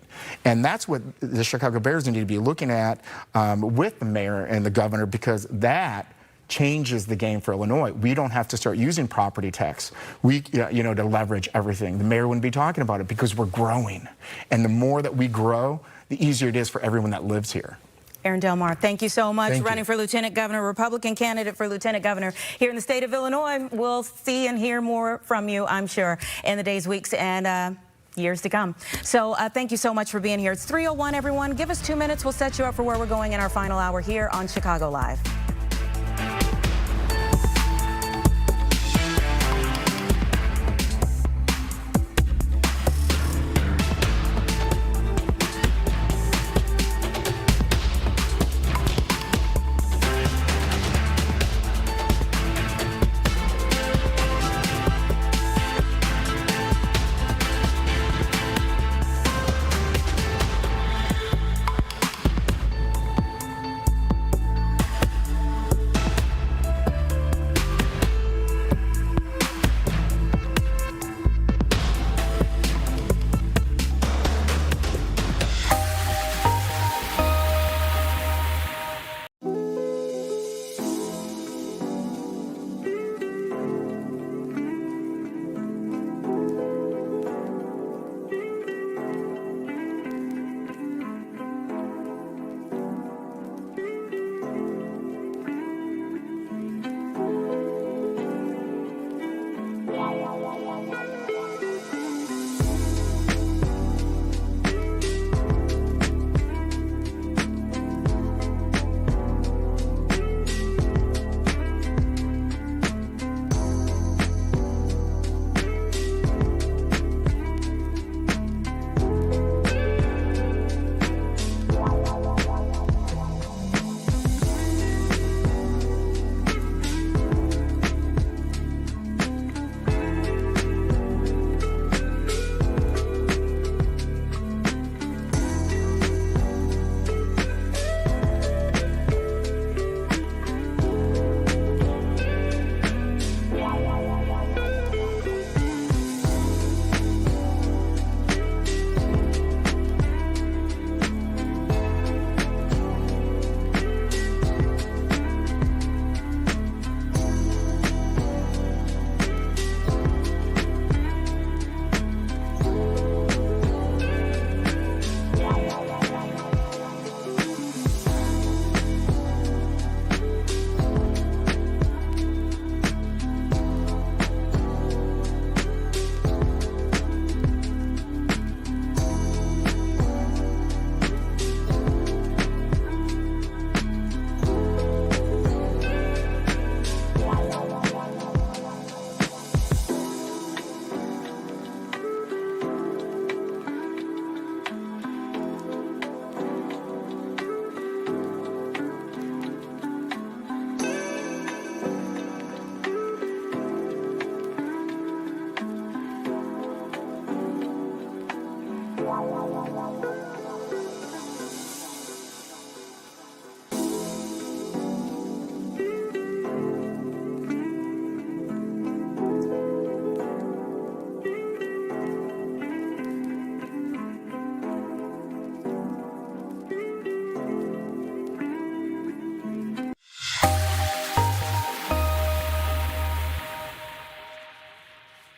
And that's what the Chicago Bears need to be looking at with the mayor and the governor, because that changes the game for Illinois. We don't have to start using property tax, to leverage everything. The mayor wouldn't be talking about it because we're growing. And the more that we grow, the easier it is for everyone that lives here. Aaron Delmar, thank you so much. Thank you. Running for Lieutenant Governor, Republican candidate for Lieutenant Governor here in the state of Illinois. We'll see and hear more from you, I'm sure, in the days, weeks, and years to come. So thank you so much for being here. It's 3:01, everyone. Give us 2 minutes. We'll set you up for where we're going in our final hour here on Chicago Live.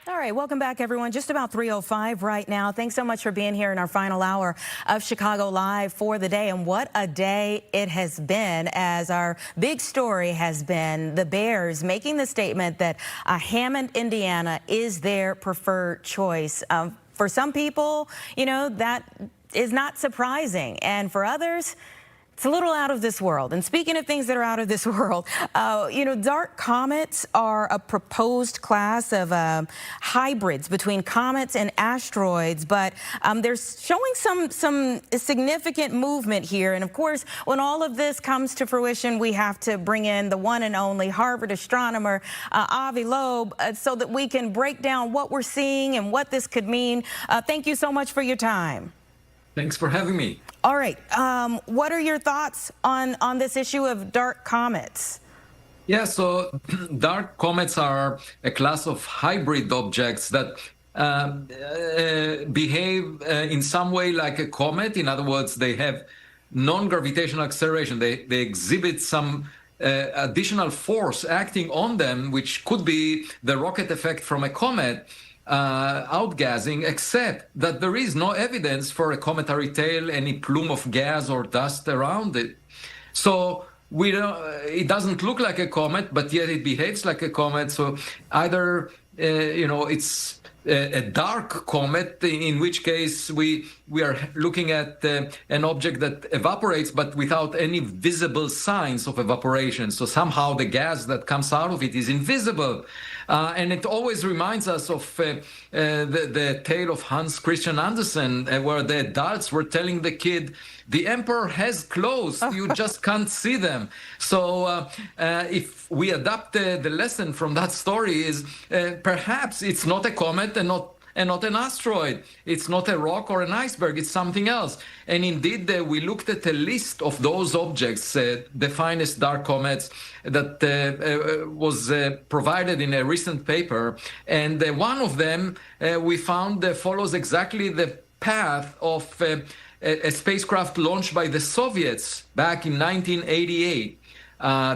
All right, welcome back, everyone. Just about 3:05 right now. Thanks so much for being here in our final hour of Chicago Live for the day. And what a day it has been, as our big story has been the Bears making the statement that Hammond, Indiana is their preferred choice. For some people, that is not surprising. And for others, It's a little out of this world. And speaking of things that are out of this world, dark comets are a proposed class of hybrids between comets and asteroids, but they're showing some significant movement here. And of course, when all of this comes to fruition, we have to bring in the one and only Harvard astronomer, Avi Loeb, so that we can break down what we're seeing and what this could mean. Thank you so much for your time. Thanks for having me. All right. What are your thoughts on this issue of dark comets? Yeah, so dark comets are a class of hybrid objects that behave in some way like a comet. In other words, they have non-gravitational acceleration. They exhibit some additional force acting on them, which could be the rocket effect from a comet. Outgassing, except that there is no evidence for a cometary tail, any plume of gas or dust around it. So it doesn't look like a comet, but yet it behaves like a comet. So either it's a dark comet, in which case we are looking at an object that evaporates, but without any visible signs of evaporation. So somehow the gas that comes out of it is invisible. And it always reminds us of the tale of Hans Christian Andersen, where the adults were telling the kid, the emperor has clothes, you just can't see them. So if we adapt the lesson from that story is perhaps it's not a comet and not an asteroid. It's not a rock or an iceberg. It's something else. And indeed, we looked at a list of those objects, the finest dark comets that was provided in a recent paper. And one of them we found follows exactly the path of a spacecraft launched by the Soviets back in 1988.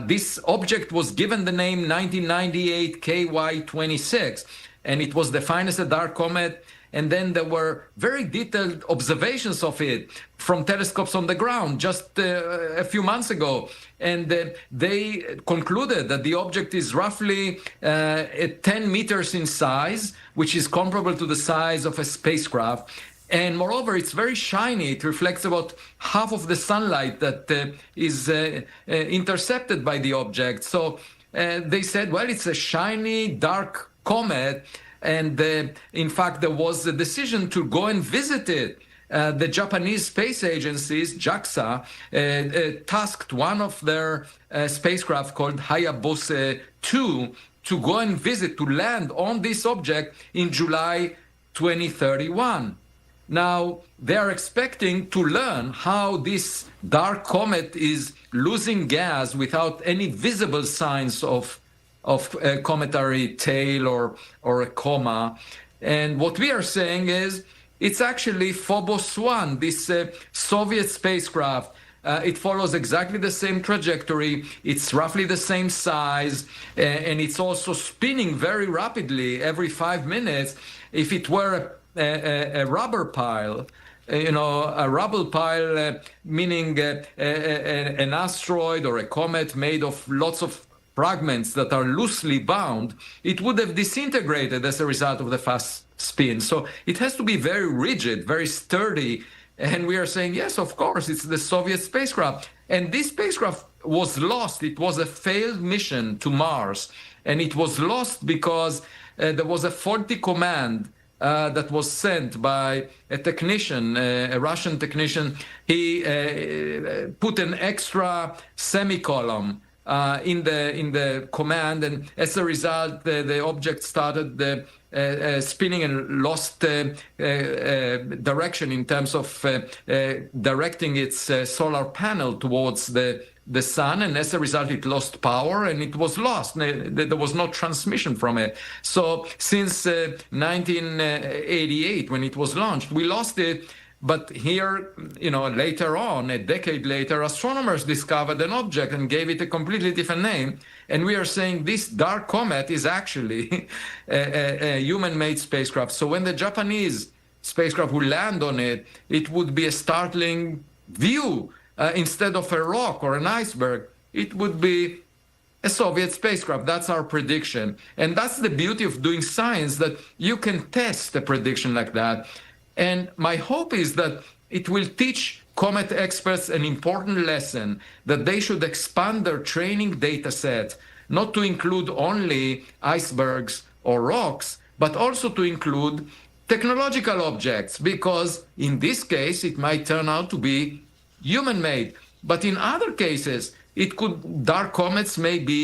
This object was given the name 1998 KY-26. And it was the finest dark comet. And then there were very detailed observations of it from telescopes on the ground just a few months ago. And they concluded that the object is roughly 10 meters in size, which is comparable to the size of a spacecraft. And moreover, it's very shiny. It reflects about half of the sunlight that is intercepted by the object. So they said, well, it's a shiny, dark comet, and in fact there was a decision to go and visit it. The Japanese space agencies, JAXA, tasked one of their spacecraft called Hayabusa 2 to go and visit, to land on this object in July 2031. Now, they are expecting to learn how this dark comet is losing gas without any visible signs of a cometary tail or a coma. And what we are saying is it's actually Phobos 1, this Soviet spacecraft. It follows exactly the same trajectory. It's roughly the same size, and it's also spinning very rapidly every 5 minutes. If it were a rubber pile, a rubble pile, meaning an asteroid or a comet made of lots of fragments that are loosely bound, it would have disintegrated as a result of the fast spin. So it has to be very rigid, very sturdy. And we are saying, yes, of course, it's the Soviet spacecraft. And this spacecraft was lost. It was a failed mission to Mars. And it was lost because there was a faulty command that was sent by a technician, a Russian technician. He put an extra semicolon in the command, and as a result, the object started spinning and lost direction in terms of directing its solar panel towards the sun, and as a result, it lost power and it was lost. There was no transmission from it. So since 1988, when it was launched, we lost it. But here, later on, a decade later, astronomers discovered an object and gave it a completely different name. And we are saying this dark comet is actually a human-made spacecraft. So when the Japanese spacecraft would land on it, it would be a startling view. Instead of a rock or an iceberg, it would be a Soviet spacecraft. That's our prediction. And that's the beauty of doing science, that you can test a prediction like that. And my hope is that it will teach comet experts an important lesson that they should expand their training data set, not to include only icebergs or rocks, but also to include technological objects, because in this case, it might turn out to be human-made. But in other cases, dark comets may be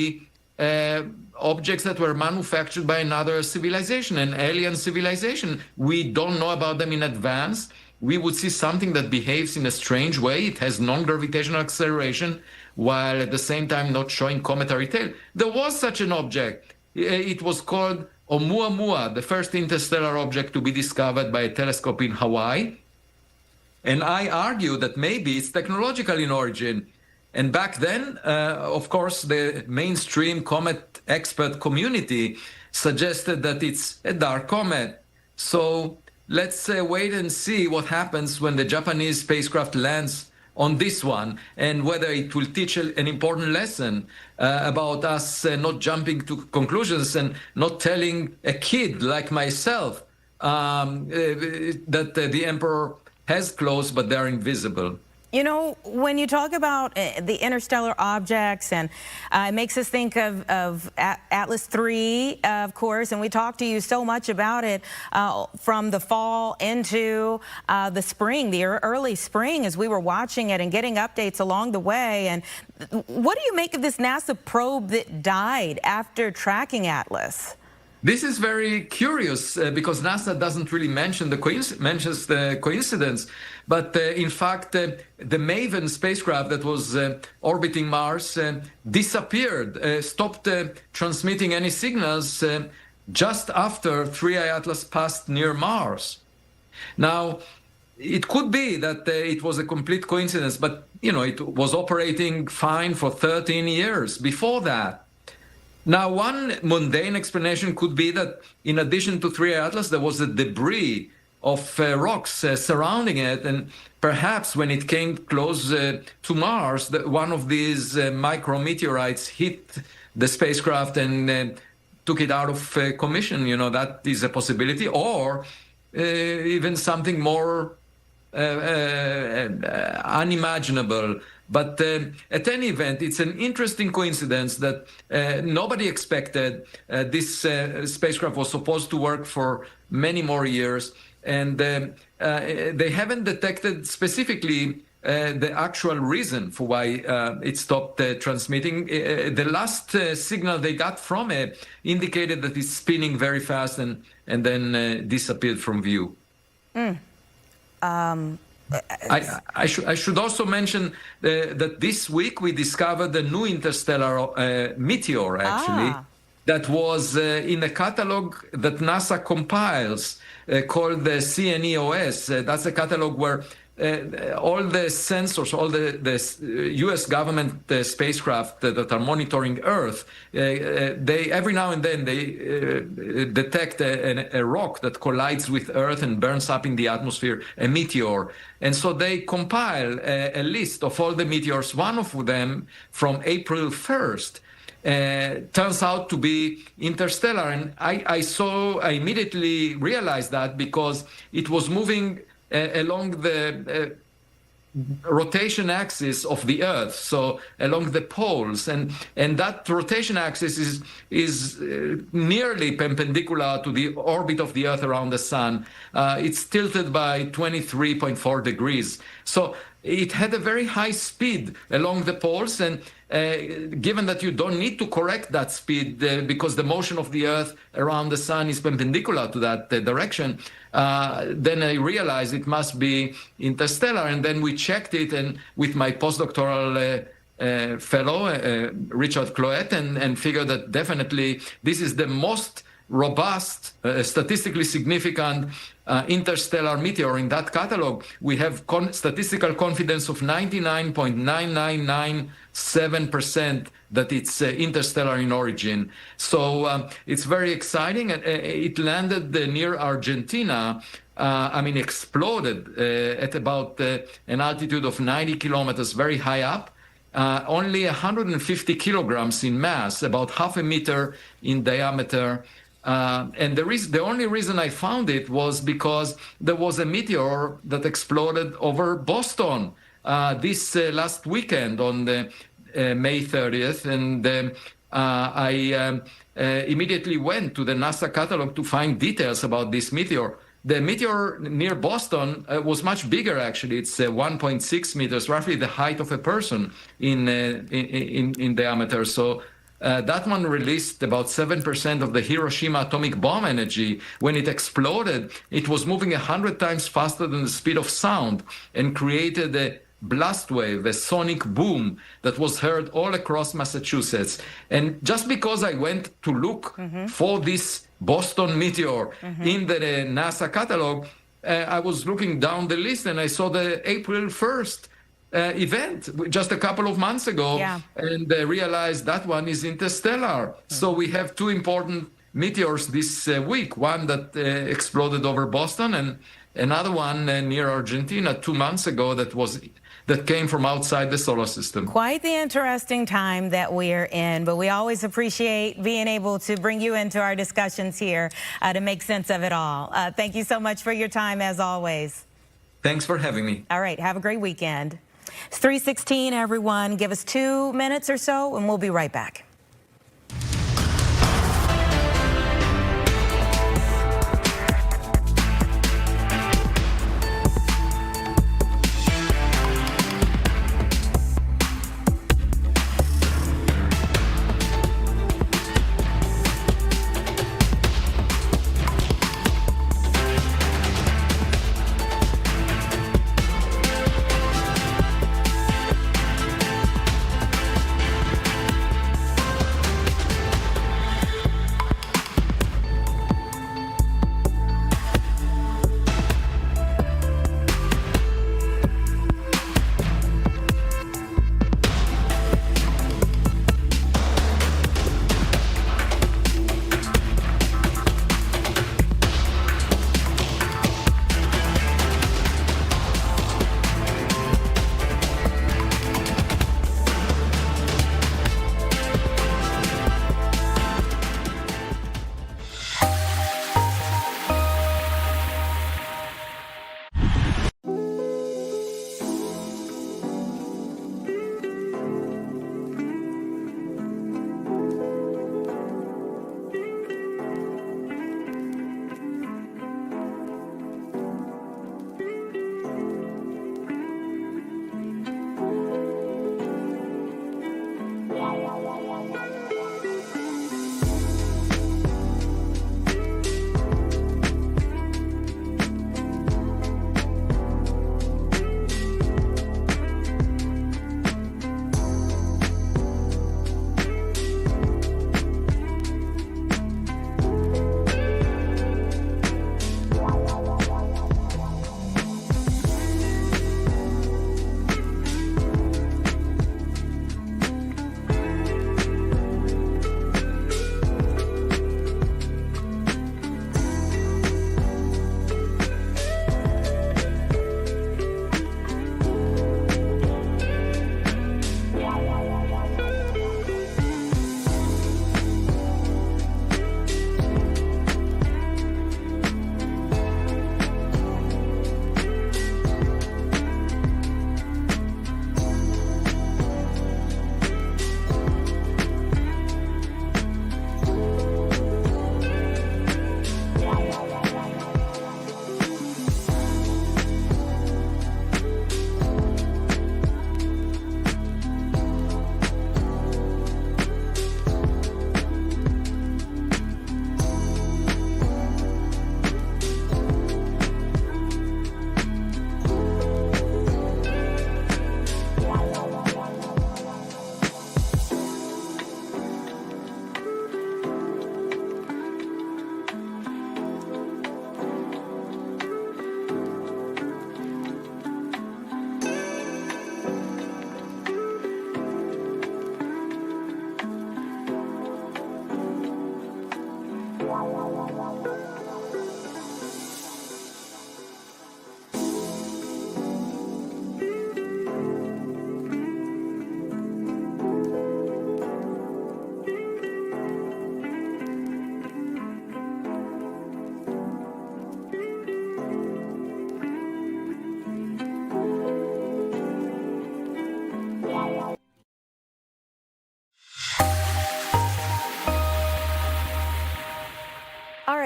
objects that were manufactured by another civilization, an alien civilization. We don't know about them in advance. We would see something that behaves in a strange way. It has non-gravitational acceleration, while at the same time not showing cometary tail. There was such an object. It was called Oumuamua, the first interstellar object to be discovered by a telescope in Hawaii. And I argue that maybe it's technological in origin. And back then, of course, the mainstream comet expert community suggested that it's a dark comet. So let's wait and see what happens when the Japanese spacecraft lands on this one, and whether it will teach an important lesson about us not jumping to conclusions and not telling a kid like myself that the emperor has clothes, but they're invisible. You know, when you talk about the interstellar objects, and it makes us think of Atlas III, of course, and we talked to you so much about it from the fall into the spring, the early spring, as we were watching it and getting updates along the way. And what do you make of this NASA probe that died after tracking Atlas? This is very curious because NASA doesn't really mentions the coincidence, but in fact, the MAVEN spacecraft that was orbiting Mars disappeared, stopped transmitting any signals just after 3I Atlas passed near Mars. Now, it could be that it was a complete coincidence, but it was operating fine for 13 years before that. Now, one mundane explanation could be that in addition to 3I Atlas, there was a debris of rocks surrounding it, and perhaps when it came close to Mars, one of these micrometeorites hit the spacecraft and took it out of commission. That is a possibility, or even something more unimaginable. But at any event, it's an interesting coincidence that nobody expected. This spacecraft was supposed to work for many more years, and they haven't detected specifically the actual reason for why it stopped transmitting. The last signal they got from it indicated that it's spinning very fast and then disappeared from view. I should also mention that this week we discovered a new interstellar meteor, actually, that was in a catalog that NASA compiles called the CNEOS. That's a catalog where all the sensors, all the U.S. government spacecraft that are monitoring Earth, they every now and then they detect a rock that collides with Earth and burns up in the atmosphere, a meteor. And so they compile a list of all the meteors. One of them from April 1st turns out to be interstellar. And I immediately realized that because it was moving along the rotation axis of the Earth, so along the poles, and that rotation axis is nearly perpendicular to the orbit of the Earth around the Sun. It's tilted by 23.4 degrees. So it had a very high speed along the poles, and given that you don't need to correct that speed because the motion of the Earth around the Sun is perpendicular to that direction, then I realized it must be interstellar. And then we checked it, and with my postdoctoral fellow, Richard Cloet, and figured that definitely this is the most robust, statistically significant interstellar meteor in that catalog. We have statistical confidence of 99.9997% that it's interstellar in origin. So it's very exciting. And it landed near Argentina. Exploded at about an altitude of 90 kilometers, very high up. Only 150 kilograms in mass, about half a meter in diameter. And the only reason I found it was because there was a meteor that exploded over Boston this last weekend on the May 30th, and I immediately went to the NASA catalog to find details about this meteor. The meteor near Boston was much bigger, actually. It's 1.6 meters, roughly the height of a person in diameter. So that one released about 7% of the Hiroshima atomic bomb energy. When it exploded, it was moving 100 times faster than the speed of sound and created a blast wave, a sonic boom that was heard all across Massachusetts. And just because I went to look for this Boston meteor in the NASA catalog, I was looking down the list and I saw the April 1st event just a couple of months ago, and realized that one is interstellar. So we have two important meteors this week, one that exploded over Boston and another one near Argentina 2 months ago that came from outside the solar system. Quite the interesting time that we're in, but we always appreciate being able to bring you into our discussions here to make sense of it all. Thank you so much for your time, as always. Thanks for having me. All right, have a great weekend. It's 3:16, everyone. Give us 2 minutes or so, and we'll be right back.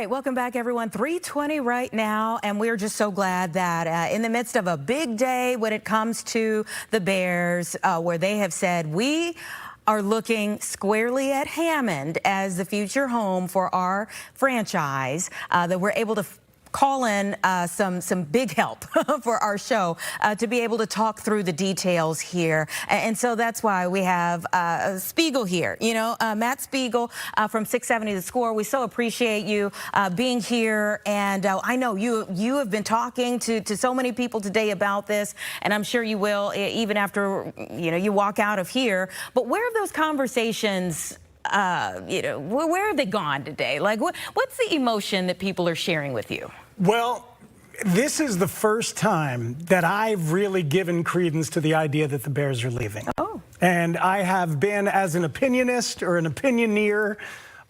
right, welcome back, everyone. 3:20 right now, and we're just so glad that in the midst of a big day when it comes to the Bears, where they have said we are looking squarely at Hammond as the future home for our franchise, that we're able to call in some big help for our show to be able to talk through the details here. And so that's why we have Spiegel here, Matt Spiegel from 670 The Score. We so appreciate you being here. And I know you have been talking to so many people today about this, and I'm sure you will even after, you walk out of here. But where have those conversations where have they gone today? Like, what's the emotion that people are sharing with you? Well, this is the first time that I've really given credence to the idea that the Bears are leaving. Oh. And I have been, as an opinionist or an opinioneer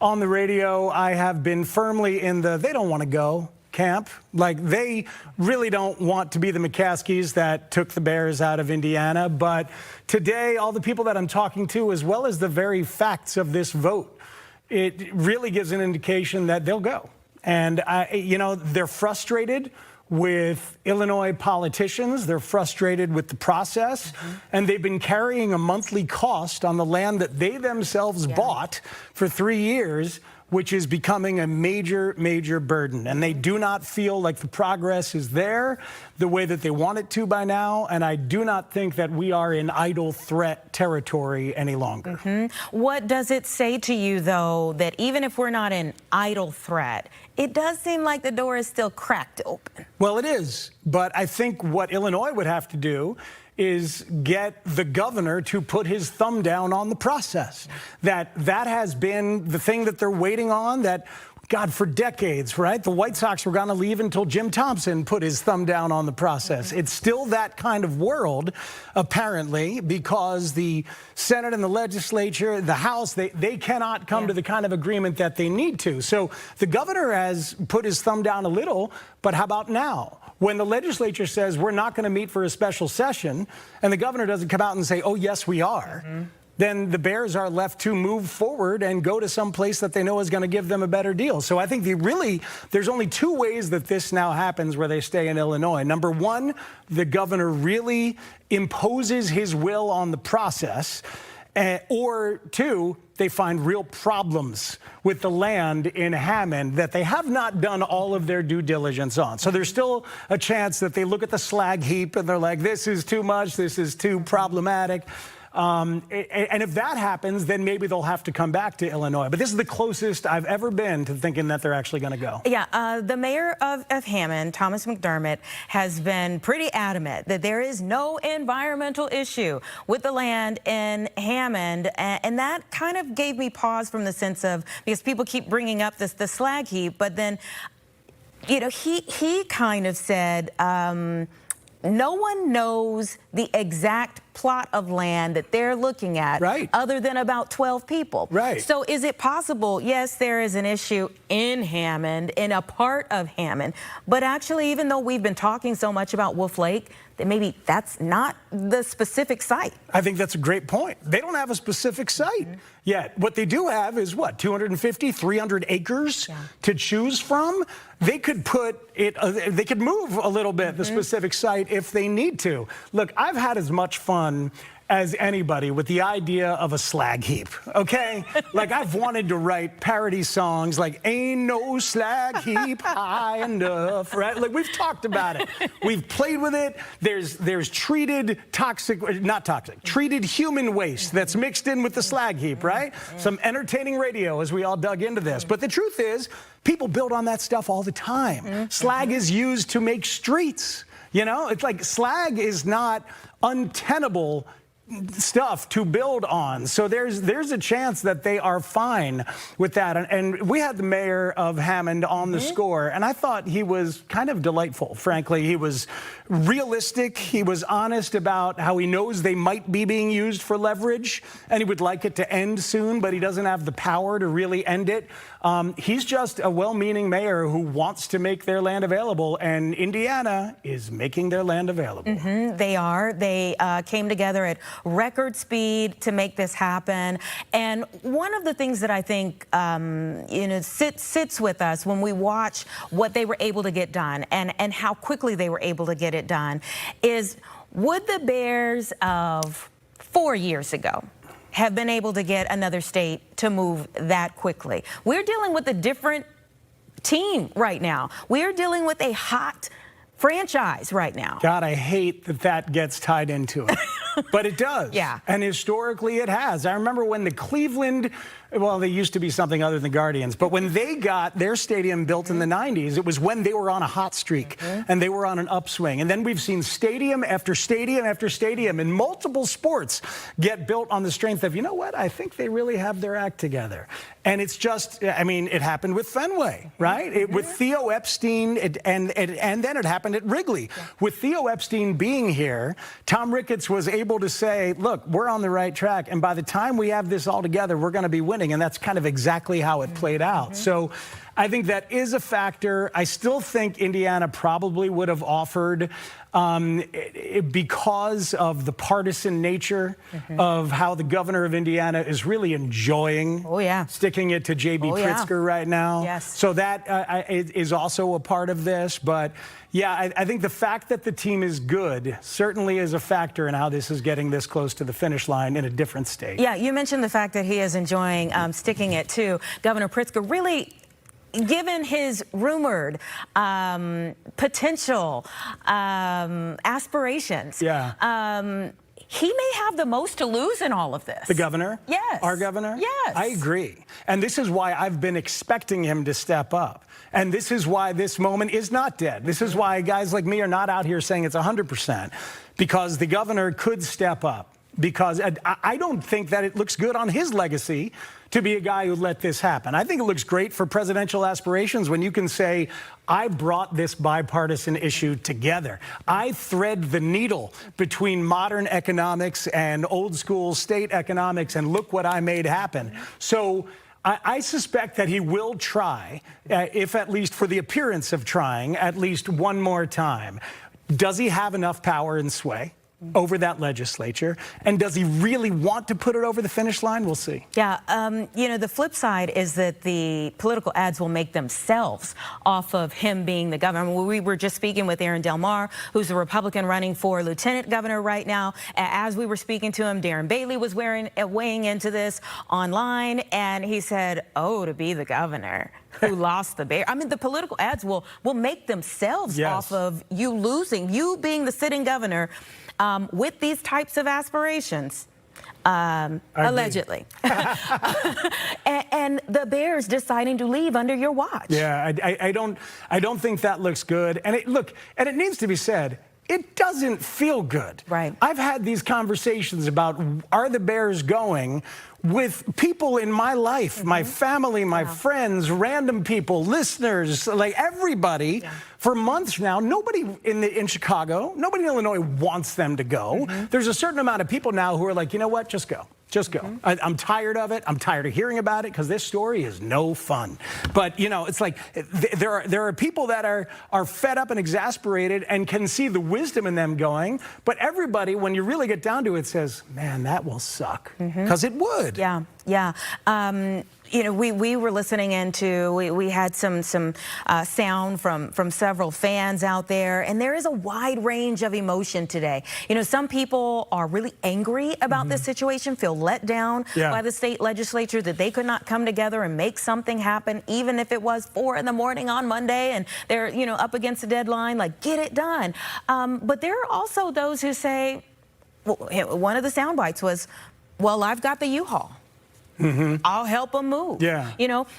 on the radio, I have been firmly in the they don't want to go camp. Like, they really don't want to be the McCaskies that took the Bears out of Indiana. But today, all the people that I'm talking to, as well as the very facts of this vote, it really gives an indication that they'll go. And, they're frustrated with Illinois politicians. They're frustrated with the process. And they've been carrying a monthly cost on the land that they themselves bought for 3 years, which is becoming a major, major burden. And they do not feel like the progress is there the way that they want it to by now. And I do not think that we are in idle threat territory any longer. What does it say to you, though, that even if we're not in idle threat, it does seem like the door is still cracked open? Well, it is. But I think what Illinois would have to do is get the governor to put his thumb down on the process. That has been the thing that they're waiting on, that, God, for decades, right? The White Sox were going to leave until Jim Thompson put his thumb down on the process. It's still that kind of world, apparently, because the Senate and the legislature, the House, they cannot come to the kind of agreement that they need to. So the governor has put his thumb down a little, but how about now? When the legislature says we're not going to meet for a special session, and the governor doesn't come out and say, oh, yes, we are, then the Bears are left to move forward and go to some place that they know is going to give them a better deal. So I think there's only two ways that this now happens where they stay in Illinois. Number one, the governor really imposes his will on the process. Or two, they find real problems with the land in Hammond that they have not done all of their due diligence on. So there's still a chance that they look at the slag heap and they're like, this is too much, this is too problematic. And if that happens, then maybe they'll have to come back to Illinois. But this is the closest I've ever been to thinking that they're actually going to go. Yeah, the mayor of Hammond, Thomas McDermott, has been pretty adamant that there is no environmental issue with the land in Hammond. And that kind of gave me pause from the sense of, because people keep bringing up the slag heap, but then, he kind of said, no one knows the exact plot of land that they're looking at, other than about 12 people. So is it possible, yes, there is an issue in Hammond, in a part of Hammond, but actually, even though we've been talking so much about Wolf Lake, that maybe that's not the specific site? I think that's a great point. They don't have a specific site yet. What they do have is, 250, 300 acres to choose from? They could they could move a little bit the specific site if they need to. Look, I've had as much fun as anybody with the idea of a slag heap, okay? Like, I've wanted to write parody songs like, ain't no slag heap high enough, right? Like, we've talked about it. We've played with it. There's treated treated human waste that's mixed in with the slag heap, right? Some entertaining radio as we all dug into this. But the truth is, people build on that stuff all the time. Slag is used to make streets. It's like slag is not untenable stuff to build on. So there's a chance that they are fine with that. And we had the mayor of Hammond on the score, and I thought he was kind of delightful, frankly. He was realistic. He was honest about how he knows they might be being used for leverage, and he would like it to end soon, but he doesn't have the power to really end it. He's just a well-meaning mayor who wants to make their land available, and Indiana is making their land available. They are. They came together at record speed to make this happen. And one of the things that I think sits with us when we watch what they were able to get done and how quickly they were able to get it done is, would the Bears of 4 years ago have been able to get another state to move that quickly? We're dealing with a different team right now. We're dealing with a hot franchise right now. God, I hate that gets tied into it. But it does. Yeah. And historically it has. I remember when the Cleveland, well, they used to be something other than Guardians, but when they got their stadium built in the 90s, it was when they were on a hot streak and they were on an upswing. And then we've seen stadium after stadium after stadium in multiple sports get built on the strength of, you know what, I think they really have their act together. And it's just, I mean, it happened with Fenway, right? With Theo Epstein, and then it happened at Wrigley. With Theo Epstein being here, Tom Ricketts was able to say, look, we're on the right track. And by the time we have this all together, we're going to be winning. And that's kind of exactly how it played out. So I think that is a factor. I still think Indiana probably would have offered, because of the partisan nature of how the governor of Indiana is really enjoying sticking it to J.B. Pritzker right now. Yes. So that is also a part of this. But yeah, I think the fact that the team is good certainly is a factor in how this is getting this close to the finish line in a different state. Yeah, you mentioned the fact that he is enjoying sticking it to Governor Pritzker. Really, given his rumored potential aspirations, he may have the most to lose in all of this. The governor? Yes. Our governor? Yes. I agree. And this is why I've been expecting him to step up. And this is why this moment is not dead. This is why guys like me are not out here saying it's 100%, because the governor could step up. Because I don't think that it looks good on his legacy to be a guy who let this happen. I think it looks great for presidential aspirations when you can say, I brought this bipartisan issue together. I thread the needle between modern economics and old school state economics, and look what I made happen. So I suspect that he will try, if at least for the appearance of trying, at least one more time. Does he have enough power and sway over that legislature? And does he really want to put it over the finish line? We'll see. Yeah, the flip side is that the political ads will make themselves off of him being the governor. We were just speaking with Aaron Del Mar, who's a Republican running for lieutenant governor right now. As we were speaking to him, Darren Bailey was weighing into this online, and he said, oh, to be the governor who lost the Bears. I mean, the political ads will make themselves off of you losing, you being the sitting governor, with these types of aspirations, allegedly. and the Bears deciding to leave under your watch. Yeah, I don't think that looks good. And it needs to be said, it doesn't feel good. Right. I've had these conversations about, are the Bears going, with people in my life, my family, my friends, random people, listeners, like everybody, for months now. Nobody in Chicago, nobody in Illinois wants them to go. There's a certain amount of people now who are like, you know what, just go. Just go. I'm tired of it. I'm tired of hearing about it, because this story is no fun. But, it's like there are people that are fed up and exasperated and can see the wisdom in them going. But everybody, when you really get down to it, says, man, that will suck. Because it would. Yeah, yeah. We were listening into, we had some sound from several fans out there, and there is a wide range of emotion today. Some people are really angry about this situation, feel let down by the state legislature that they could not come together and make something happen, even if it was 4 in the morning on Monday and they're, up against the deadline, like, get it done. But there are also those who say, one of the sound bites was, well, I've got the U-Haul. I'll help them move. Yeah.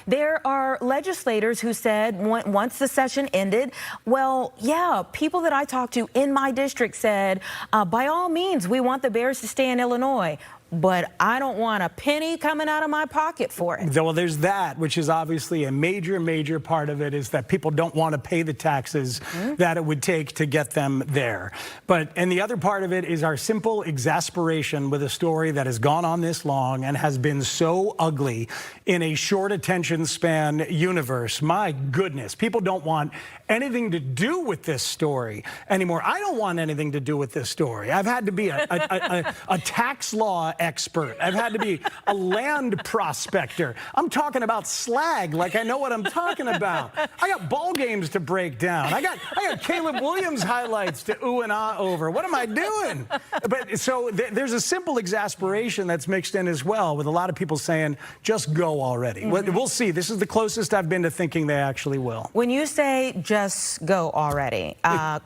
There are legislators who said once the session ended, well, yeah, people that I talked to in my district said, by all means, we want the Bears to stay in Illinois, but I don't want a penny coming out of my pocket for it. Well, there's that, which is obviously a major part of it, is that people don't want to pay the taxes that it would take to get them there. And the other part of it is our simple exasperation with a story that has gone on this long and has been so ugly in a short attention span universe. My goodness, people don't want anything to do with this story anymore. I don't want anything to do with this story. I've had to be a tax law expert. I've had to be a land prospector. I'm talking about slag like I know what I'm talking about. I got ball games to break down. I got Caleb Williams highlights to ooh and ah over. What am I doing? But so there's a simple exasperation that's mixed in as well, with a lot of people saying, just go already. We'll see. This is the closest I've been to thinking they actually will. When you say just go already,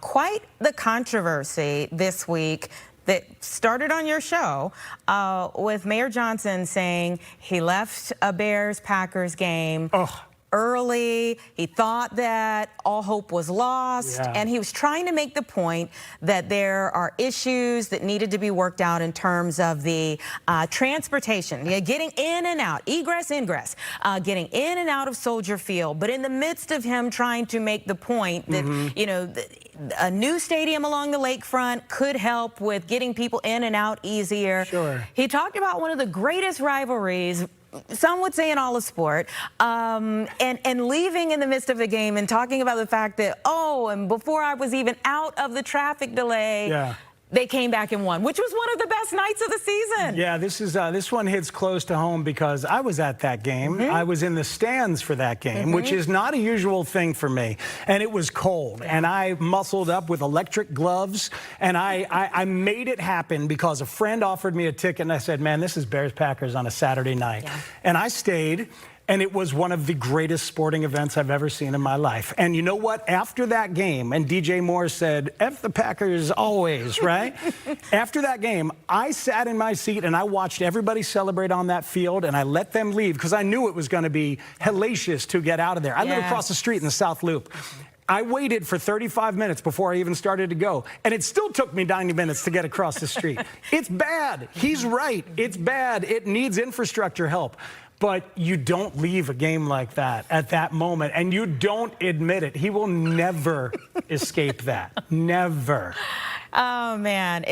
quite the controversy this week that started on your show with Mayor Johnson saying he left a Bears-Packers game early. He thought that all hope was lost, and he was trying to make the point that there are issues that needed to be worked out in terms of the transportation, getting in and out, egress, ingress, getting in and out of Soldier Field. But in the midst of him trying to make the point that, you know, a new stadium along the lakefront could help with getting people in and out easier. Sure. He talked about one of the greatest rivalries, some would say in all of sport, and leaving in the midst of the game and talking about the fact that, and before I was even out of the traffic delay, they came back and won, which was one of the best nights of the season. Yeah, this one hits close to home because I was at that game. I was in the stands for that game, which is not a usual thing for me. And it was cold, and I muscled up with electric gloves, and I made it happen because a friend offered me a ticket, and I said, man, this is Bears-Packers on a Saturday night. And I stayed. And it was one of the greatest sporting events I've ever seen in my life. And you know what? After that game, and DJ Moore said, F the Packers always, right? After that game, I sat in my seat and I watched everybody celebrate on that field, and I let them leave because I knew it was going to be hellacious to get out of there. I live across the street in the South Loop. I waited for 35 minutes before I even started to go, and it still took me 90 minutes to get across the street. It's bad. He's right. It's bad. It needs infrastructure help. But you don't leave a game like that at that moment, and you don't admit it. He will never escape that. Never. Oh, man.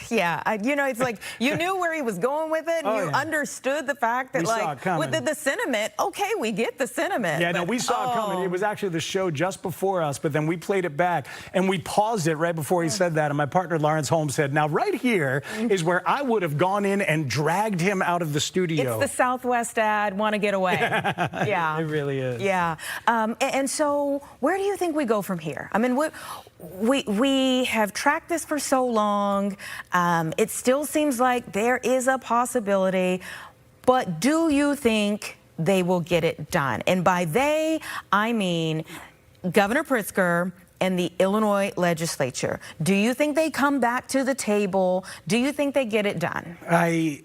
You know, it's like you knew where he was going with it, and you understood the fact that, with the sentiment, okay, we get the sentiment. Yeah, no, we saw it coming. It was actually the show just before us, but then we played it back, and we paused it right before he said that, and my partner Lawrence Holmes said, now right here is where I would have gone in and dragged him out of the studio. It's the Southwest ad, want to get away. It really is. Yeah. And so where do you think we go from here? I mean, we have tracked this for so long. It still seems like there is a possibility, but do you think they will get it done? And by they, I mean Governor Pritzker and the Illinois legislature. Do you think they come back to the table? Do you think they get it done? I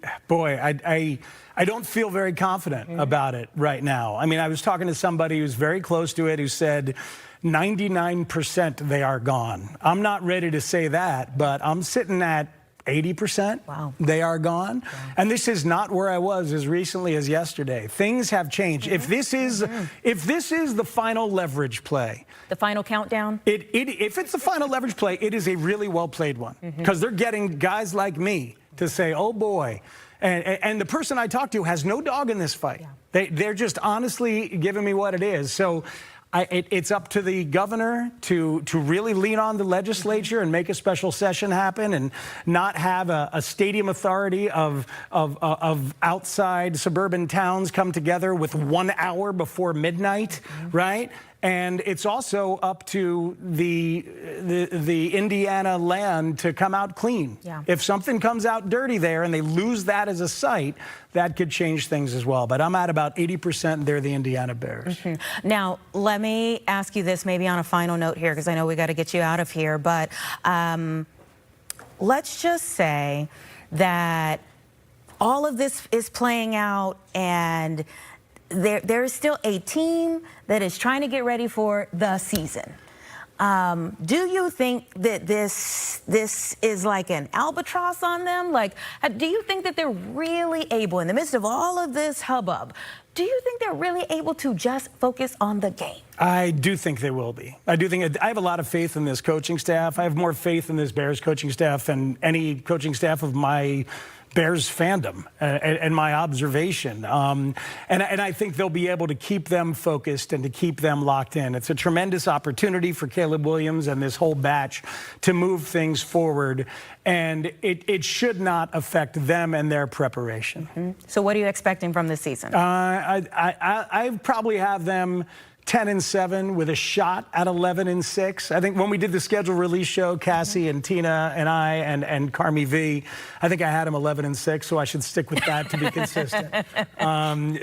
don't feel very confident about it right now. I mean, I was talking to somebody who's very close to it who said 99% they are gone. I'm not ready to say that, but I'm sitting at 80%. Wow. They are gone. Yeah. And this is not where I was as recently as yesterday. Things have changed. If this is the final leverage play, the final countdown, if it's the final leverage play, it is a really well played one, because they're getting guys like me to say, oh boy. And the person I talked to has no dog in this fight. Yeah. They're just honestly giving me what it is. So it's up to the governor to really lean on the legislature and make a special session happen, and not have a stadium authority of outside suburban towns come together with 1 hour before midnight, right? And it's also up to the Indiana land to come out clean. Yeah. If something comes out dirty there and they lose that as a site, that could change things as well. But I'm at about 80% they're the Indiana Bears. Now, let me ask you this maybe on a final note here, because I know we got to get you out of here. But let's just say that all of this is playing out, and there is still a team that is trying to get ready for the season. Do you think that this is like an albatross on them? Like, do you think that they're really able, in the midst of all of this hubbub, do you think they're really able to just focus on the game? I do think they will be. I have a lot of faith in this coaching staff. I have more faith in this Bears coaching staff than any coaching staff of my Bears fandom and my observation. And I think they'll be able to keep them focused and to keep them locked in. It's a tremendous opportunity for Caleb Williams and this whole batch to move things forward. And it should not affect them and their preparation. Mm-hmm. So what are you expecting from this season? I probably have them 10-7 with a shot at 11-6. I think when we did the schedule release show, Cassie and Tina and I and Carmi V, I think I had them 11-6, so I should stick with that to be consistent.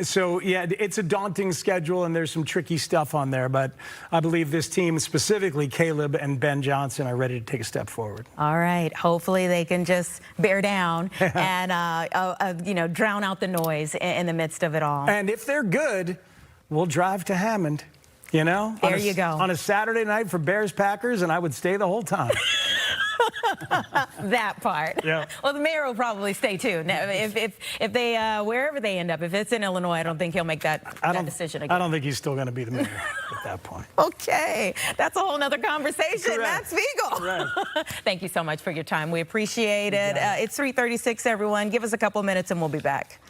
So yeah, it's a daunting schedule and there's some tricky stuff on there, but I believe this team, specifically Caleb and Ben Johnson, are ready to take a step forward. All right, hopefully they can just bear down and drown out the noise in the midst of it all. And if they're good, we'll drive to Hammond. You know, there you go. On a Saturday night for Bears Packers, and I would stay the whole time. That part. Yeah. Well, the mayor will probably stay too. Now, if they wherever they end up, if it's in Illinois, I don't think he'll make that decision again. I don't think he's still going to be the mayor at that point. Okay, that's a whole nother conversation. Correct. Matt Spiegel. Correct. Thank you so much for your time. We appreciate it. It's 3:36, everyone. Give us a couple minutes and we'll be back.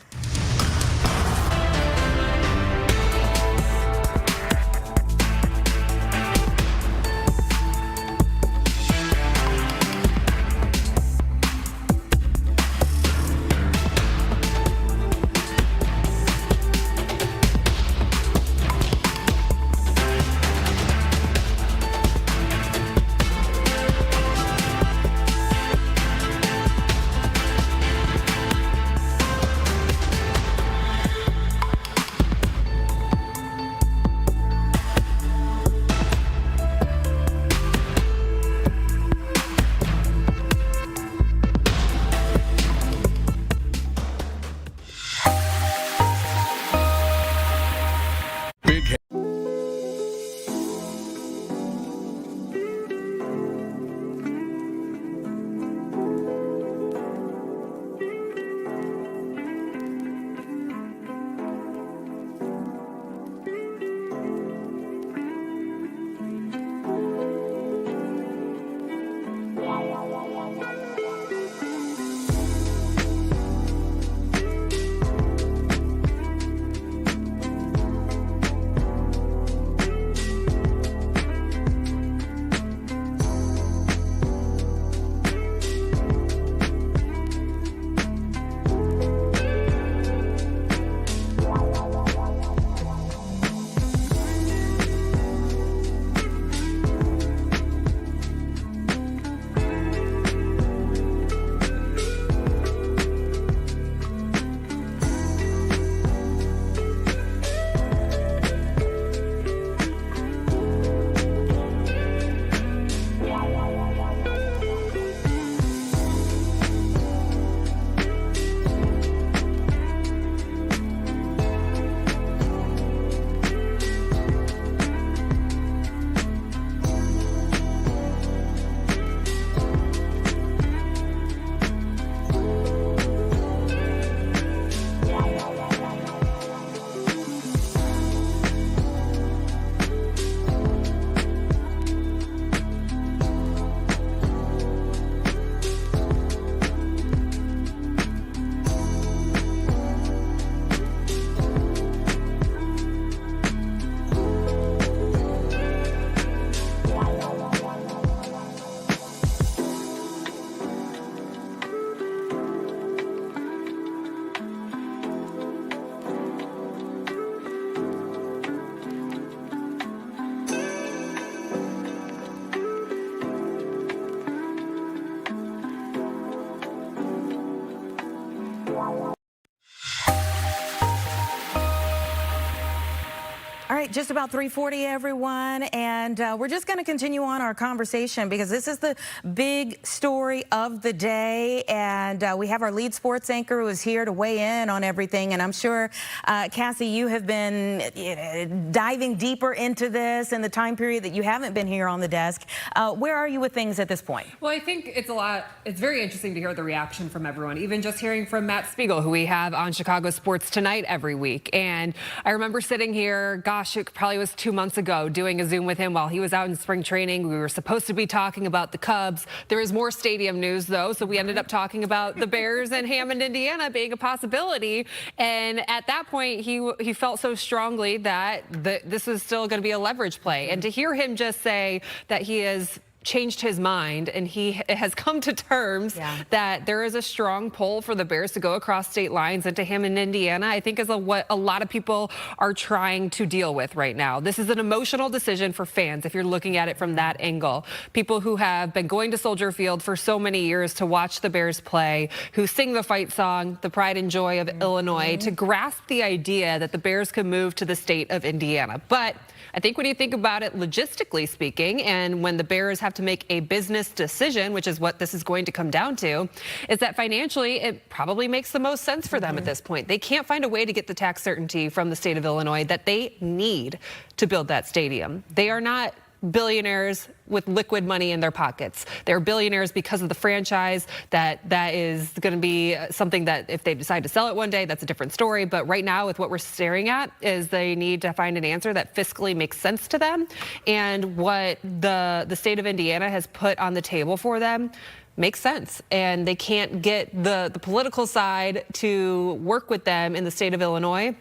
All right, just about 3:40, everyone, and we're just going to continue on our conversation because this is the big story of the day, and we have our lead sports anchor who is here to weigh in on everything, and I'm sure, Cassie, you have been diving deeper into this in the time period that you haven't been here on the desk. Where are you with things at this point? Well, I think it's very interesting to hear the reaction from everyone, even just hearing from Matt Spiegel, who we have on Chicago Sports Tonight every week. And I remember sitting here, gosh, it probably was 2 months ago, doing a Zoom with him while he was out in spring training. We were supposed to be talking about the Cubs. There is more stadium news, though, so we ended up talking about the Bears and Hammond, Indiana being a possibility. And at that point, he felt so strongly that this was still going to be a leverage play. And to hear him just say that he has changed his mind and he has come to terms that there is a strong pull for the Bears to go across state lines into Hammond, Indiana, I think is what a lot of people are trying to deal with right now. This is an emotional decision for fans if you're looking at it from that angle. People who have been going to Soldier Field for so many years to watch the Bears play, who sing the fight song, the pride and joy of Illinois, to grasp the idea that the Bears can move to the state of Indiana. But I think when you think about it logistically speaking, and when the Bears have to make a business decision, which is what this is going to come down to, is that financially it probably makes the most sense for them at this point. They can't find a way to get the tax certainty from the state of Illinois that they need to build that stadium. They are not billionaires with liquid money in their pockets. They're billionaires because of the franchise. That is going to be something that if they decide to sell it one day, that's a different story. But right now, with what we're staring at, is they need to find an answer that fiscally makes sense to them. And what the state of Indiana has put on the table for them makes sense. And they can't get the political side to work with them in the state of Illinois.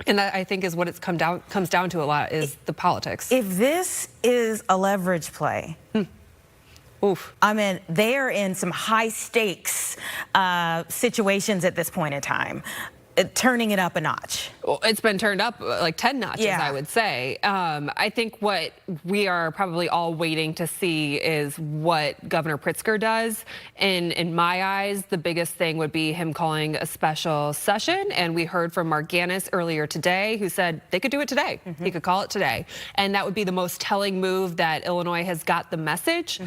And that, I think, is what it's comes down to a lot, is the politics. If this is a leverage play, oof. I mean, they are in some high stakes situations at this point in time. Turning it up a notch. Well, it's been turned up like 10 notches, I would say. I think what we are probably all waiting to see is what Governor Pritzker does. And in my eyes, the biggest thing would be him calling a special session. And we heard from Mark Gannis earlier today, who said they could do it today. He could call it today. And that would be the most telling move that Illinois has got the message.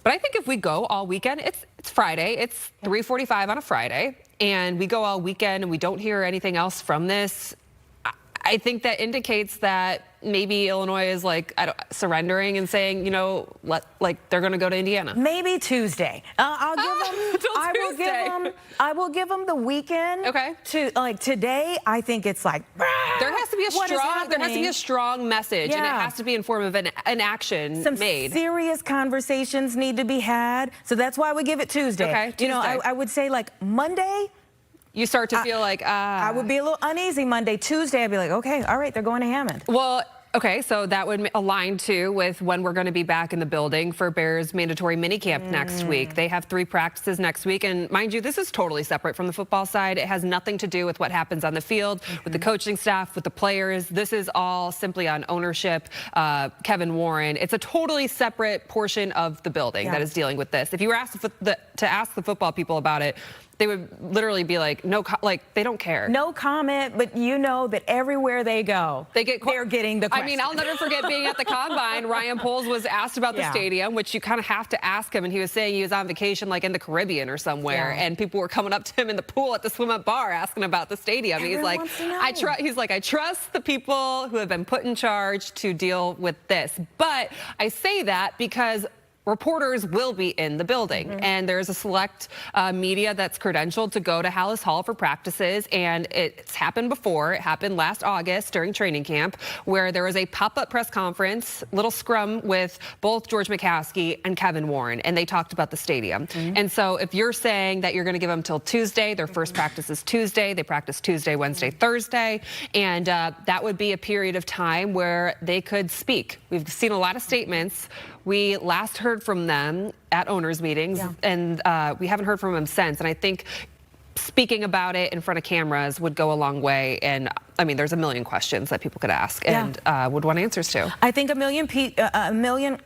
But I think if we go all weekend, it's Friday. It's 3:45 on a Friday. And we go all weekend and we don't hear anything else from this, I think that indicates that maybe Illinois is like surrendering and saying, you know, they're going to go to Indiana. Maybe Tuesday. I'll give them. I will give them the weekend. Okay. To like today, I think it's like there has to be a strong message, and it has to be in form of an action made. Some serious conversations need to be had, so that's why we give it Tuesday. Okay. Tuesday. You know, I would say like Monday. You start to feel like, I would be a little uneasy Monday. Tuesday, I'd be like, okay, all right, they're going to Hammond. Well, okay, so that would align too with when we're going to be back in the building for Bears mandatory minicamp next week. They have 3 practices next week, and mind you, this is totally separate from the football side. It has nothing to do with what happens on the field, with the coaching staff, with the players. This is all simply on ownership, Kevin Warren. It's a totally separate portion of the building that is dealing with this. If you were asked to ask the football people about it, they would literally be like, they don't care. No comment, but you know that everywhere they go, they're getting the question. I mean, I'll never forget being at the Combine. Ryan Poles was asked about the stadium, which you kind of have to ask him, and he was saying he was on vacation like in the Caribbean or somewhere, and people were coming up to him in the pool at the swim-up bar asking about the stadium. He's like, I trust the people who have been put in charge to deal with this. But I say that because reporters will be in the building, and there's a select media that's credentialed to go to Hallis Hall for practices, and it's happened before. It happened last August during training camp, where there was a pop-up press conference, little scrum with both George McCaskey and Kevin Warren, and they talked about the stadium. And so if you're saying that you're going to give them till Tuesday, their first practice is Tuesday, they practice Tuesday, Wednesday, Thursday, and that would be a period of time where they could speak. We've seen a lot of statements. We last heard from them at owners' meetings, and we haven't heard from them since. And I think speaking about it in front of cameras would go a long way. And I mean, there's a million questions that people could ask and would want answers to. I think a million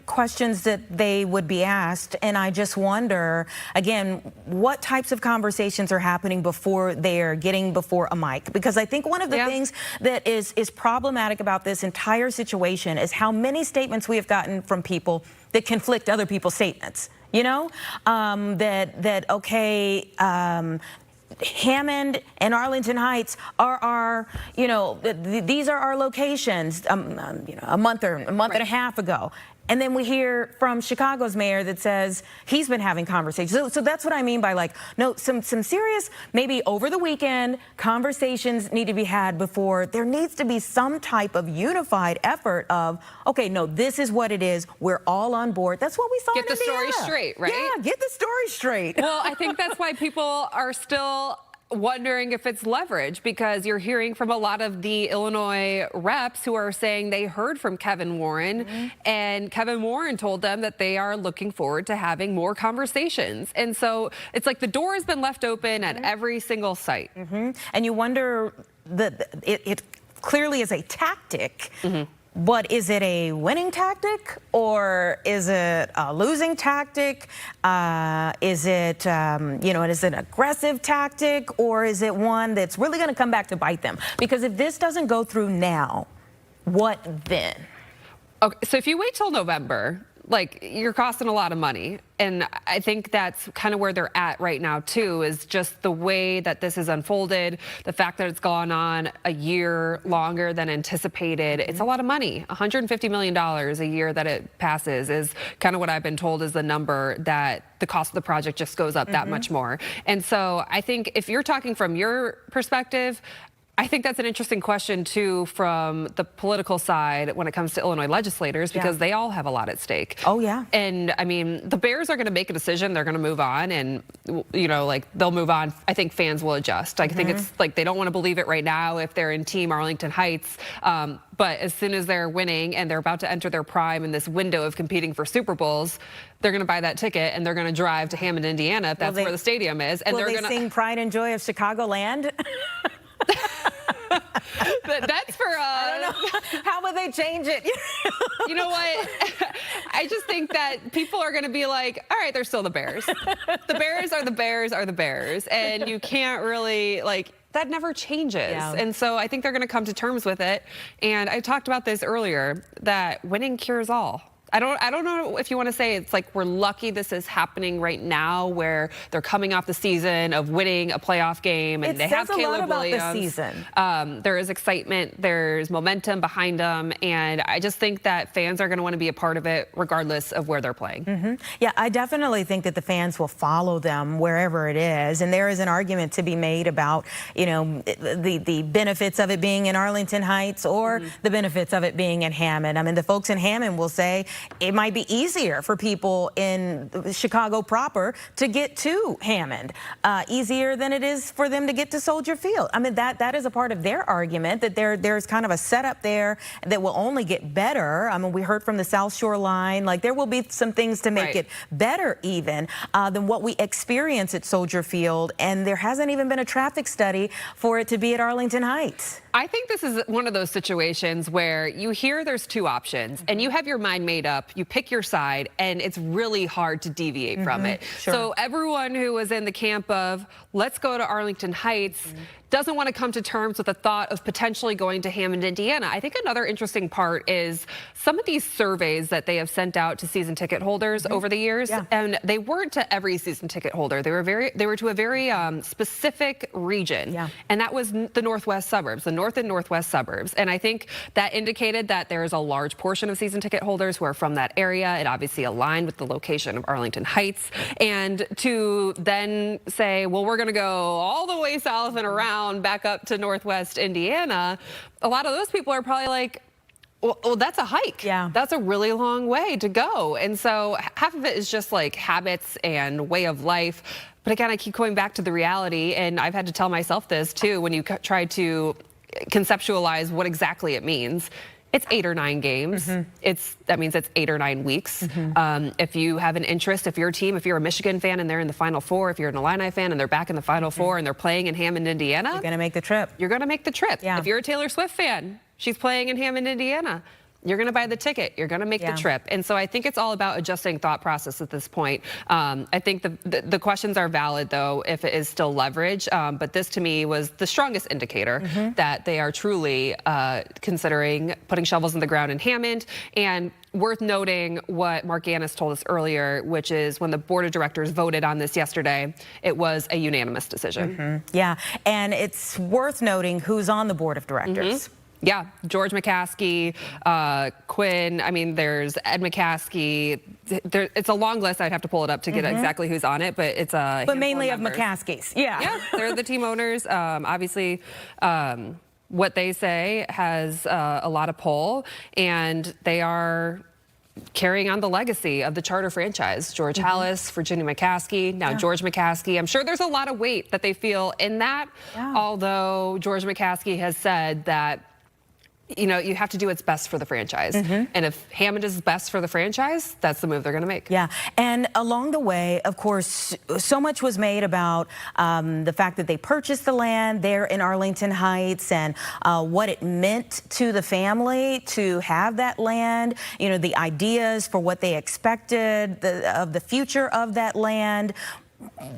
questions that they would be asked. And I just wonder, again, what types of conversations are happening before they're getting before a mic? Because I think one of the things that is problematic about this entire situation is how many statements we have gotten from people that conflict other people's statements. You know, Hammond and Arlington Heights are our, these are our locations, a month and a half ago. And then we hear from Chicago's mayor that says he's been having conversations. So that's what I mean by, like, no, some serious, maybe over the weekend, conversations need to be had before there needs to be some type of unified effort of, okay, no, this is what it is. We're all on board. That's what we saw Get in the story Indiana. straight, right? Yeah, get the story straight. Well, I think that's why people are still wondering if it's leverage, because you're hearing from a lot of the Illinois reps who are saying they heard from Kevin Warren, and Kevin Warren told them that they are looking forward to having more conversations. And so it's like the door has been left open at every single site. And you wonder that it clearly is a tactic. But is it a winning tactic, or is it a losing tactic? Is it, is it an aggressive tactic, or is it one that's really going to come back to bite them? Because if this doesn't go through now, what then? Okay, so if you wait till November, like, you're costing a lot of money. And I think that's kind of where they're at right now, too, is just the way that this has unfolded, the fact that it's gone on a year longer than anticipated. It's a lot of money. $150 million a year that it passes is kind of what I've been told is the number that the cost of the project just goes up that much more. And so I think if you're talking from your perspective, I think that's an interesting question, too, from the political side when it comes to Illinois legislators, because they all have a lot at stake. Oh, yeah. And I mean, the Bears are going to make a decision. They're going to move on, and, they'll move on. I think fans will adjust. I think it's like they don't want to believe it right now if they're in Team Arlington Heights. But as soon as they're winning and they're about to enter their prime in this window of competing for Super Bowls, they're going to buy that ticket and they're going to drive to Hammond, Indiana, if that's where the stadium is. And will they're they going to sing Pride and Joy of ChicagoLand? That's for I don't know. How would they change it? You know what? I just think that people are going to be like, all right, they're still the Bears. The Bears are the Bears are the Bears. And you can't really, that never changes. Yeah. And so I think they're going to come to terms with it. And I talked about this earlier, that winning cures all. I don't know if you want to say it's like we're lucky this is happening right now, where they're coming off the season of winning a playoff game and they have Caleb Williams. The season. There is excitement, there's momentum behind them, and I just think that fans are going to want to be a part of it regardless of where they're playing. Yeah, I definitely think that the fans will follow them wherever it is, and there is an argument to be made about, the benefits of it being in Arlington Heights or the benefits of it being in Hammond. I mean, the folks in Hammond will say it might be easier for people in Chicago proper to get to Hammond, easier than it is for them to get to Soldier Field. I mean, that is a part of their argument, that there's kind of a setup there that will only get better. I mean, we heard from the South Shore line, like there will be some things to make it better even than what we experience at Soldier Field, and there hasn't even been a traffic study for it to be at Arlington Heights. I think this is one of those situations where you hear there's two options and you have your mind made up, you pick your side, and it's really hard to deviate from it. Sure. So everyone who was in the camp of let's go to Arlington Heights doesn't want to come to terms with the thought of potentially going to Hammond, Indiana. I think another interesting part is some of these surveys that they have sent out to season ticket holders over the years, and they weren't to every season ticket holder. They were to a very specific region, and that was the northwest suburbs, the north and northwest suburbs. And I think that indicated that there is a large portion of season ticket holders who are from that area. It obviously aligned with the location of Arlington Heights. And to then say, well, we're going to go all the way south and around back up to northwest Indiana, a lot of those people are probably like, well, that's a hike. Yeah. That's a really long way to go. And so half of it is just like habits and way of life. But again, I keep going back to the reality, and I've had to tell myself this too when you try to conceptualize what exactly it means. It's 8 or 9 games. That means it's 8 or 9 weeks. If you have an interest, if you're a team, if you're a Michigan fan and they're in the Final Four, if you're an Illini fan and they're back in the Final Four and they're playing in Hammond, Indiana, You're going to make the trip. You're going to make the trip. Yeah. If you're a Taylor Swift fan, she's playing in Hammond, Indiana, you're going to buy the ticket. You're going to make the trip. And so I think it's all about adjusting thought process at this point. I think the questions are valid, though, if it is still leverage. But this, to me, was the strongest indicator that they are truly considering putting shovels in the ground in Hammond. And worth noting what Mark Gannis told us earlier, which is when the board of directors voted on this yesterday, it was a unanimous decision. Yeah, and it's worth noting who's on the board of directors. Yeah, George McCaskey, Quinn. I mean, there's Ed McCaskey. It's a long list. I'd have to pull it up to get exactly who's on it, but it's a but mainly of McCaskies. Yeah, they're the team owners. Obviously, what they say has a lot of pull, and they are carrying on the legacy of the charter franchise. George Hallis, Virginia McCaskey, now George McCaskey. I'm sure there's a lot of weight that they feel in that, although George McCaskey has said that, you know, you have to do what's best for the franchise. And if Hammond is best for the franchise, that's the move they're going to make. Yeah. And along the way, of course, so much was made about the fact that they purchased the land there in Arlington Heights and what it meant to the family to have that land, you know, the ideas for what they expected of the future of that land.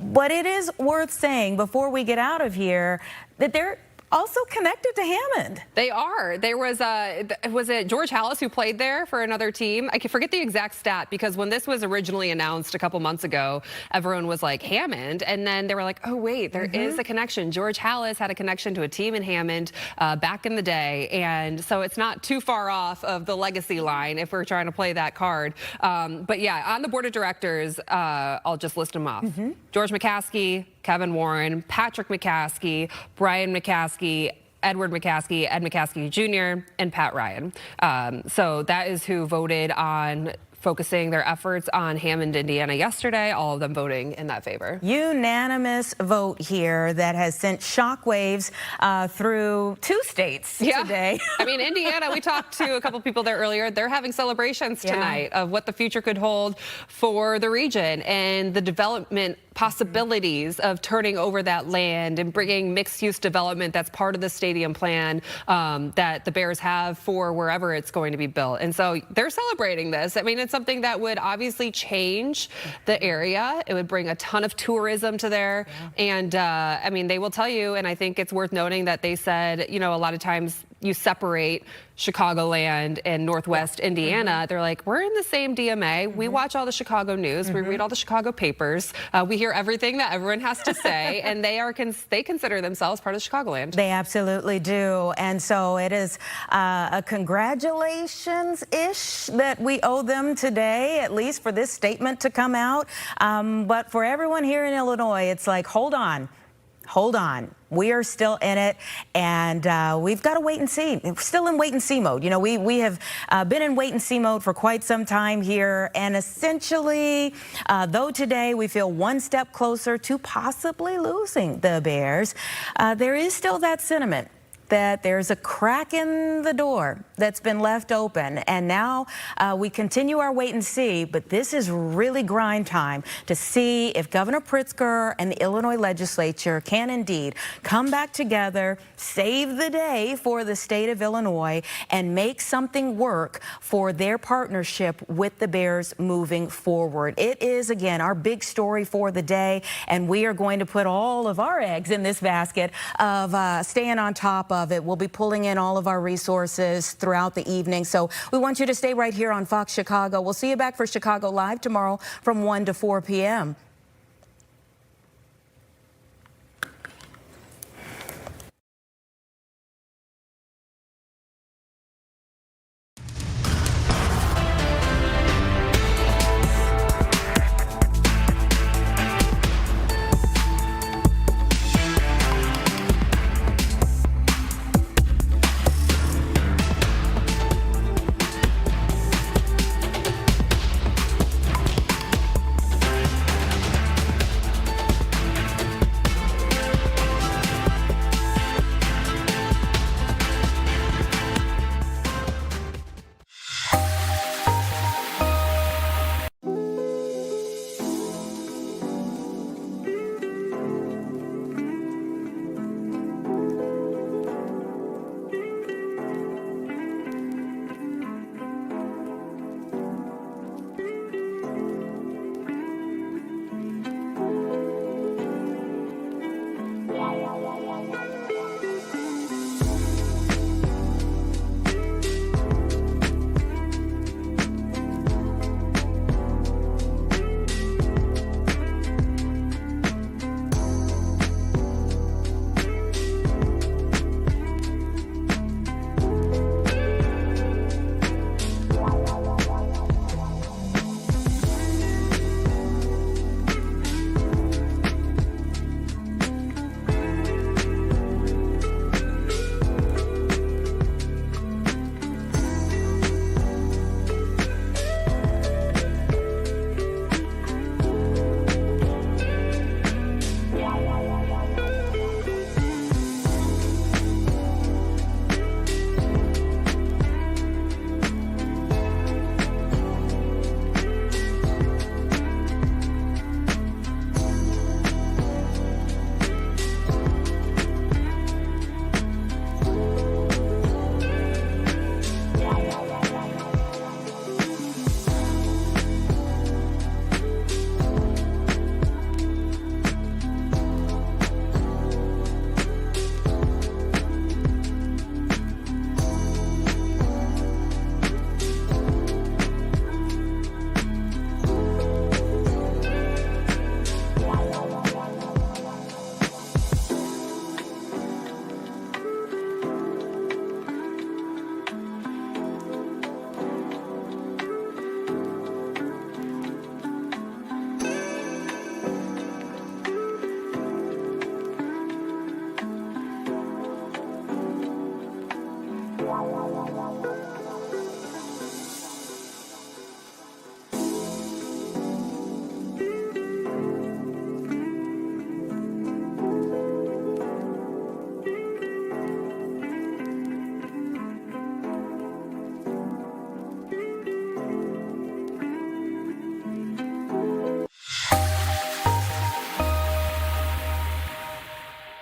But it is worth saying before we get out of here that they're also connected to Hammond. They are. There was it George Hallis who played there for another team? I can forget the exact stat because when this was originally announced a couple months ago, everyone was like Hammond, and then they were like, oh wait, there is a connection. George Hallis had a connection to a team in Hammond back in the day, and so it's not too far off of the legacy line if we're trying to play that card. But yeah, on the board of directors, I'll just list them off. George McCaskey, Kevin Warren, Patrick McCaskey, Brian McCaskey, Edward McCaskey, Ed McCaskey Jr., and Pat Ryan. So that is who voted on focusing their efforts on Hammond, Indiana yesterday, all of them voting in that favor. Unanimous vote here that has sent shockwaves through 2 states today. I mean, Indiana, we talked to a couple people there earlier. They're having celebrations tonight of what the future could hold for the region and the development possibilities of turning over that land and bringing mixed-use development that's part of the stadium plan that the Bears have for wherever it's going to be built. And so they're celebrating this. I mean, it's something that would obviously change the area. It would bring a ton of tourism to there. And I mean, they will tell you, and I think it's worth noting that they said, you know, a lot of times you separate Chicagoland and Northwest Indiana. They're like, we're in the same DMA. We watch all the Chicago news. We read all the Chicago papers. We hear everything that everyone has to say, and they consider themselves part of Chicagoland. They absolutely do. And so it is a congratulations-ish that we owe them today, at least for this statement to come out. But for everyone here in Illinois, it's like, hold on. Hold on. We are still in it, and we've got to wait and see. We're still in wait-and-see mode. You know, we have been in wait-and-see mode for quite some time here, and essentially, though today we feel one step closer to possibly losing the Bears, there is still that sentiment that there's a crack in the door that's been left open. And now we continue our wait and see, but this is really grind time to see if Governor Pritzker and the Illinois legislature can indeed come back together, save the day for the state of Illinois, and make something work for their partnership with the Bears moving forward. It is, again, our big story for the day, and we are going to put all of our eggs in this basket of staying on top of it. We'll be pulling in all of our resources throughout the evening. So we want you to stay right here on Fox Chicago. We'll see you back for Chicago Live tomorrow from 1 to 4 p.m.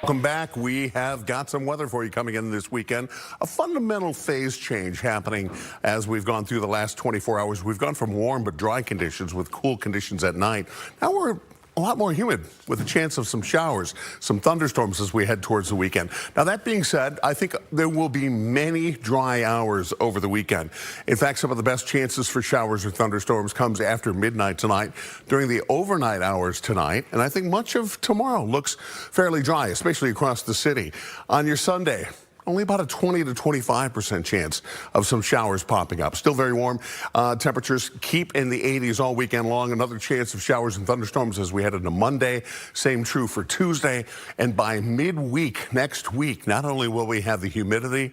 Welcome back. We have got some weather for you coming in this weekend. A fundamental phase change happening as we've gone through the last 24 hours. We've gone from warm but dry conditions with cool conditions at night. Now we're a lot more humid with a chance of some showers, some thunderstorms as we head towards the weekend. Now, that being said, I think there will be many dry hours over the weekend. In fact, some of the best chances for showers or thunderstorms comes after midnight tonight, during the overnight hours tonight. And I think much of tomorrow looks fairly dry, especially across the city. On your Sunday, only about a 20 to 25% chance of some showers popping up. Still very warm. Temperatures keep in the 80s all weekend long. Another chance of showers and thunderstorms as we head into Monday. Same true for Tuesday. And by midweek next week, not only will we have the humidity,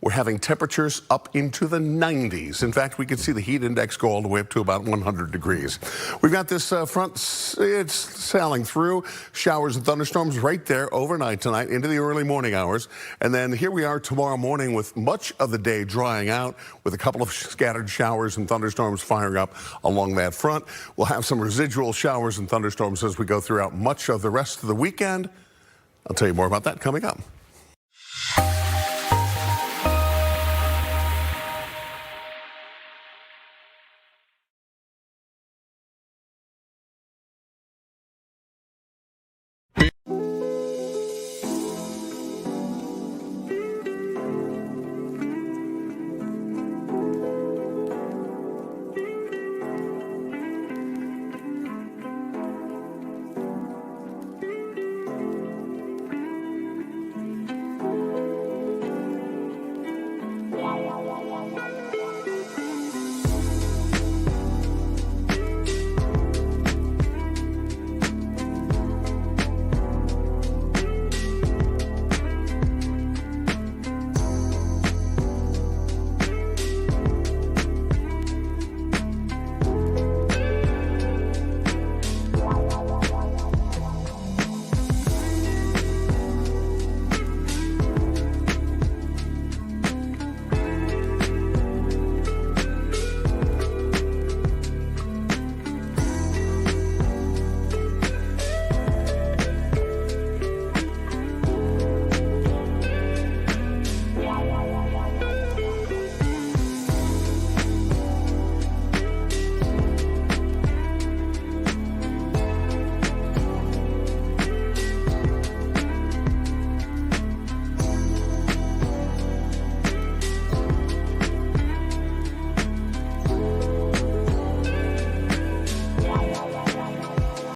we're having temperatures up into the 90s. In fact, we could see the heat index go all the way up to about 100 degrees. We've got this front, it's sailing through. Showers and thunderstorms right there overnight tonight into the early morning hours. And then here we are tomorrow morning with much of the day drying out with a couple of scattered showers and thunderstorms firing up along that front. We'll have some residual showers and thunderstorms as we go throughout much of the rest of the weekend. I'll tell you more about that coming up.